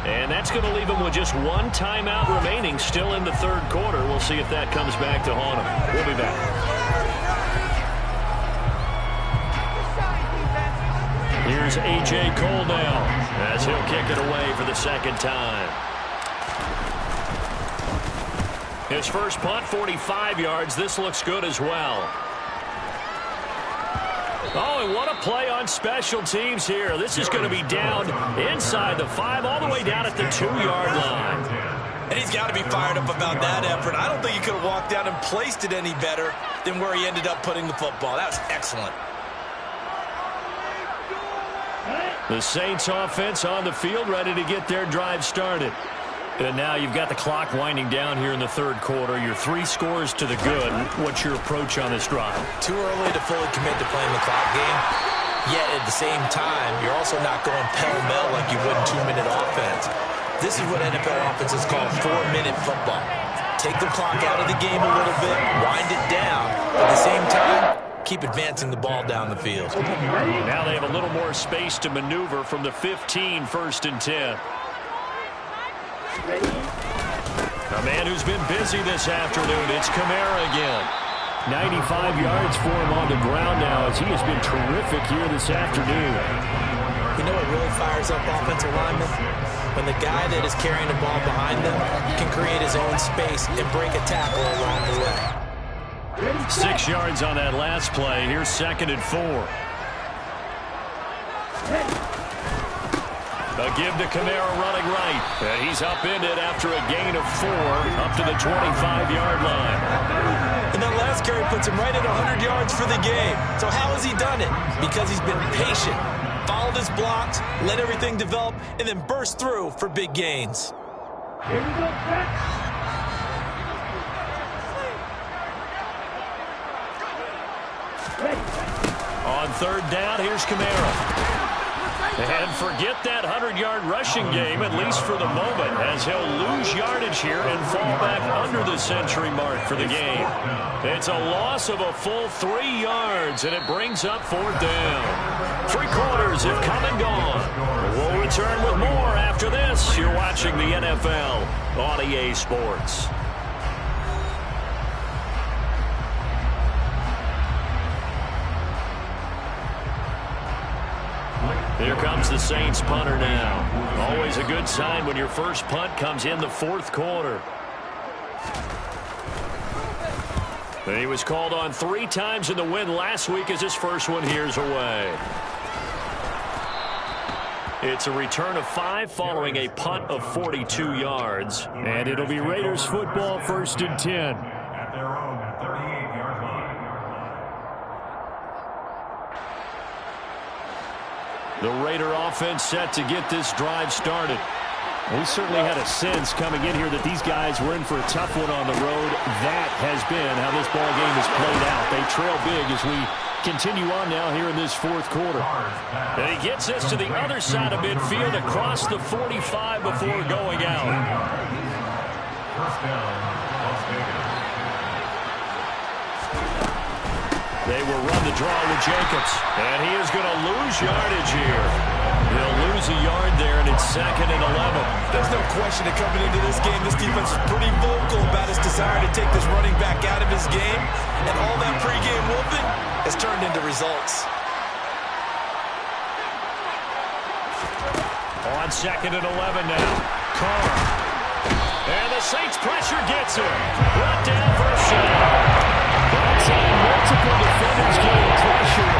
And that's going to leave him with just 1 timeout remaining still in the third quarter. We'll see if that comes back to haunt him. We'll be back. Here's A.J. Cole now as he'll kick it away for the second time. His first punt, 45 yards. This looks good as well. Oh, and what a play on special teams here. This is going to be down inside the 5, all the way down at the 2-yard line. And he's got to be fired up about that effort. I don't think he could have walked out and placed it any better than where he ended up putting the football. That was excellent. The Saints offense on the field, ready to get their drive started. And now you've got the clock winding down here in the third quarter. You're 3 scores to the good. What's your approach on this drive? Too early to fully commit to playing the clock game. Yet at the same time, you're also not going pell-mell like you would in 2-minute offense. This is what NFL offenses call 4-minute football. Take the clock out of the game a little bit, wind it down. At the same time, keep advancing the ball down the field. Now they have a little more space to maneuver from the 15, 1st and 10. A man who's been busy this afternoon, it's Kamara again. 95 yards for him on the ground now as he has been terrific here this afternoon. You know what really fires up offensive linemen? When the guy that is carrying the ball behind them can create his own space and break a tackle along the way. 6 yards on that last play. Here's 2nd and 4. A give to Kamara running right. And he's upended after a gain of 4 up to the 25-yard line. And that last carry puts him right at 100 yards for the game. So how has he done it? Because he's been patient, followed his blocks, let everything develop, and then burst through for big gains. Here we go, On third down, here's Kamara. And forget that 100-yard rushing game, at least for the moment, as he'll lose yardage here and fall back under the century mark for the game. It's a loss of a full 3 yards, and it brings up fourth down. 3 quarters have come and gone. We'll return with more after this. You're watching the NFL on EA Sports. Here comes the Saints punter now. Always a good sign when your first punt comes in the fourth quarter. And he was called on 3 times in the win last week as his first one here's away. It's a return of 5 following a punt of 42 yards. And it'll be Raiders football, 1st and 10. At their own 38-yard line. The Raider offense set to get this drive started. We certainly had a sense coming in here that these guys were in for a tough one on the road. That has been how this ball game has played out. They trail big as we continue on now here in this fourth quarter. And he gets us to the other side of midfield across the 45 before going out. First down, Las Vegas. They will run the draw with Jacobs. And he is going to lose yardage here. He'll lose a yard there, and it's 2nd and 11. There's no question that coming into this game, this defense is pretty vocal about his desire to take this running back out of his game. And all that pregame whooping has turned into results. On 2nd and 11 now. Carr. And the Saints pressure gets him. Brought down for a shot. That time, multiple defenders getting pressure,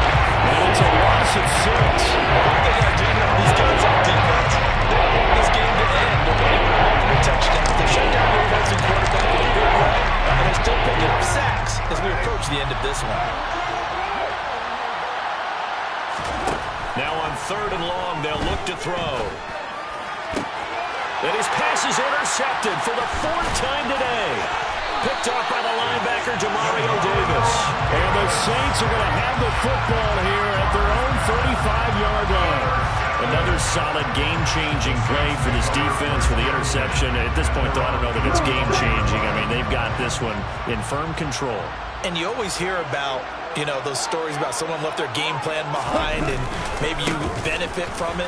and it's a loss of 6. One thing I do know, these guys on defense, they want this game to end. They're running multiple touchdowns. They shut down the opposing quarterback in a big way, and they're still picking up sacks as we approach the end of this one. Now on 3rd and long, they'll look to throw. And his pass is intercepted for the 4th time today. Picked off by the linebacker, Demario Davis. And the Saints are going to have the football here at their own 35-yard line. Another solid game-changing play for this defense for the interception. At this point, though, I don't know that it's game-changing. I mean, they've got this one in firm control. And you always hear about, you know, those stories about someone left their game plan behind and maybe you benefit from it.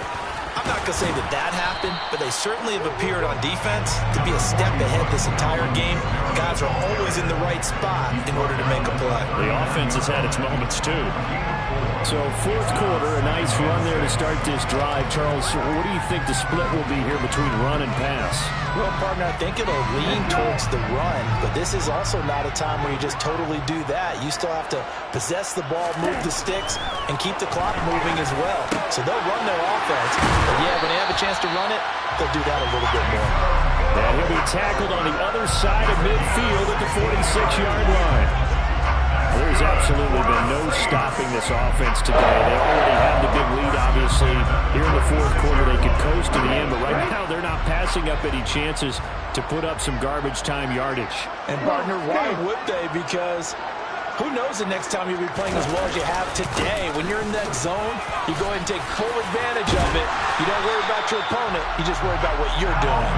I'm not going to say that that happened, but they certainly have appeared on defense to be a step ahead this entire game. Guys are always in the right spot in order to make a play. The offense has had its moments, too. So, fourth quarter, a nice run there to start this drive. Charles, what do you think the split will be here between run and pass? Well, partner, I think it'll lean towards the run, but this is also not a time where you just totally do that. You still have to possess the ball, move the sticks, and keep the clock moving as well. So they'll run their offense, but yeah, when they have a chance to run it, they'll do that a little bit more. And he'll be tackled on the other side of midfield at the 46-yard line. There's absolutely been no stopping this offense today. They already have the big lead, obviously. Here in the fourth quarter, they could coast to the end, but right now they're not passing up any chances to put up some garbage time yardage. And, partner, why would they? Because who knows the next time you'll be playing as well as you have today. When you're in that zone, you go ahead and take full advantage of it. You don't worry about your opponent. You just worry about what you're doing.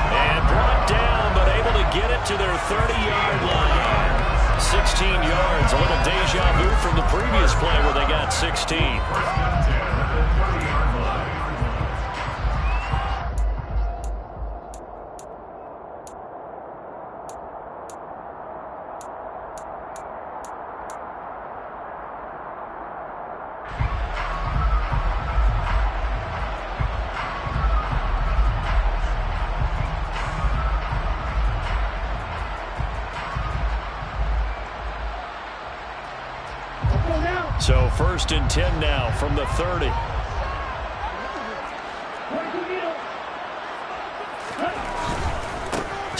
And brought down, but able to get it to their 30-yard line. 16 yards, a little deja vu from the previous play where they got 16. So 1st and 10 now from the 30.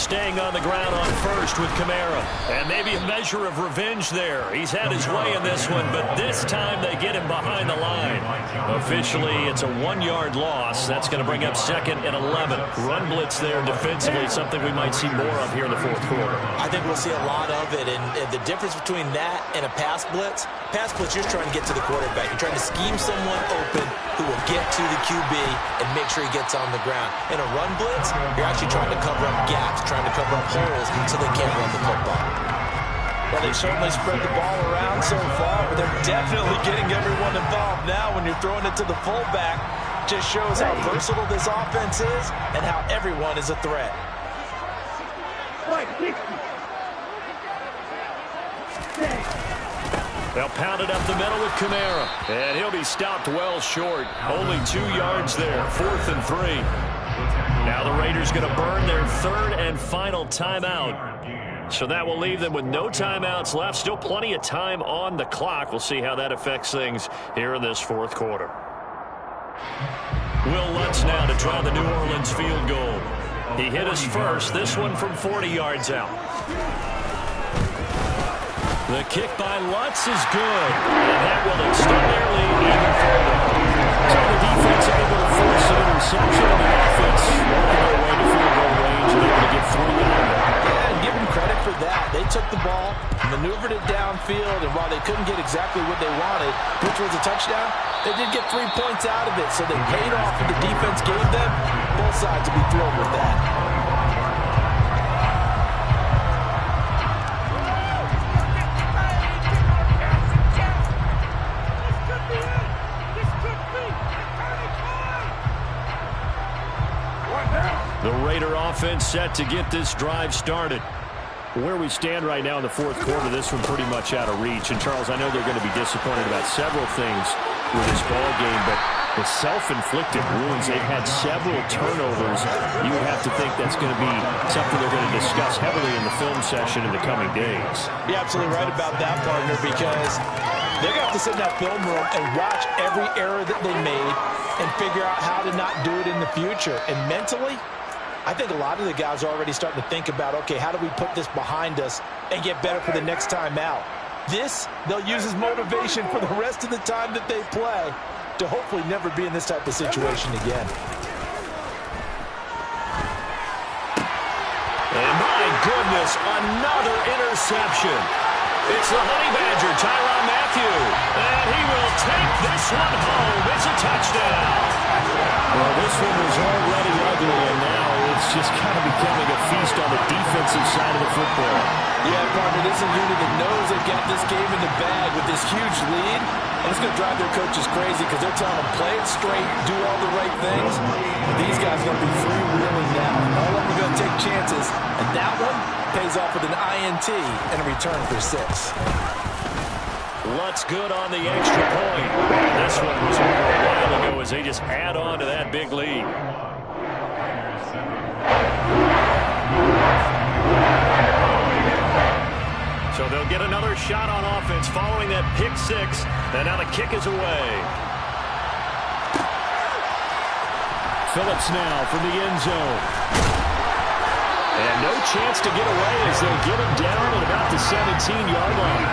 staying on the ground on first with Kamara. And maybe a measure of revenge there. He's had his way in this one, but this time they get him behind the line. Officially, it's a 1-yard loss. That's going to bring up 2nd and 11. Run blitz there defensively, something we might see more of here in the fourth quarter. I think we'll see a lot of it, and the difference between that and a pass blitz, you're trying to get to the quarterback. You're trying to scheme someone open who will get to the QB and make sure he gets on the ground. In a run blitz, you're actually trying to cover up gaps, trying to cover up holes so they can't run the football. Well, they've certainly spread the ball around so far, but they're definitely getting everyone involved now when you're throwing it to the fullback. Just shows how versatile this offense is and how everyone is a threat. They'll pound it up the middle with Kamara. And he'll be stopped well short. Only 2 yards there. 4th and 3. Now the Raiders going to burn their 3rd and final timeout. So that will leave them with no timeouts left. Still plenty of time on the clock. We'll see how that affects things here in this fourth quarter. Will Lutz now to try the New Orleans field goal. He hit us first. This one from 40 yards out. The kick by Lutz is good, and that will extend their lead even further. So the defense able to force an interception, and the offense working their way to field goal range, and able to get 3 on it. Yeah, and give them credit for that. They took the ball, maneuvered it downfield, and while they couldn't get exactly what they wanted, which was a touchdown, they did get 3 points out of it, so they paid off what the defense gave them. Both sides will be thrilled with that. The Raider offense set to get this drive started. Where we stand right now in the fourth quarter, this one pretty much out of reach. And, Charles, I know they're going to be disappointed about several things with this ball game, but the self-inflicted wounds, they've had several turnovers. You would have to think that's going to be something they're going to discuss heavily in the film session in the coming days. You're absolutely right about that, partner, because they're going to have to sit in that film room and watch every error that they made and figure out how to not do it in the future. And mentally, I think a lot of the guys are already starting to think about, okay, how do we put this behind us and get better for the next time out? This, they'll use as motivation for the rest of the time that they play to hopefully never be in this type of situation again. And my goodness, another interception. It's the Honey Badger, Tyrann Mathieu. And he will take this one home. It's a touchdown. Well, this one was already ugly, and now it's just kind of becoming a feast on the defensive side of the football. Yeah, partner, this is a unit that knows they've got this game in the bag with this huge lead. And it's going to drive their coaches crazy because they're telling them, play it straight, do all the right things. And these guys are going to be freewheeling now. All of them are going to take chances. And that one pays off with an INT and a return for 6. Lutz good on the extra point. This one was over a while ago as they just add on to that big lead. So they'll get another shot on offense following that pick 6. And now the kick is away. Phillips now from the end zone. And no chance to get away as they'll get him down at about the 17-yard line.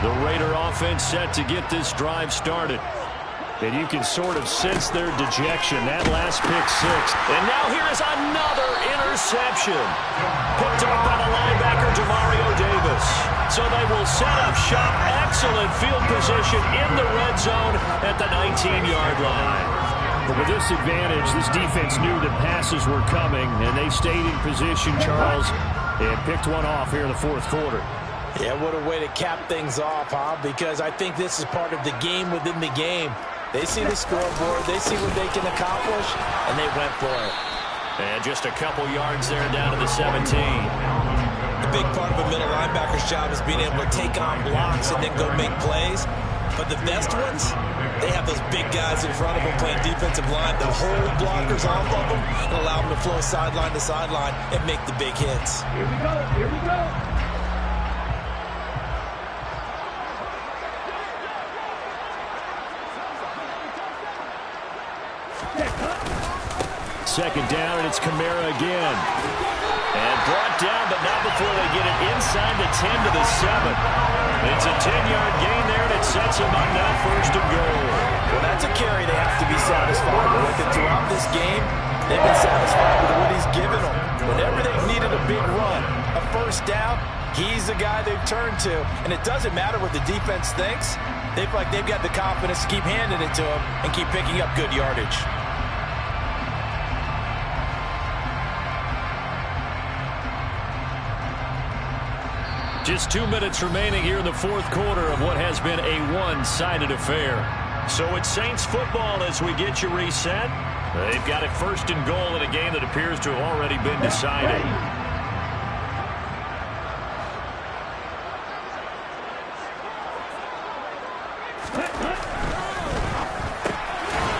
The Raider offense set to get this drive started. And you can sort of sense their dejection. That last pick 6. And now here is another interception. Picked up by the linebacker, Demario Davis. So they will set up shop. Excellent field position in the red zone at the 19-yard line. But with this advantage, this defense knew that passes were coming, and they stayed in position, Charles, and picked one off here in the fourth quarter. Yeah, what a way to cap things off, huh? Because I think this is part of the game within the game. They see the scoreboard, they see what they can accomplish, and they went for it. And just a couple yards there down to the 17. The big part of a middle linebacker's job is being able to take on blocks and then go make plays. But the best ones, they have those big guys in front of them playing defensive line. They'll hold blockers off of them and allow them to flow sideline to sideline and make the big hits. Here we go, here we go. second down, and it's Kamara again. And brought down, but not before they get it inside the 10 to the 7. It's a 10-yard gain there, and it sets them up now first and goal. Well, that's a carry they have to be satisfied with. And throughout this game, they've been satisfied with what he's given them. Whenever they've needed a big run, a first down, he's the guy they've turned to. And it doesn't matter what the defense thinks. They feel like they've got the confidence to keep handing it to him and keep picking up good yardage. Just 2 minutes remaining here in the fourth quarter of what has been a one-sided affair. So it's Saints football as we get you reset. They've got it first and goal in a game that appears to have already been decided.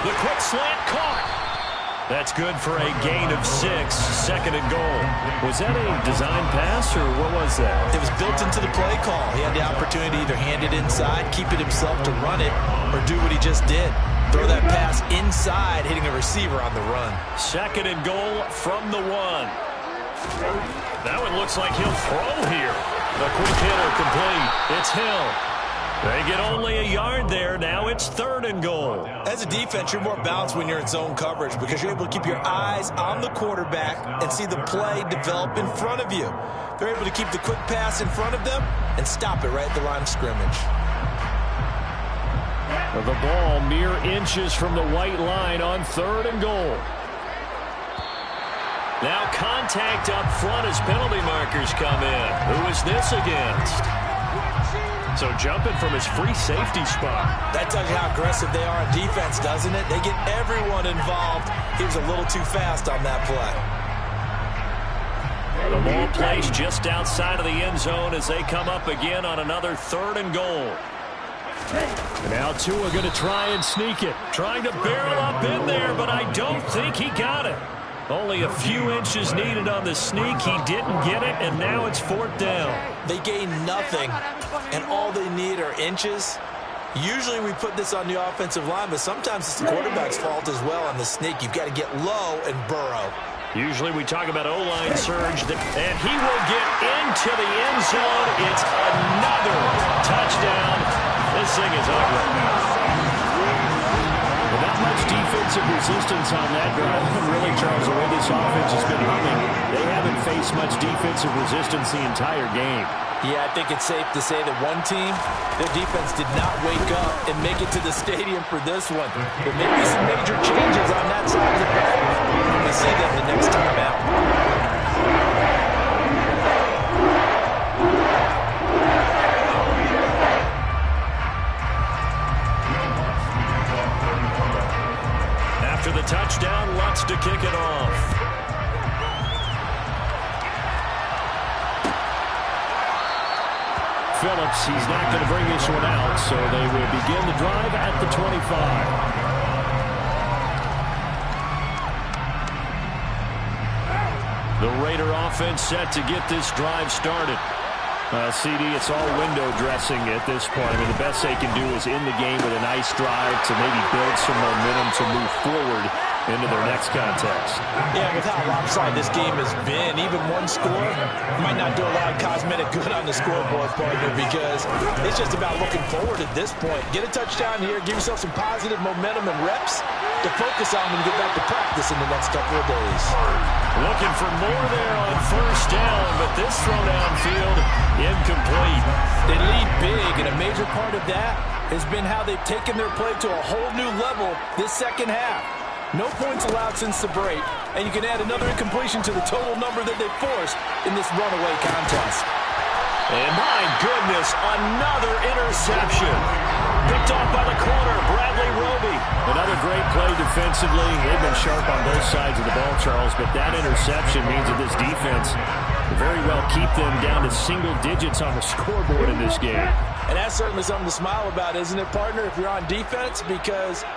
The quick slant caught. That's good for a gain of 6, second and goal. Was that a design pass, or what was that? It was built into the play call. He had the opportunity to either hand it inside, keep it himself to run it, or do what he just did. Throw that pass inside, hitting a receiver on the run. Second and goal from the 1. That one looks like he'll throw here. The quick hitter complete. It's Hill. They get only a yard there. Now it's third and goal. As a defense, you're more balanced when you're in zone coverage because you're able to keep your eyes on the quarterback and see the play develop in front of you. They're able to keep the quick pass in front of them and stop it right at the line of scrimmage. The ball mere inches from the white line on third and goal. Now contact up front as penalty markers come in. Who is this against? So jumping from his free safety spot. That tells you how aggressive they are on defense, doesn't it? They get everyone involved. He was a little too fast on that play. The ball placed just outside of the end zone as they come up again on another third and goal. Now Tua going to try and sneak it. Trying to barrel up in there, but I don't think he got it. Only a few inches needed on the sneak. He didn't get it, and now it's fourth down. They gain nothing, and all they need are inches. Usually we put this on the offensive line, but sometimes it's the quarterback's fault as well on the sneak. You've got to get low and burrow. Usually we talk about O-line surge, and he will get into the end zone. It's another touchdown. This thing is ugly. Not much defensive resistance on that drive. Really, Charles, the way this offense has been humming, they haven't faced much defensive resistance the entire game. Yeah, I think it's safe to say that one team, their defense did not wake up and make it to the stadium for this one. There may be some major changes on that side of the ball. We'll see them the next time out. After the touchdown, Lutz to kick it off. Phillips, he's not going to bring this one out, so they will begin the drive at the 25. The Raider offense set to get this drive started. CD, it's all window dressing at this point. I mean, the best they can do is in the game with a nice drive to maybe build some momentum to move forward into their next contest. Yeah, with how lopsided this game has been, even one score might not do a lot of cosmetic good on the scoreboard, partner, because it's just about looking forward at this point. Get a touchdown here, give yourself some positive momentum and reps to focus on when you get back to practice in the next couple of days. Looking for more there on first down, but this throw downfield incomplete. They lead big, and a major part of that has been how they've taken their play to a whole new level this second half. No points allowed since the break, and you can add another incompletion to the total number that they forced in this runaway contest. And my goodness, another interception. Picked off by the corner, Bradley Roby. Another great play defensively. They've been sharp on both sides of the ball, Charles, but that interception means that this defense will very well keep them down to single digits on the scoreboard in this game. And that's certainly something to smile about, isn't it, partner, if you're on defense? Because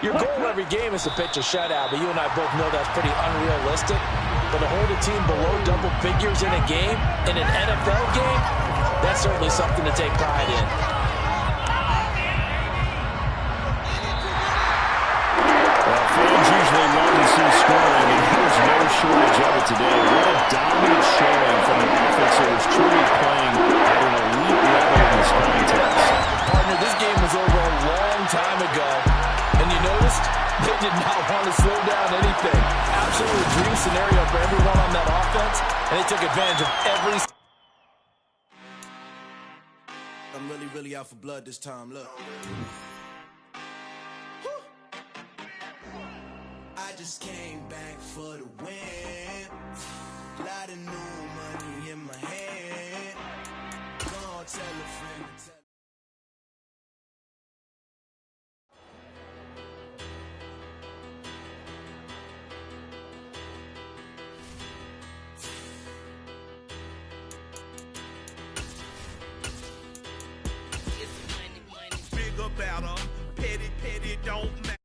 your goal every game is to pitch a shutout, but you and I both know that's pretty unrealistic. But to hold a team below double figures in a game, in an NFL game, that's certainly something to take pride in. Well, fans usually love to see scoring, and shortage of it today. What a dominant showing from an offense that was truly playing at an elite level in this contest. Partner, this game was over a long time ago, and you noticed they did not want to slow down anything. Absolutely dream scenario for everyone on that offense, and they took advantage of every. I'm really out for blood this time. Look. I just came back for the win. Lot of new money in my hand. Gonna tell a friend to tell. Bigger, better, petty, don't matter.